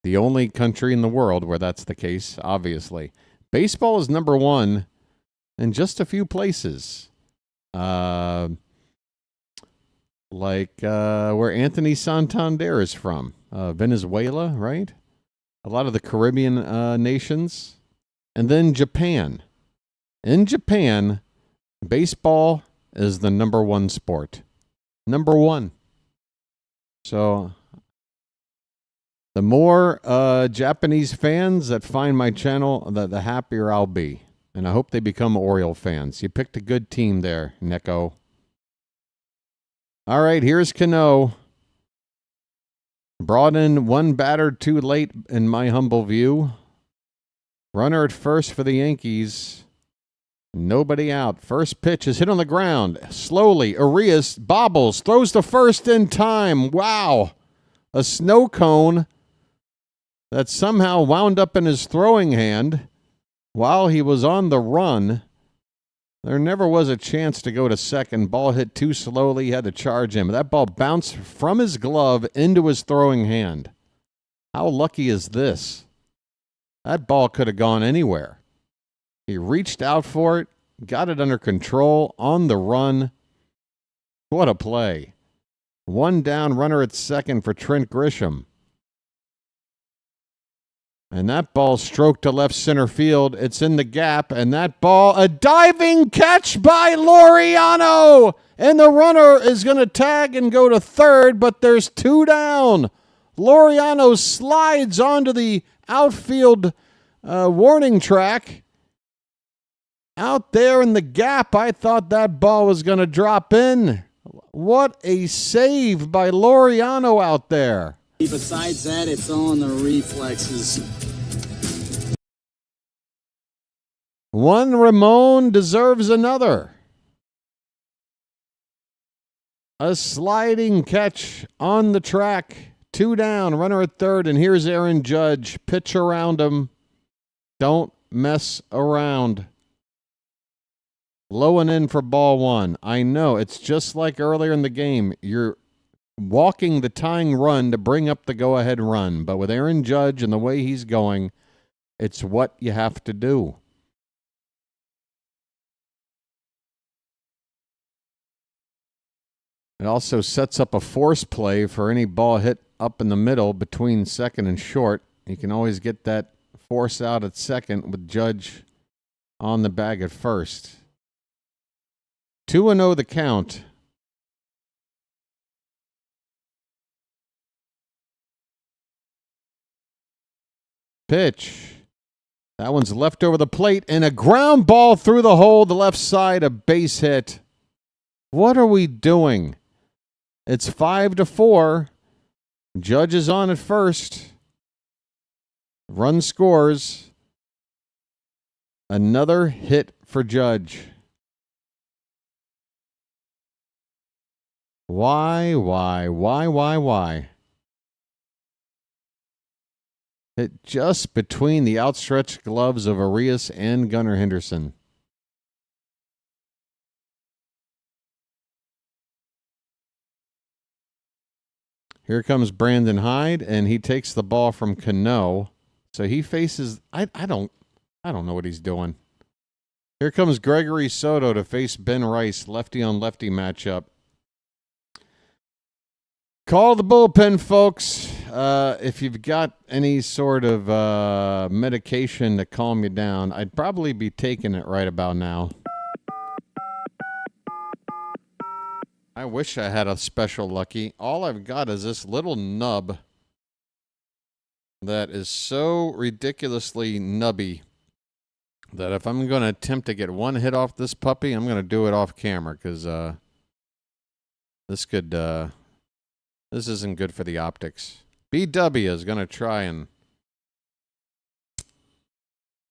The only country in the world where that's the case, obviously. Baseball is number 1 in just a few places. Like where Anthony Santander is from. Venezuela, right? A lot of the Caribbean nations. And then Japan. In Japan, baseball is the number 1 sport. Number 1. So, the more Japanese fans that find my channel, the happier I'll be. And I hope they become Oriole fans. You picked a good team there, Neko. All right, here's Cano. Brought in one batter too late, in my humble view. Runner at first for the Yankees. Nobody out. First pitch is hit on the ground. Slowly, Arias bobbles, throws to first in time. Wow. A snow cone that somehow wound up in his throwing hand while he was on the run. There never was a chance to go to second. Ball hit too slowly. He had to charge him. That ball bounced from his glove into his throwing hand. How lucky is this? That ball could have gone anywhere. He reached out for it, got it under control, on the run. What a play. One down, runner at second for Trent Grisham. And that ball stroked to left center field. It's in the gap, and that ball, a diving catch by Laureano! And the runner is going to tag and go to third, but there's two down. Laureano slides onto the outfield warning track. Out there in the gap, I thought that ball was going to drop in. What a save by Laureano out there. Besides that, it's all in the reflexes. One Ramon deserves another. A sliding catch on the track. Two down, runner at third, and here's Aaron Judge. Pitch around him. Don't mess around. Low and in for ball one. I know, it's just like earlier in the game. You're walking the tying run to bring up the go-ahead run. But with Aaron Judge and the way he's going, it's what you have to do. It also sets up a force play for any ball hit up in the middle between second and short. You can always get that force out at second with Judge on the bag at first. 2-0 the count. Pitch. That one's left over the plate, and a ground ball through the hole, the left side, a base hit. What are we doing? It's 5-4. Judge is on at first. Run scores. Another hit for Judge. Why? Hit just between the outstretched gloves of Arias and Gunnar Henderson. Here comes Brandon Hyde, and he takes the ball from Cano. So he faces, I don't know what he's doing. Here comes Gregory Soto to face Ben Rice, lefty on lefty matchup. Call the bullpen, folks. If you've got any sort of medication to calm you down, I'd probably be taking it right about now. I wish I had a special lucky. All I've got is this little nub that is so ridiculously nubby that if I'm going to attempt to get one hit off this puppy, I'm going to do it off camera because this isn't good for the optics. BW is going to try and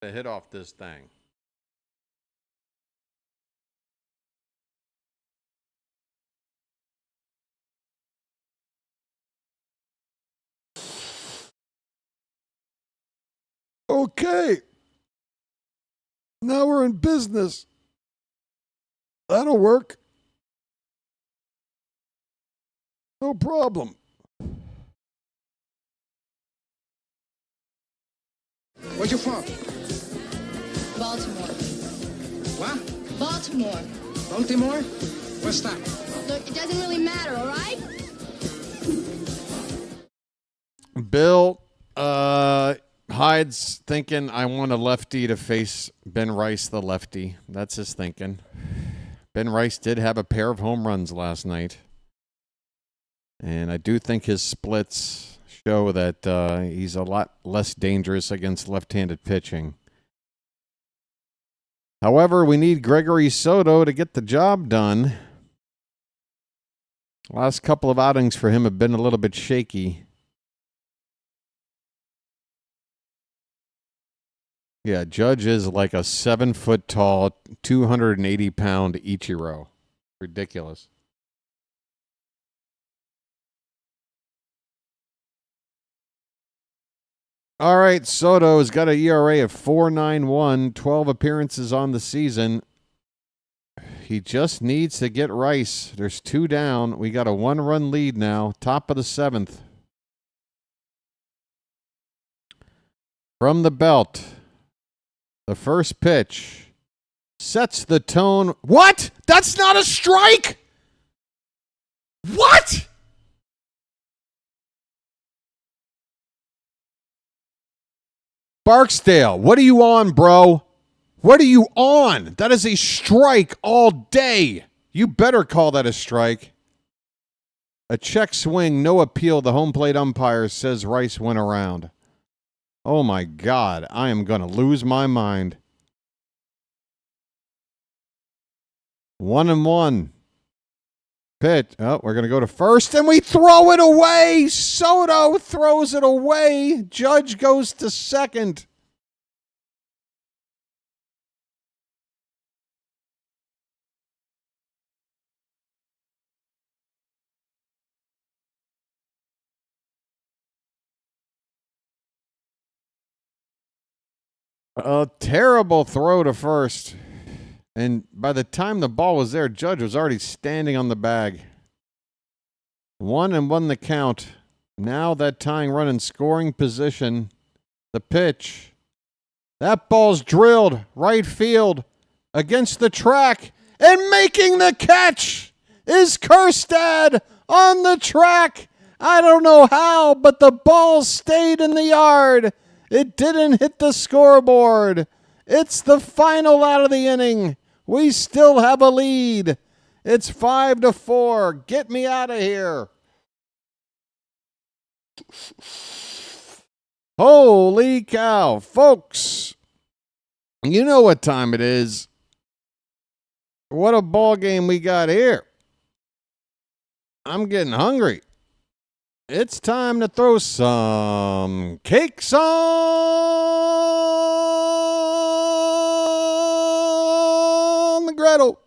hit off this thing. Okay. Now we're in business. That'll work. No problem. Where's you from? Baltimore. What? Baltimore. Baltimore? What's that? Look, it doesn't really matter, all right? Bill, Hyde's thinking, I want a lefty to face Ben Rice, the lefty. That's his thinking. Ben Rice did have a pair of home runs last night. And I do think his splits show that he's a lot less dangerous against left-handed pitching. However, we need Gregory Soto to get the job done. Last couple of outings for him have been a little bit shaky. Yeah, Judge is like a 7-foot-tall, 280-pound Ichiro. Ridiculous. All right, Soto has got an ERA of 4.91, 12 appearances on the season. He just needs to get Rice. There's 2 down. We got a 1-run lead now, top of the 7th. From the belt, the first pitch sets the tone. What? That's not a strike! What? Barksdale, what are you on, bro? What are you on? That is a strike all day. You better call that a strike. A check swing, no appeal. The home plate umpire says Rice went around. Oh, my God. I am going to lose my mind. 1-1. Pitch. Oh, we're going to go to first, and we throw it away. Soto throws it away. Judge goes to second. A terrible throw to first. And by the time the ball was there, Judge was already standing on the bag. 1-1 the count. Now that tying run in scoring position. The pitch. That ball's drilled right field against the track. And making the catch is Kjerstad on the track. I don't know how, but the ball stayed in the yard. It didn't hit the scoreboard. It's the final out of the inning. We still have a lead. It's 5-4. Get me out of here. Holy cow, folks. You know what time it is. What a ball game we got here. I'm getting hungry. It's time to throw some cakes on the griddle.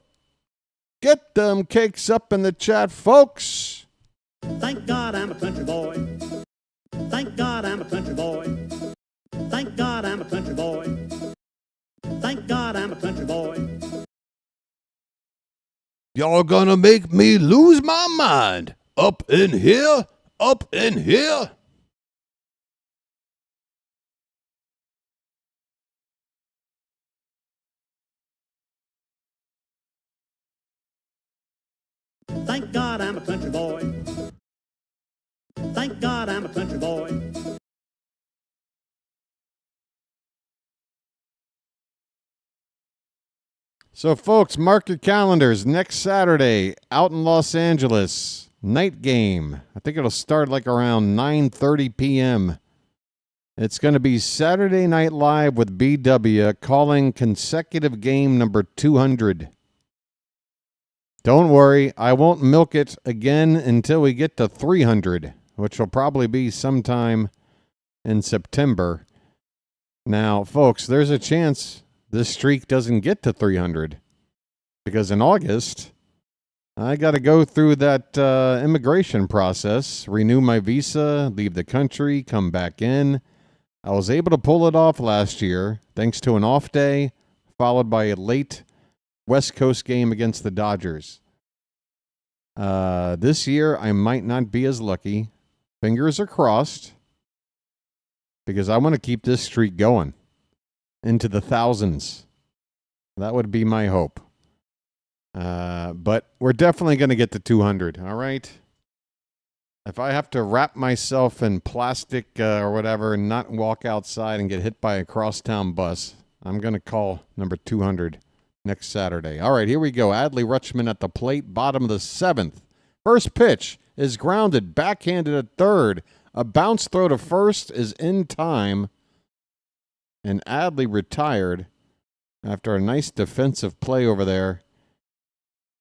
Get them cakes up in the chat, folks. Thank God I'm a country boy. Thank God I'm a country boy. Thank God I'm a country boy. Thank God I'm a country boy. Y'all gonna make me lose my mind. Up in here. Up in here. Thank God I'm a country boy. Thank God I'm a country boy. So, folks, mark your calendars. Next Saturday, out in Los Angeles, night game. I think it'll start like around 9:30 p.m. It's going to be Saturday Night Live with BW calling consecutive game number 200. Don't worry, I won't milk it again until we get to 300, which will probably be sometime in September. Now, folks, there's a chance this streak doesn't get to 300 because in August, I got to go through that immigration process, renew my visa, leave the country, come back in. I was able to pull it off last year thanks to an off day followed by a late West Coast game against the Dodgers. This year, I might not be as lucky. Fingers are crossed because I want to keep this streak going into the thousands. That would be my hope. But we're definitely going to get to 200, all right? If I have to wrap myself in plastic or whatever and not walk outside and get hit by a crosstown bus, I'm going to call number 200 next Saturday. All right, here we go. Adley Rutschman at the plate, bottom of the 7th. First pitch is grounded, backhanded at third. A bounce throw to first is in time. And Adley retired after a nice defensive play over there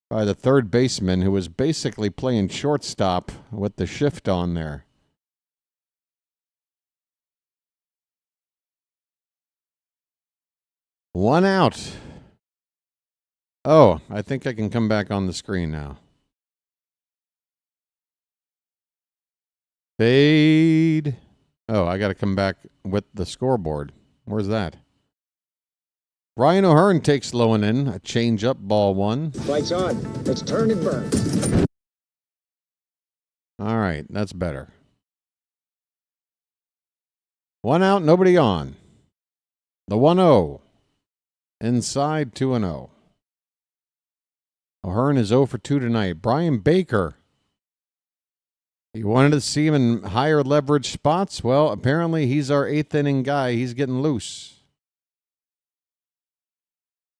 by the third baseman, who was basically playing shortstop with the shift on there. 1 out. Oh, I think I can come back on the screen now. Fade. Oh, I got to come back with the scoreboard. Where's that? Ryan O'Hearn takes low and in. A change-up, ball 1. Lights on. Let's turn and burn. All right, that's better. 1 out, nobody on. The 1-0. Inside 2-0. O'Hearn is 0 for 2 tonight. Brian Baker. You wanted to see him in higher leverage spots? Well, apparently he's our 8th inning guy. He's getting loose.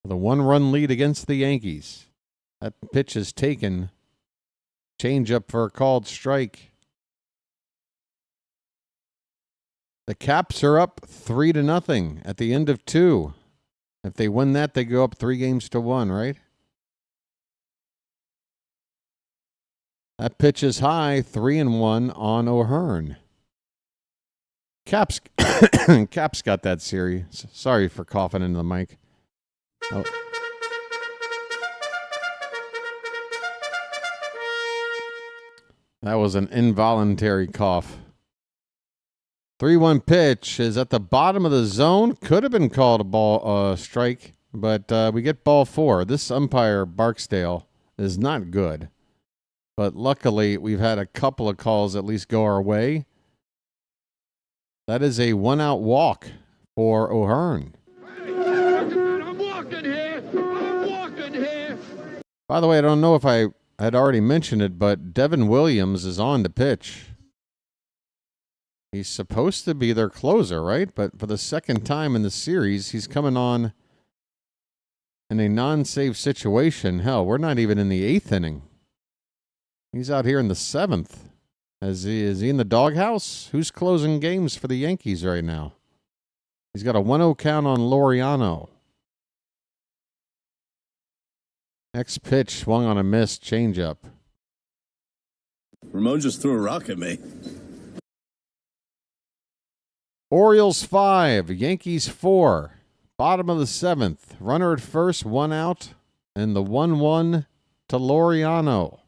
The 1-run lead against the Yankees. That pitch is taken. Change up for a called strike. The Caps are up 3-0 at the end of 2. If they win that, they go up 3-1, right? That pitch is high, 3-1 on O'Hearn. Caps got that series. Sorry for coughing into the mic. Oh. That was an involuntary cough. 3-1 pitch is at the bottom of the zone. Could have been called a ball strike, but we get ball 4. This umpire, Barksdale, is not good. But luckily, we've had a couple of calls at least go our way. That is a 1-out walk for O'Hearn. I'm walking here. I'm walking here. By the way, I don't know if I had already mentioned it, but Devin Williams is on to pitch. He's supposed to be their closer, right? But for the second time in the series, he's coming on in a non-save situation. Hell, we're not even in the 8th inning. He's out here in the 7th. Is he in the doghouse? Who's closing games for the Yankees right now? He's got a 1-0 count on Laureano. Next pitch swung on a miss, changeup. Ramon just threw a rock at me. Orioles 5, Yankees 4. Bottom of the 7th. Runner at first, 1 out. And the 1-1 to Laureano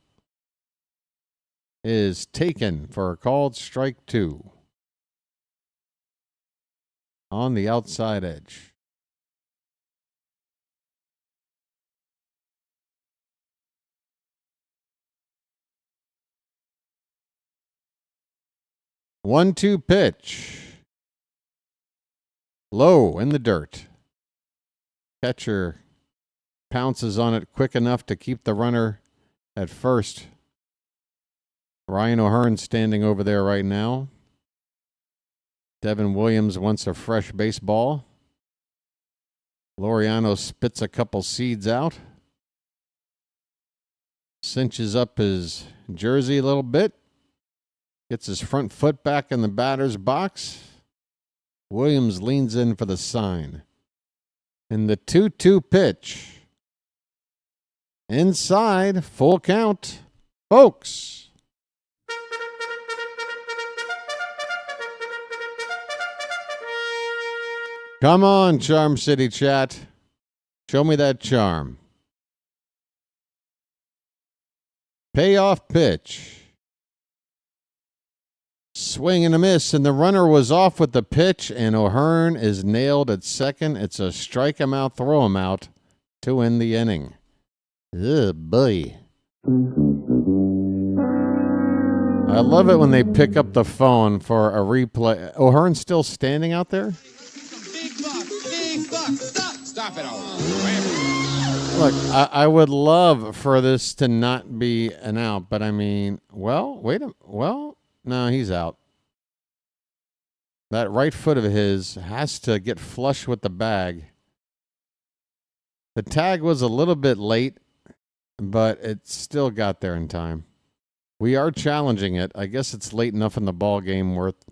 is taken for a called strike 2. On the outside edge. One-two pitch. Low in the dirt. Catcher pounces on it quick enough to keep the runner at first. Ryan O'Hearn standing over there right now. Devin Williams wants a fresh baseball. Laureano spits a couple seeds out. Cinches up his jersey a little bit. Gets his front foot back in the batter's box. Williams leans in for the sign. And the 2-2 pitch. Inside, full count. Folks. Come on, Charm City chat. Show me that charm. Payoff pitch. Swing and a miss, and the runner was off with the pitch, and O'Hearn is nailed at second. It's a strike him out, throw him out to end the inning. Ugh, boy. I love it when they pick up the phone for a replay. O'Hearn's still standing out there? Big buck. Stop it all. Look, I would love for this to not be an out, but I mean, well, wait a minute. Well, no, he's out. That right foot of his has to get flush with the bag. The tag was a little bit late, but it still got there in time. We are challenging it. I guess it's late enough in the ball game worth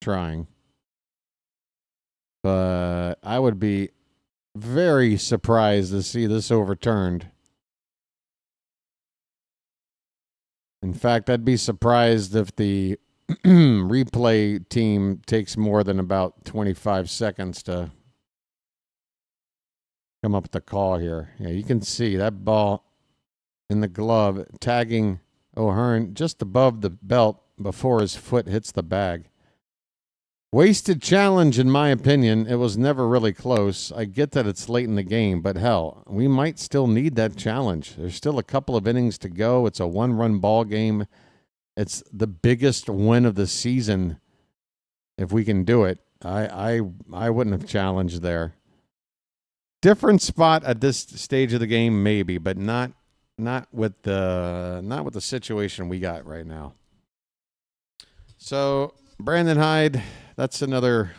trying. But I would be very surprised to see this overturned. In fact, I'd be surprised if the replay team takes more than about 25 seconds to come up with the call here. Yeah, you can see that ball in the glove tagging O'Hearn just above the belt before his foot hits the bag. Wasted challenge, in my opinion. It was never really close. I get that it's late in the game, but hell, we might still need that challenge. There's still a couple of innings to go. It's a one-run ball game. It's the biggest win of the season if we can do it. I wouldn't have challenged there. Different spot at this stage of the game, maybe, but not with the situation we got right now. So Brandon Hyde, that's another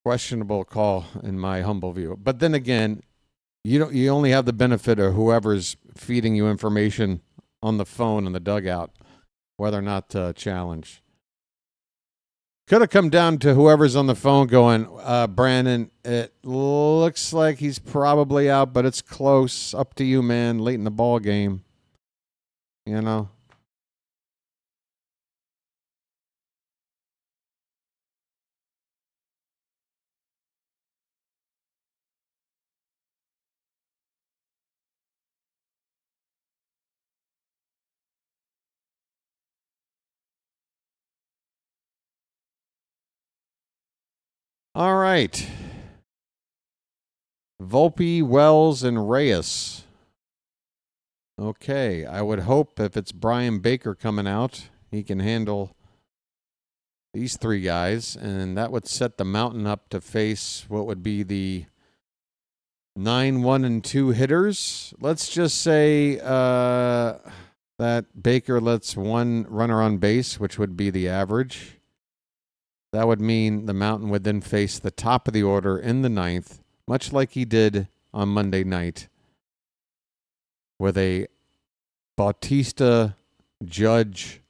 questionable call in my humble view. But then again, you only have the benefit of whoever's feeding you information on the phone in the dugout, whether or not to challenge. Could have come down to whoever's on the phone going, Brandon, it looks like he's probably out, but it's close. Up to you, man. Late in the ball game. You know? All right. Volpe, Wells, and Reyes. Okay, I would hope if it's Brian Baker coming out, he can handle these three guys, and that would set the Mountain up to face what would be the 9-1-2 hitters. Let's just say that Baker lets one runner on base, which would be the average. That would mean the Mountain would then face the top of the order in the ninth, much like he did on Monday night, with a Bautista Judge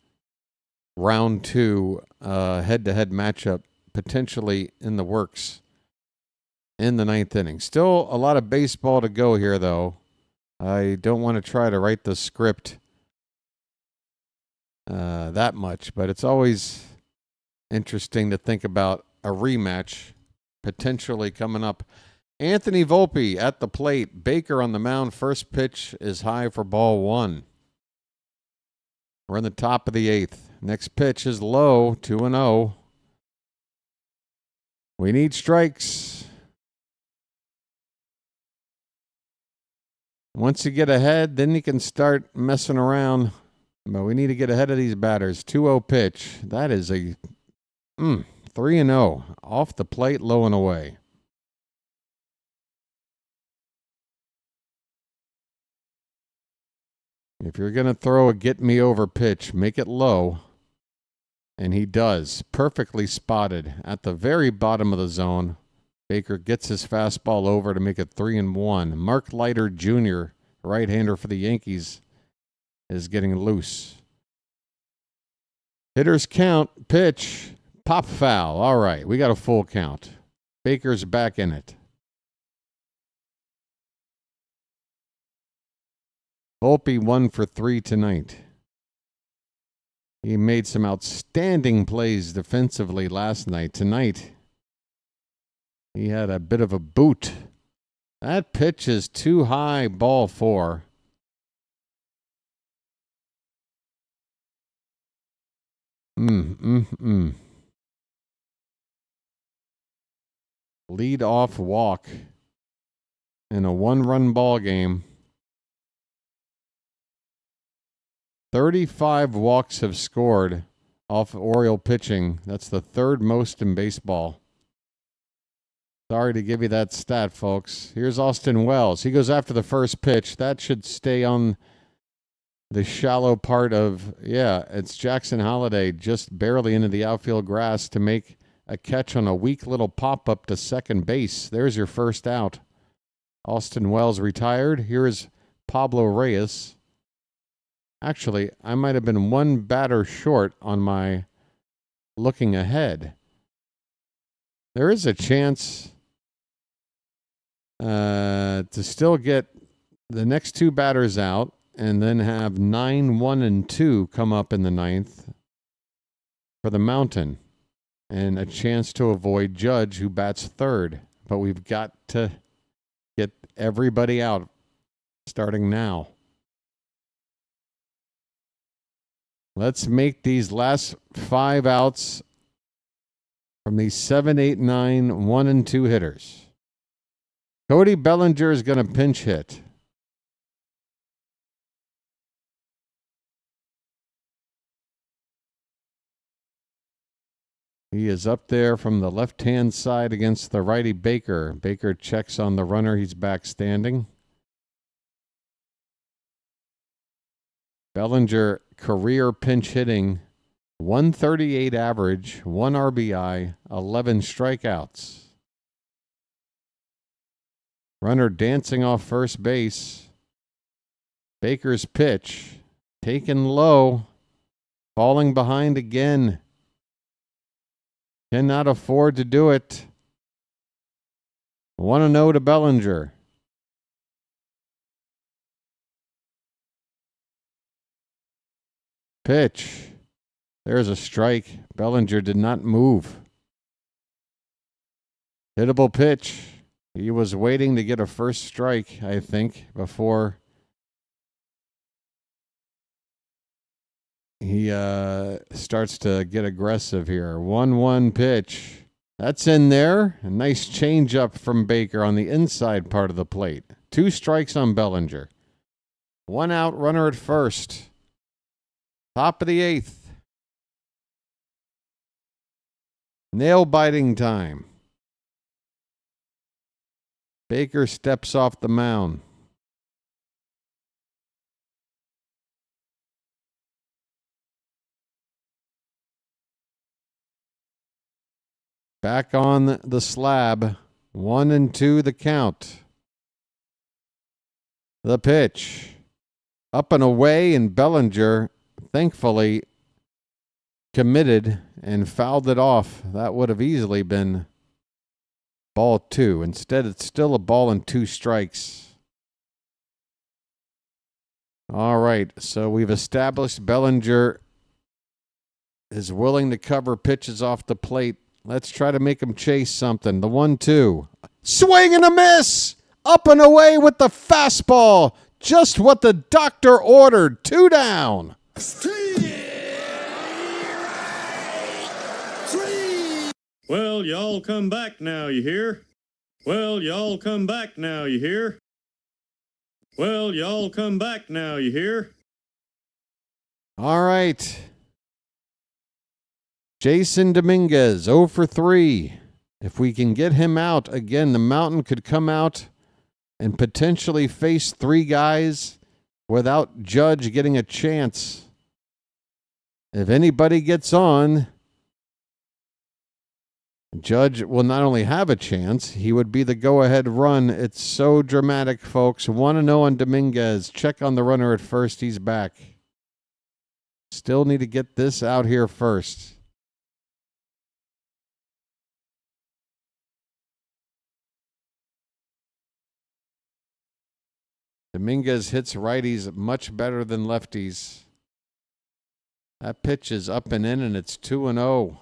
round 2 head-to-head matchup potentially in the works in the ninth inning. Still a lot of baseball to go here, though. I don't want to try to write the script that much, but it's always interesting to think about a rematch potentially coming up. Anthony Volpe at the plate. Baker on the mound. First pitch is high for ball 1. We're in the top of the 8th. Next pitch is low, 2-0. We need strikes. Once you get ahead, then you can start messing around. But we need to get ahead of these batters. 2-0 pitch. That is a 3-0. Off the plate, low and away. If you're going to throw a get-me-over pitch, make it low. And he does. Perfectly spotted at the very bottom of the zone. Baker gets his fastball over to make it 3-1. Mark Leiter Jr., right-hander for the Yankees, is getting loose. Hitters count. Pitch. Pop foul. All right, we got a full count. Baker's back in it. Volpe 1 for 3 tonight. He made some outstanding plays defensively last night. Tonight, he had a bit of a boot. That pitch is too high, ball 4. Lead off walk in a 1-run ball game. 35 walks have scored off Oriole pitching. That's the 3rd most in baseball. Sorry to give you that stat, folks. Here's Austin Wells. He goes after the first pitch. That should stay on the shallow part of, it's Jackson Holliday just barely into the outfield grass to make a catch on a weak little pop-up to second base. There's your first out. Austin Wells retired. Here is Pablo Reyes. Actually, I might have been one batter short on my looking ahead. There is a chance to still get the next 2 batters out and then have 9, 1, and 2 come up in the 9th for the Mountain, and a chance to avoid Judge, who bats 3rd. But we've got to everybody out starting now. Let's make these last 5 outs from these 7, 8, 9, 1 and 2 hitters. Cody Bellinger is going to pinch hit. He is up there from the left-hand side against the righty Baker. Baker checks on the runner. He's back standing. Bellinger career pinch hitting, 138 average, 1 RBI, 11 strikeouts. Runner dancing off first base. Baker's pitch, taken low, falling behind again. Cannot afford to do it. 1-0 to Bellinger. Pitch. There's a strike. Bellinger did not move. Hittable pitch. He was waiting to get a first strike, I think, before he starts to get aggressive here. 1-1 pitch. That's in there. A nice changeup from Baker on the inside part of the plate. 2 strikes on Bellinger. 1 out, runner at first. Top of the 8th. Nail-biting time. Baker steps off the mound. Back on the slab. 1-2 the count. The pitch. Up and away, and Bellinger thankfully committed and fouled it off. That would have easily been ball 2. Instead, it's still a ball and 2 strikes. All right, so we've established Bellinger is willing to cover pitches off the plate. Let's try to make him chase something. The 1-2. Swing and a miss! Up and away with the fastball. Just what the doctor ordered. 2 down. Well, y'all come back now, you hear? Well, y'all come back now, you hear? Well, y'all come back now, you hear? All right. Jason Dominguez, 0 for 3. If we can get him out, again, the Mountain could come out and potentially face 3 guys without Judge getting a chance. If anybody gets on, Judge will not only have a chance, he would be the go-ahead run. It's so dramatic, folks. 1-0 on Dominguez. Check on the runner at first. He's back. Still need to get this out here first. Dominguez hits righties much better than lefties. That pitch is up and in, and it's 2-0.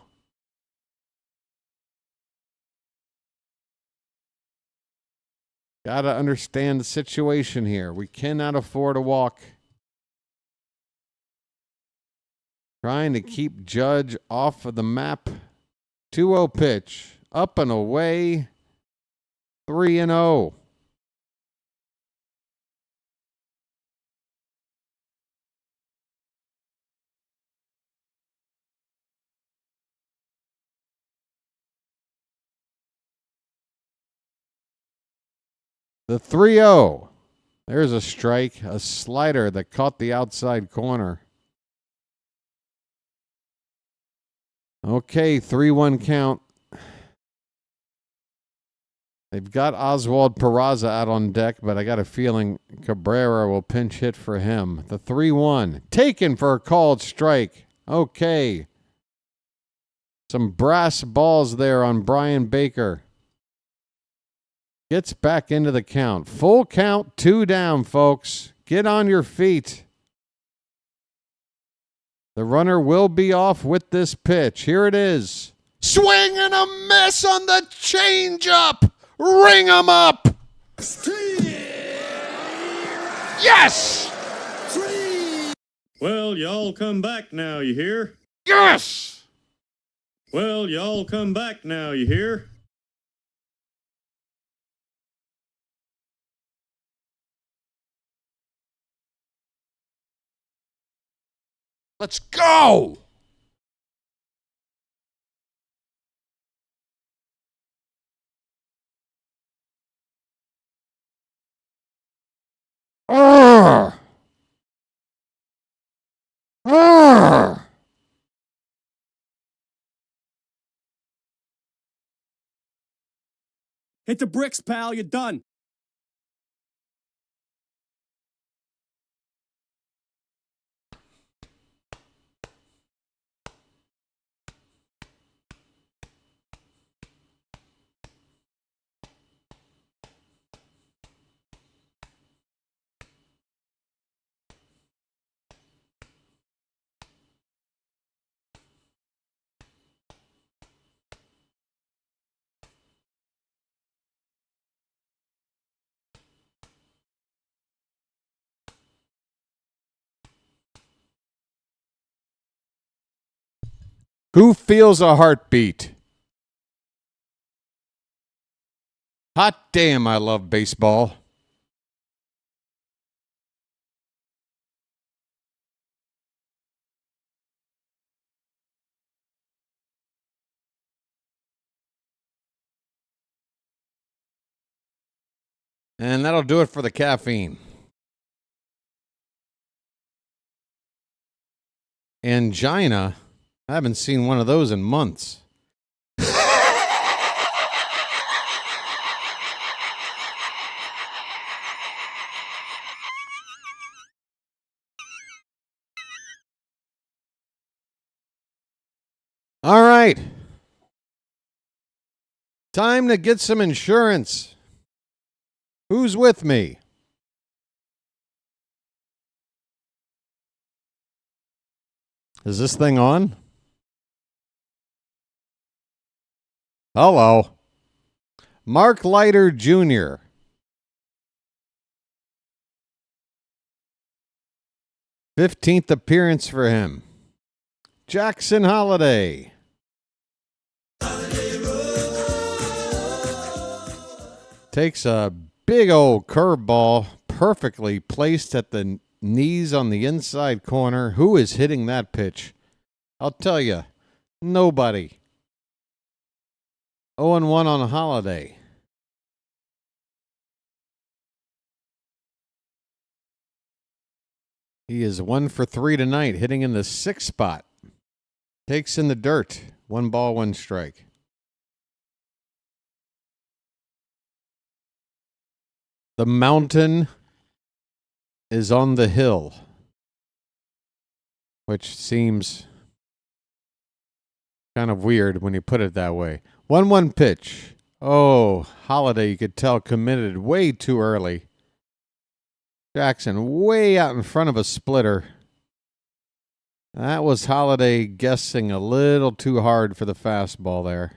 Got to understand the situation here. We cannot afford a walk. Trying to keep Judge off of the map. 2-0 pitch. Up and away. 3-0. The 3-0. There's a strike, a slider that caught the outside corner. Okay, 3-1 count. They've got Oswald Peraza out on deck, but I got a feeling Cabrera will pinch hit for him. The 3-1. Taken for a called strike. Okay. Some brass balls there on Brian Baker. Gets back into the count. Full count, 2 down, folks. Get on your feet. The runner will be off with this pitch. Here it is. Swing and a miss on the changeup. Ring 'em up. Yes! Well, y'all come back now, you hear? Yes! Well, y'all come back now, you hear? Let's go! Arr! Arr! Hit the bricks, pal. You're done. Who feels a heartbeat? Hot damn, I love baseball. And that'll do it for the caffeine. Angina. I haven't seen one of those in months. All right. Time to get some insurance. Who's with me? Is this thing on? Hello. Mark Leiter Jr. '15th appearance for him. Jackson Holiday. Takes a big old curveball, perfectly placed at the knees on the inside corner. Who is hitting that pitch? I'll tell you, nobody. 0-1 on a Holiday. He is 1 for 3 tonight, hitting in the 6th spot. Takes in the dirt. 1 ball, 1 strike. The mountain is on the hill, which seems kind of weird when you put it that way. 1-1 pitch. Oh, Holiday, you could tell, committed way too early. Jackson way out in front of a splitter. That was Holiday guessing a little too hard for the fastball there.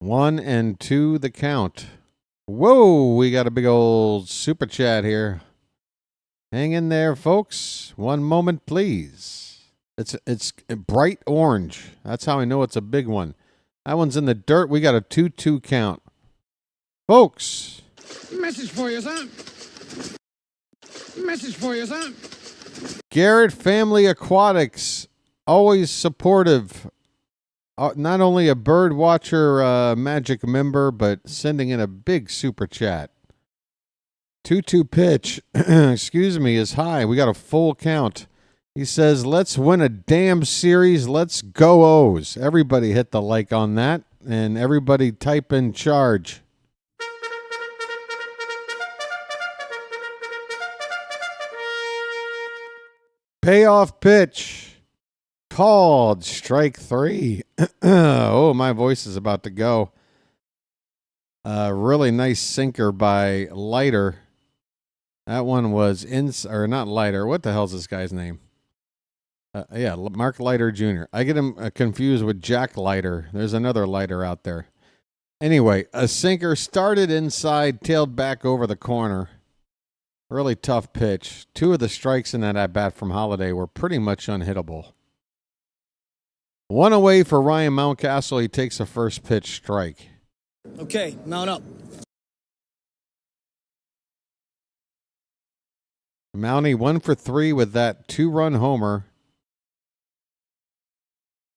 1-2 the count. Whoa, we got a big old super chat here. Hang in there, folks. 1 moment, please. It's bright orange. That's how I know it's a big one. That one's in the dirt. We got a 2-2 count. Folks. Message for you, son. Message for you, son. Garrett Family Aquatics, always supportive. Not only a BirdWatcher Magic member, but sending in a big super chat. 2-2 pitch, excuse me, is high. We got a full count. He says, let's win a damn series. Let's go O's. Everybody hit the like on that, and everybody type in charge. Payoff pitch. Called strike 3. Oh, my voice is about to go. Really nice sinker by Leiter. That one was or not Leiter. What the hell's this guy's name? Yeah, Mark Leiter Jr. I get him confused with Jack Leiter. There's another Leiter out there. Anyway, a sinker started inside, tailed back over the corner. Really tough pitch. 2 of the strikes in that at-bat from Holiday were pretty much unhittable. 1 away for Ryan Mountcastle. He takes a first pitch strike. Okay, mount up. Mountie 1 for 3 with that 2-run homer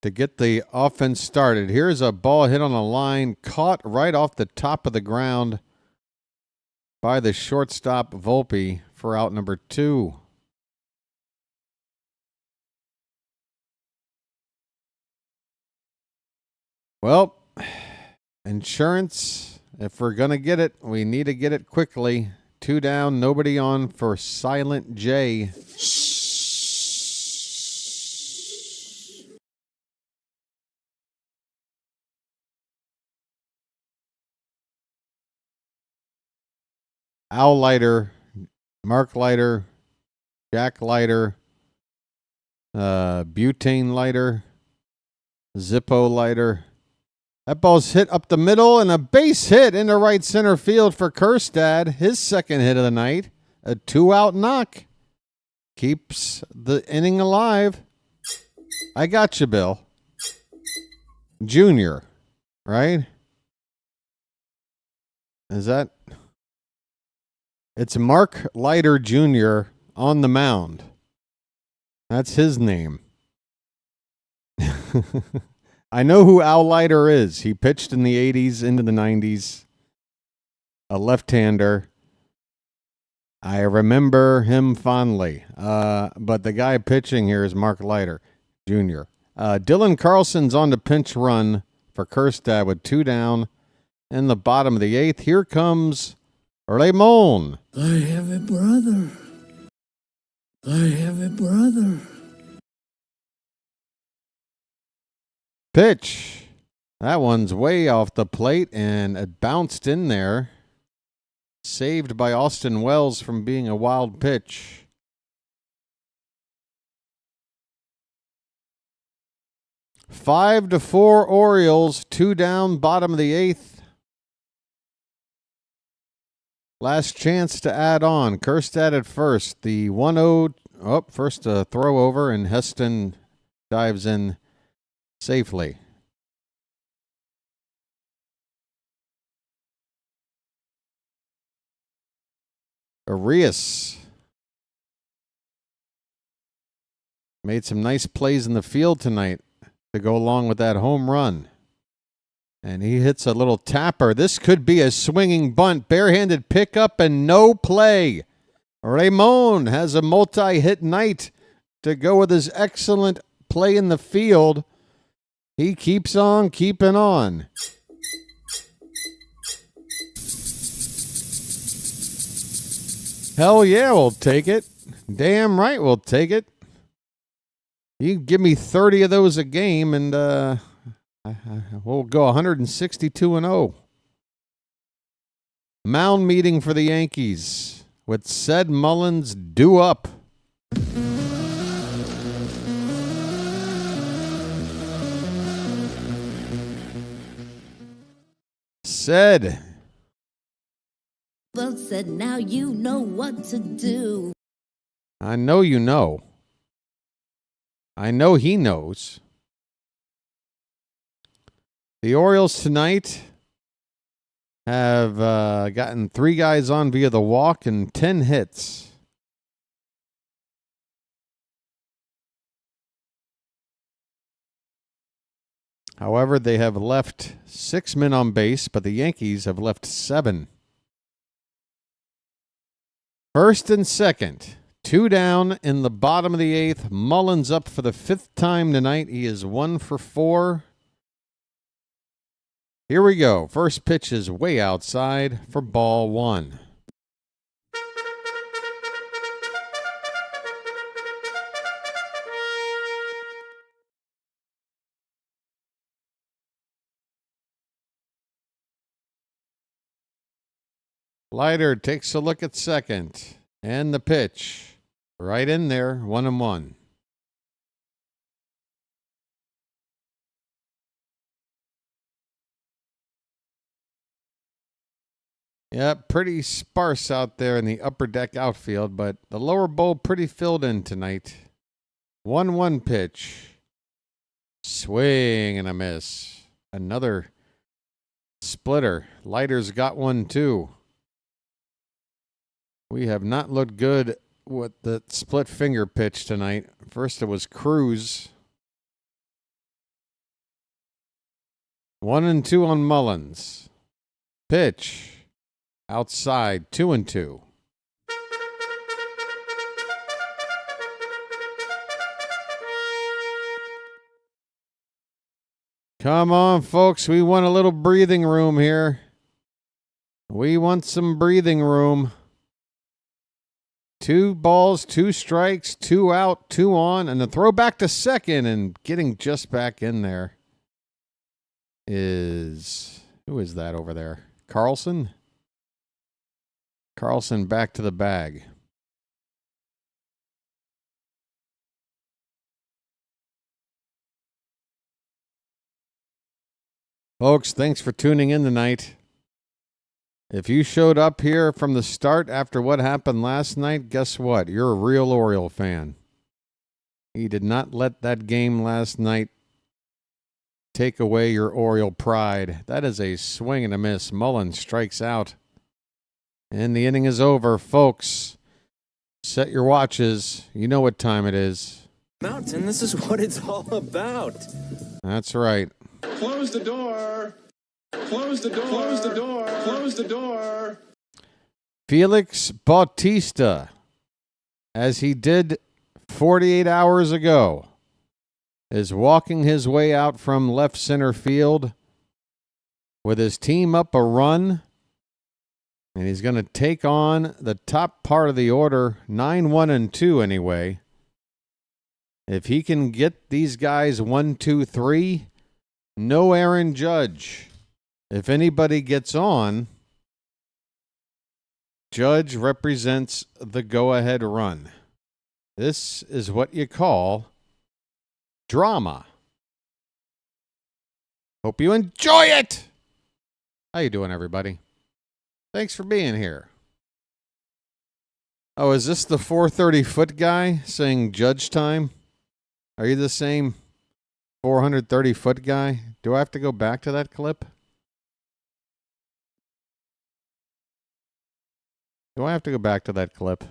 to get the offense started. Here's a ball hit on a line, caught right off the top of the ground by the shortstop Volpe for out number 2. Well, insurance, if we're going to get it, we need to get it quickly. 2 down, nobody on for Silent J. Al Leiter, Mark Leiter, Jack Leiter, Butane Leiter, Zippo Leiter. That ball's hit up the middle and a base hit into right center field for Kjerstad. His second hit of the night. A 2-out knock. Keeps the inning alive. I got you, Bill. Junior, right? Is that... It's Mark Leiter Jr. on the mound. That's his name. I know who Al Leiter is. He pitched in the 80s into the 90s. A left-hander. I remember him fondly. But the guy pitching here is Mark Leiter Jr. Dylan Carlson's on the pinch run for Kjerstad with 2 down in the bottom of the 8th. Here comes... Raymond. I have a brother. I have a brother. Pitch. That one's way off the plate, and it bounced in there. Saved by Austin Wells from being a wild pitch. Five to 4 Orioles, 2 down, bottom of the 8th. Last chance to add on. Kjerstad at first. The 1-0. Oh, first a throw over, and Heston dives in safely. Arias made some nice plays in the field tonight to go along with that home run. And he hits a little tapper. This could be a swinging bunt. Barehanded pickup and no play. Raymond has a multi-hit night to go with his excellent play in the field. He keeps on keeping on. Hell yeah, we'll take it. Damn right we'll take it. You can give me 30 of those a game and we'll go 162-0. Mound meeting for the Yankees with Ced Mullins due up. Ced. Well said, now you know what to do. I know you know. I know he knows. The Orioles tonight have gotten 3 guys on via the walk and 10 hits. However, they have left 6 men on base, but the Yankees have left 7. First and second, 2 down in the bottom of the 8th. Mullins up for the 5th time tonight. He is 1 for 4. Here we go. First pitch is way outside for ball 1. Leiter takes a look at second. And the pitch. Right in there, 1-1. Yeah, pretty sparse out there in the upper deck outfield, but the lower bowl pretty filled in tonight. 1-1 pitch. Swing and a miss. Another splitter. Leiter's got one too. We have not looked good with the split finger pitch tonight. First it was Cruz. 1-2 on Mullins. Pitch. Outside, 2-2. Come on, folks. We want a little breathing room here. We want some breathing room. 2 balls, 2 strikes, 2 out, 2 on, and the throw back to second and getting just back in there is... Who is that over there? Carlson? Carlson back to the bag. Folks, thanks for tuning in tonight. If you showed up here from the start after what happened last night, guess what? You're a real Oriole fan. He did not let that game last night take away your Oriole pride. That is a swing and a miss. Mullins strikes out. And the inning is over, folks. Set your watches. You know what time it is. Mountain, this is what it's all about. That's right. Close the door. Close the door. Close the door. Close the door. Felix Bautista, as he did 48 hours ago, is walking his way out from left center field with his team up a run. And he's going to take on the top part of the order, 9-1-2 anyway. If he can get these guys 1, 2, 3, no Aaron Judge. If anybody gets on, Judge represents the go-ahead run. This is what you call drama. Hope you enjoy it. How you doing, everybody? Thanks for being here. Oh, is this the 430-foot guy saying Judge time? Are you the same 430-foot guy? Do I have to go back to that clip? Do I have to go back to that clip?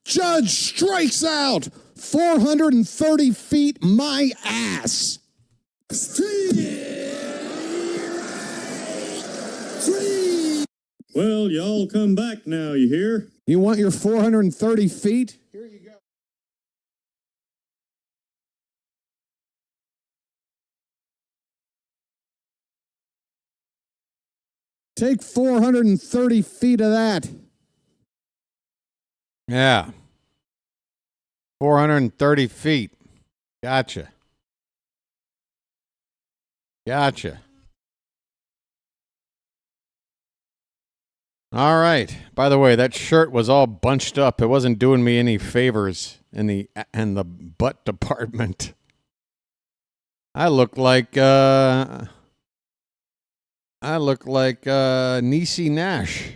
Judge strikes out 430 feet my ass. Well, y'all come back now, you hear? You want your 430 feet? Here you go. Take 430 feet of that. Yeah. 430 feet. Gotcha. Gotcha. All right. By the way, that shirt was all bunched up. It wasn't doing me any favors in the butt department. I look like Niecy Nash.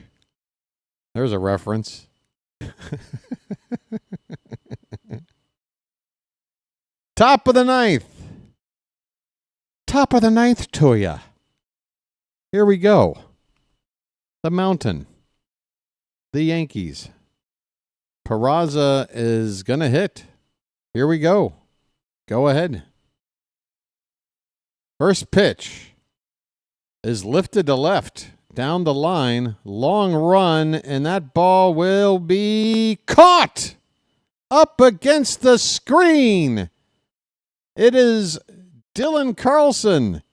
There's a reference. Top of the ninth. Top of the ninth to ya. Here we go. The Mountain. The Yankees. Peraza is going to hit. Here we go. Go ahead. First pitch is lifted to left. Down the line. Long run. And that ball will be caught. Up against the screen. It is Dylan Carlson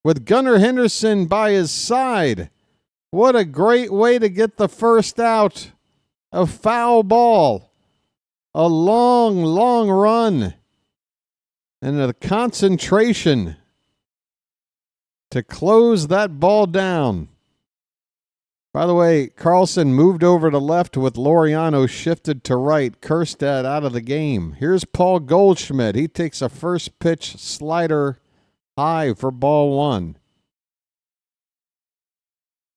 with Gunnar Henderson by his side. What a great way to get the first out. A foul ball. A long, long run. And a concentration to close that ball down. By the way, Carlson moved over to left with Laureano shifted to right. Kerstad out of the game. Here's Paul Goldschmidt. He takes a first pitch slider high for ball one.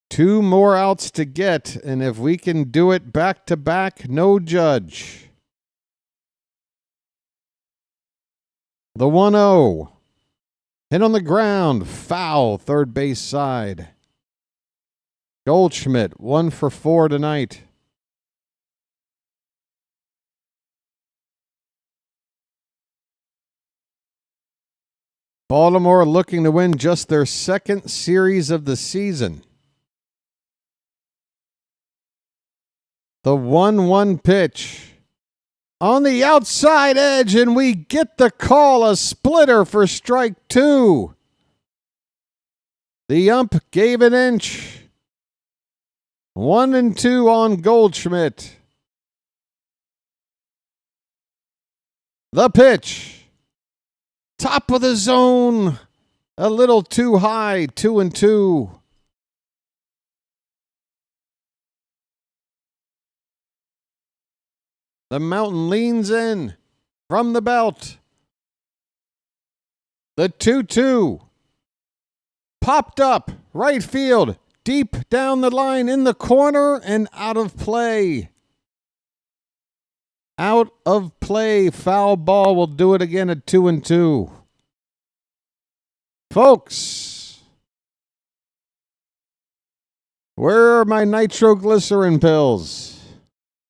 2 more outs to get, and if we can do it back-to-back, no judge. The 1-0. Hit on the ground, foul, third base side. Goldschmidt, 1 for 4 tonight. Baltimore looking to win just their second series of the season. The 1-1 pitch. On the outside edge, and we get the call, a splitter for strike 2. The ump gave an inch. 1-2 on Goldschmidt. The pitch. Top of the zone. A little too high, 2-2. The mountain leans in from the belt. The 2-2. Popped up, right field, deep down the line, in the corner, and out of play. Out of play, foul ball. Will do it again at 2-2. Folks, where are my nitroglycerin pills?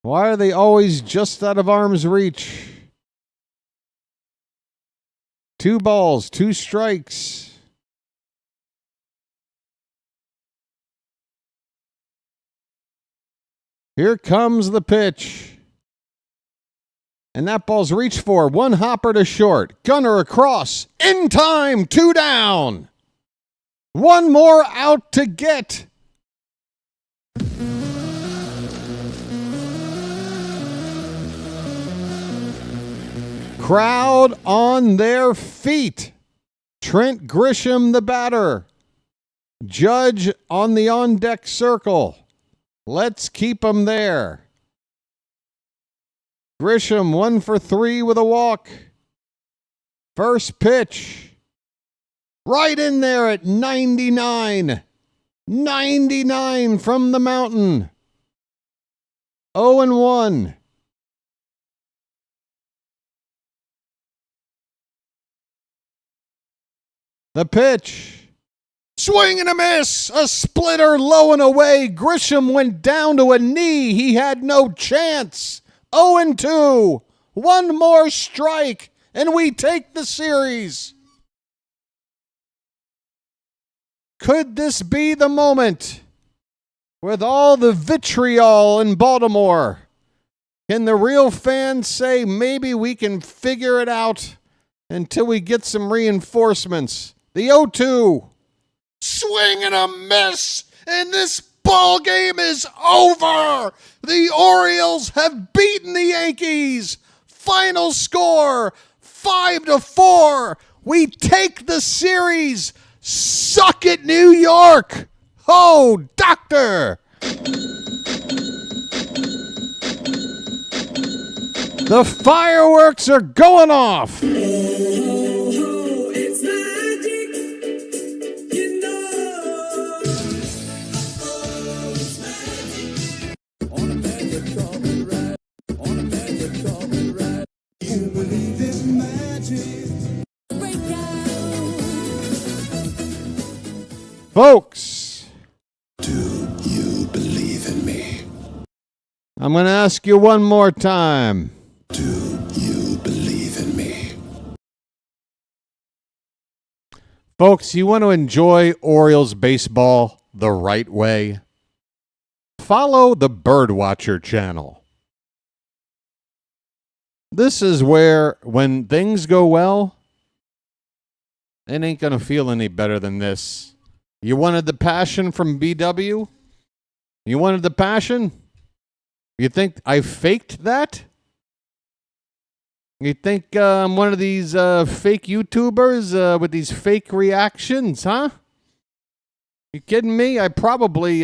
Why are they always just out of arm's reach? 2 balls, 2 strikes. Here comes the pitch. And that ball's reached for. 1 hopper to short. Gunner across. In time. 2 down. 1 more out to get. Crowd on their feet. Trent Grisham, the batter. Judge on the on-deck circle. Let's keep him there. Grisham 1 for 3 with a walk. First pitch. Right in there at 99. 99 from the mountain. 0-1. The pitch. Swing and a miss. A splitter low and away. Grisham went down to a knee. He had no chance. 0-2. 1 more strike, and we take the series. Could this be the moment? With all the vitriol in Baltimore, can the real fans say maybe we can figure it out until we get some reinforcements? The 0-2. Swing and a miss, and this ball game is over. The Orioles have beaten the Yankees. Final score, 5-4. We take the series. Suck it, New York. Oh, doctor. The fireworks are going off. Folks, do you believe in me? I'm going to ask you one more time. Do you believe in me? Folks, you want to enjoy Orioles baseball the right way? Follow the BirdWatcher Channel. This is where, when things go well, it ain't going to feel any better than this. You wanted the passion from BW? You wanted the passion? You think I faked that? You think I'm one of these fake YouTubers with these fake reactions, huh? You kidding me? I probably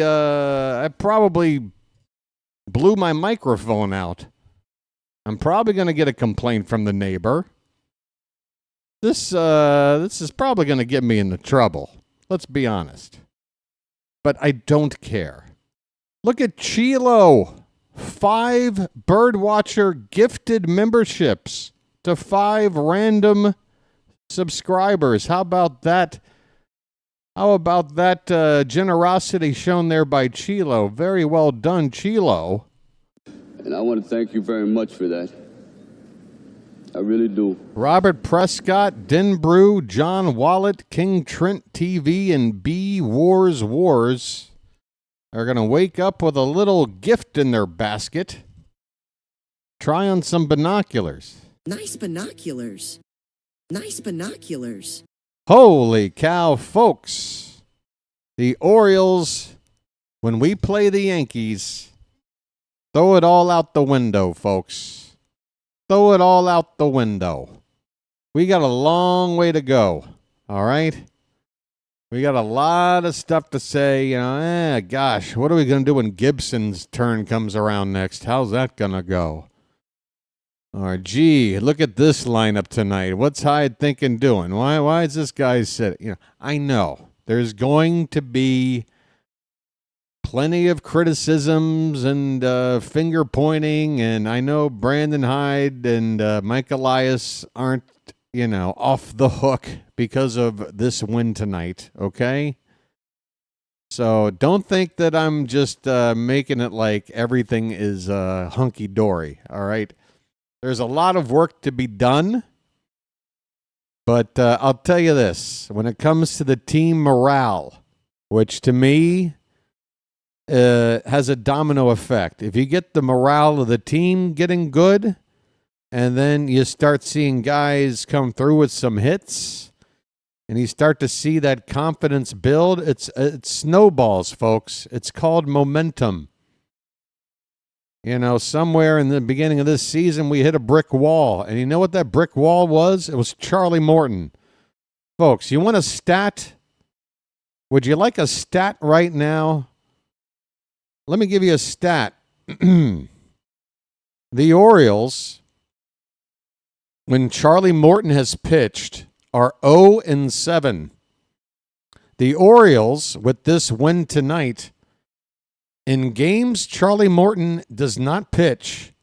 blew my microphone out. I'm probably going to get a complaint from the neighbor. This is probably going to get me into trouble. Let's be honest. but I don't care. Look at Chilo. 5 BirdWatcher gifted memberships to 5 random subscribers. How about that? How about that generosity shown there by Chilo? Very well done, Chilo. And I want to thank you very much for that. I really do. Robert Prescott, Denbrew, John Wallet, King Trent TV, and B Wars are going to wake up with a little gift in their basket. Try on some binoculars. Nice binoculars. Nice binoculars. Holy cow, folks. The Orioles, when we play the Yankees, throw it all out the window, folks. Throw it all out the window. We got a long way to go, all right? We got a lot of stuff to say, gosh, what are we going to do when Gibson's turn comes around next? How's that going to go? Or, gee, look at this lineup tonight. What's Hyde thinking doing? Why is this guy sitting? I know there's going to be plenty of criticisms and finger pointing, and I know Brandon Hyde and Mike Elias aren't, off the hook because of this win tonight, okay? So don't think that I'm just making it like everything is hunky-dory, all right? There's a lot of work to be done, but I'll tell you this. When it comes to the team morale, which to me has a domino effect. If you get the morale of the team getting good, and then you start seeing guys come through with some hits, and you start to see that confidence build, it snowballs, folks. It's called momentum. Somewhere in the beginning of this season, we hit a brick wall. And you know what that brick wall was? It was Charlie Morton. Folks, you want a stat? Would you like a stat right now? Let me give you a stat. The Orioles, when Charlie Morton has pitched, are 0-7. The Orioles, with this win tonight, in games Charlie Morton does not pitch,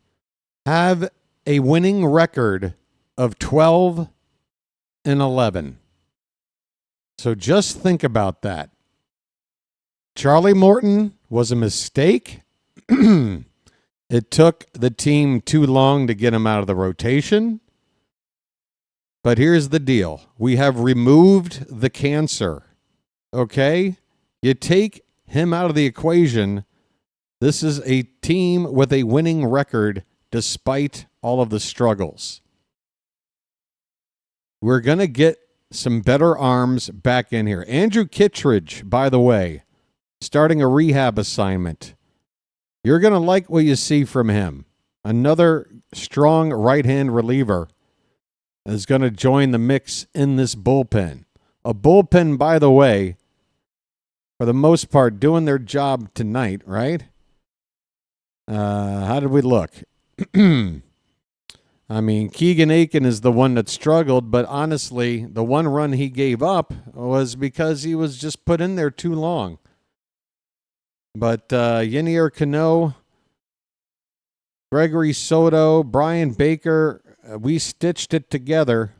have a winning record of 12-11. So just think about that. Charlie Morton was a mistake. It took the team too long to get him out of the rotation. But here's the deal. We have removed the cancer. Okay? You take him out of the equation. This is a team with a winning record despite all of the struggles. We're going to get some better arms back in here. Andrew Kittredge, by the way, starting a rehab assignment. You're going to like what you see from him. Another strong right-hand reliever is going to join the mix in this bullpen. A bullpen, by the way, for the most part, doing their job tonight, right? How did we look? I mean, Keegan Aiken is the one that struggled, but honestly, the one run he gave up was because he was just put in there too long. But Yenier Cano, Gregory Soto, Brian Baker, we stitched it together.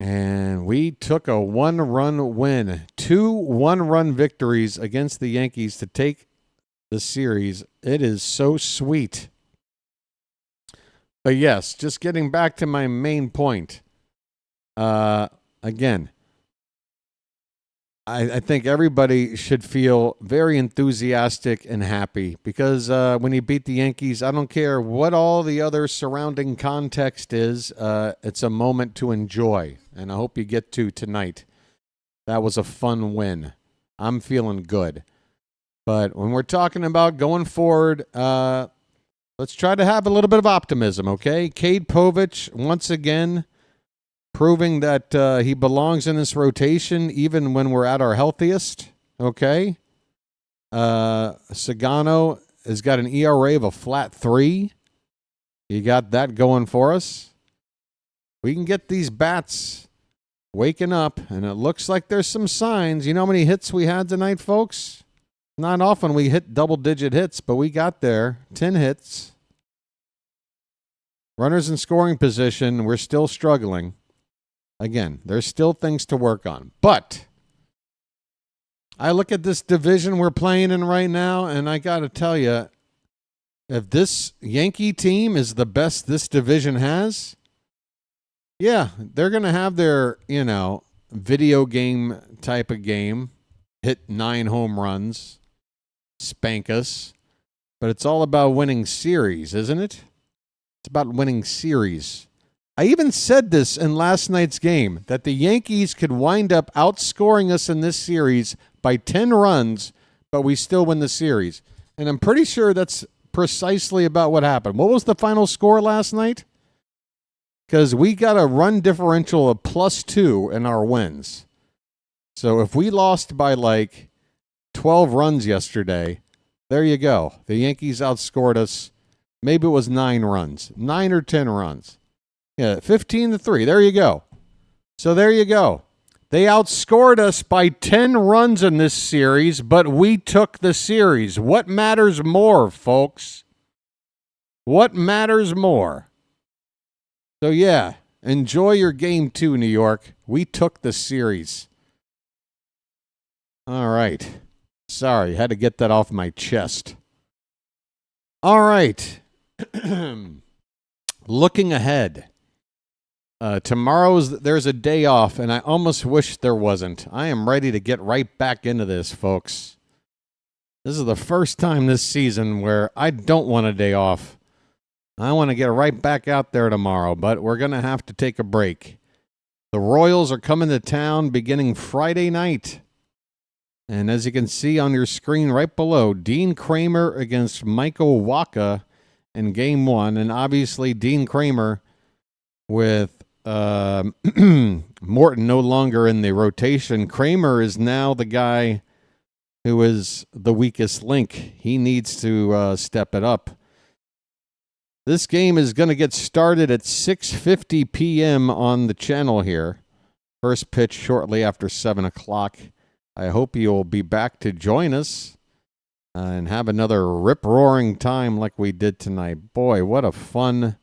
And we took a 1-run win. 2 one-run victories against the Yankees to take the series. It is so sweet. But yes, just getting back to my main point. Again, I think everybody should feel very enthusiastic and happy because when you beat the Yankees, I don't care what all the other surrounding context is. It's a moment to enjoy, and I hope you get to tonight. That was a fun win. I'm feeling good. But when we're talking about going forward, let's try to have a little bit of optimism, okay? Cade Povich, once again, proving that he belongs in this rotation even when we're at our healthiest, okay? Sagano has got an ERA of a flat 3. You got that going for us. We can get these bats waking up, and it looks like there's some signs. You know how many hits we had tonight, folks? Not often we hit double-digit hits, but we got there. 10 hits. Runners in scoring position, we're still struggling. Again, there's still things to work on. But I look at this division we're playing in right now, and I got to tell you, if this Yankee team is the best this division has, yeah, they're going to have their, video game type of game, hit 9 home runs, spank us. But it's all about winning series, isn't it? It's about winning series. I even said this in last night's game, that the Yankees could wind up outscoring us in this series by 10 runs, but we still win the series. And I'm pretty sure that's precisely about what happened. What was the final score last night? Because we got a run differential of +2 in our wins. So if we lost by like 12 runs yesterday, there you go. The Yankees outscored us. Maybe it was 9 runs, 9 or 10 runs. Yeah, 15-3. There you go. So there you go. They outscored us by 10 runs in this series, but we took the series. What matters more, folks? What matters more? So, yeah, enjoy your game 2, New York. We took the series. All right. Sorry, had to get that off my chest. All right. Looking ahead. There's a day off, and I almost wish there wasn't. I am ready to get right back into this, folks. This is the first time this season where I don't want a day off. I want to get right back out there tomorrow, but we're going to have to take a break. The Royals are coming to town beginning Friday night. And as you can see on your screen right below, Dean Kramer against Michael Wacha in Game 1. And obviously Dean Kramer with Morton no longer in the rotation. Kramer is now the guy who is the weakest link. He needs to step it up. This game is going to get started at 6:50 p.m. on the channel here. First pitch shortly after 7 o'clock. I hope you'll be back to join us and have another rip-roaring time like we did tonight. Boy, what a fun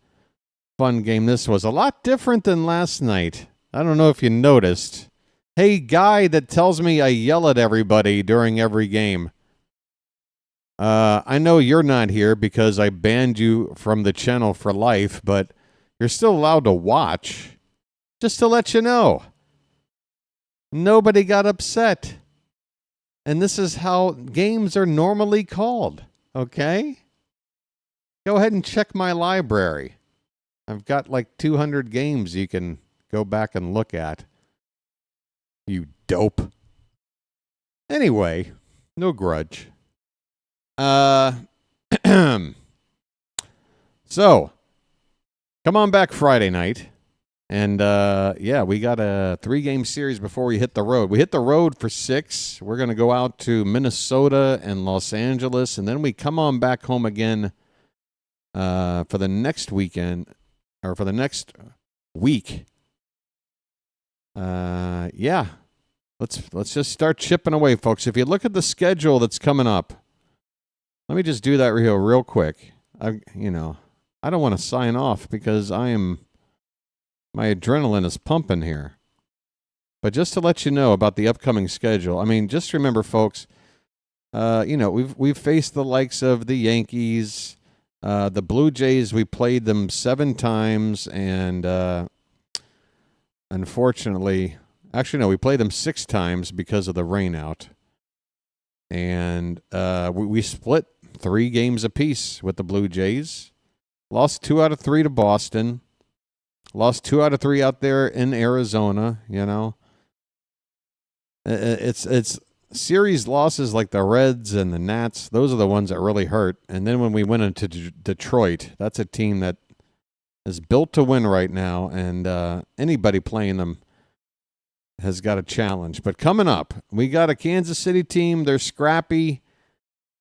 game this was. A lot different than last night. I don't know if you noticed. Hey, guy that tells me I yell at everybody during every game. I know you're not here because I banned you from the channel for life, but you're still allowed to watch. Just to let you know. Nobody got upset. And this is how games are normally called. Okay? Go ahead and check my library. I've got like 200 games you can go back and look at. You dope. Anyway, no grudge. So, come on back Friday night. And, we got a 3-game series before we hit the road. We hit the road for 6. We're going to go out to Minnesota and Los Angeles. And then we come on back home again for the next weekend. Or for the next week. Let's just start chipping away, folks. If you look at the schedule that's coming up. Let me just do that real quick. I don't want to sign off because my adrenaline is pumping here. But just to let you know about the upcoming schedule, I mean, just remember, folks, we've faced the likes of the Yankees, the Blue Jays. We played them 7 times, and unfortunately, actually, no, we played them 6 times because of the rainout. And we split 3 games apiece with the Blue Jays. Lost 2 out of 3 to Boston. Lost 2 out of 3 out there in Arizona, It's series losses like the Reds and the Nats. Those are the ones that really hurt. And then when we went into Detroit, that's a team that is built to win right now. And anybody playing them has got a challenge. But coming up, we got a Kansas City team. They're scrappy.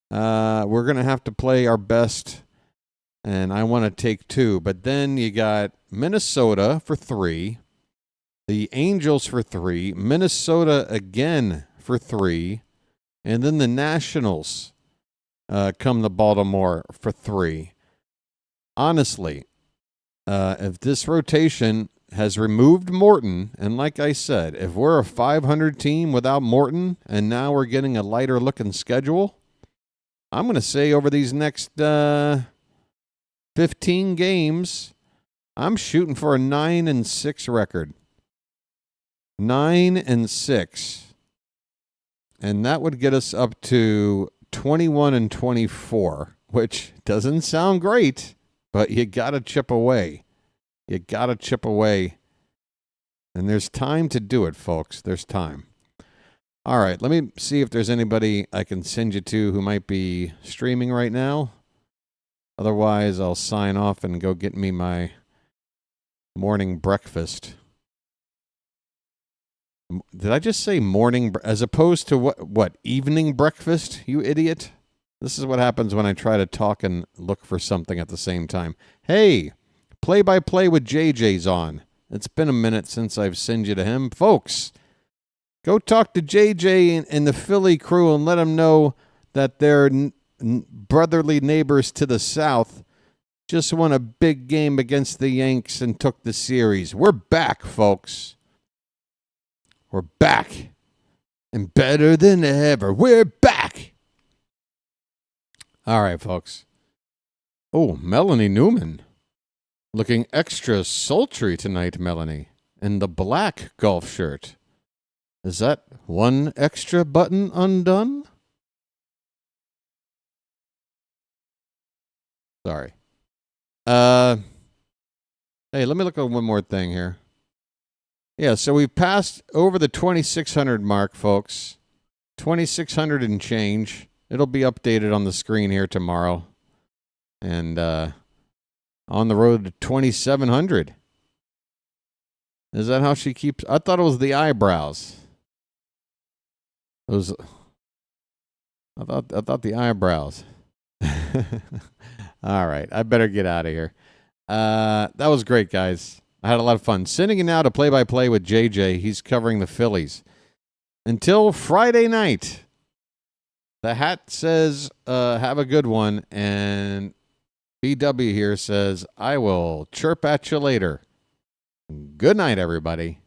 We're going to have to play our best. And I want to take 2. But then you got Minnesota for 3. the Angels for 3, Minnesota again for 3, and then the Nationals come to Baltimore for 3. Honestly, if this rotation has removed Morton, and like I said, if we're a 500 team without Morton, and now we're getting a lighter looking schedule, I'm going to say over these next 15 games, I'm shooting for a 9-6 record. 9-6. And that would get us up to 21-24, which doesn't sound great, but you got to chip away. You got to chip away. And there's time to do it, folks. There's time. All right, let me see if there's anybody I can send you to who might be streaming right now. Otherwise, I'll sign off and go get me my morning breakfast. Did I just say morning as opposed to what evening breakfast, you idiot? This is what happens when I try to talk and look for something at the same time. Hey, play-by-play with JJ's on. It's been a minute since I've sent you to him. Folks, go talk to JJ and the Philly crew and let them know that their brotherly neighbors to the south just won a big game against the Yanks and took the series. We're back, folks. We're back. And better than ever. We're back. All right, folks. Oh, Melanie Newman. Looking extra sultry tonight, Melanie. In the black golf shirt. Is that one extra button undone? Sorry. Hey, let me look at one more thing here. Yeah, so we've passed over the 2,600 mark, folks. 2,600 and change. It'll be updated on the screen here tomorrow. And on the road to 2,700. Is that how she keeps? I thought it was the eyebrows. I thought the eyebrows. All right, I better get out of here. That was great, guys. I had a lot of fun. Sending you now to play-by-play with JJ. He's covering the Phillies. Until Friday night, the hat says, have a good one. And BW here says, I will chirp at you later. Good night, everybody.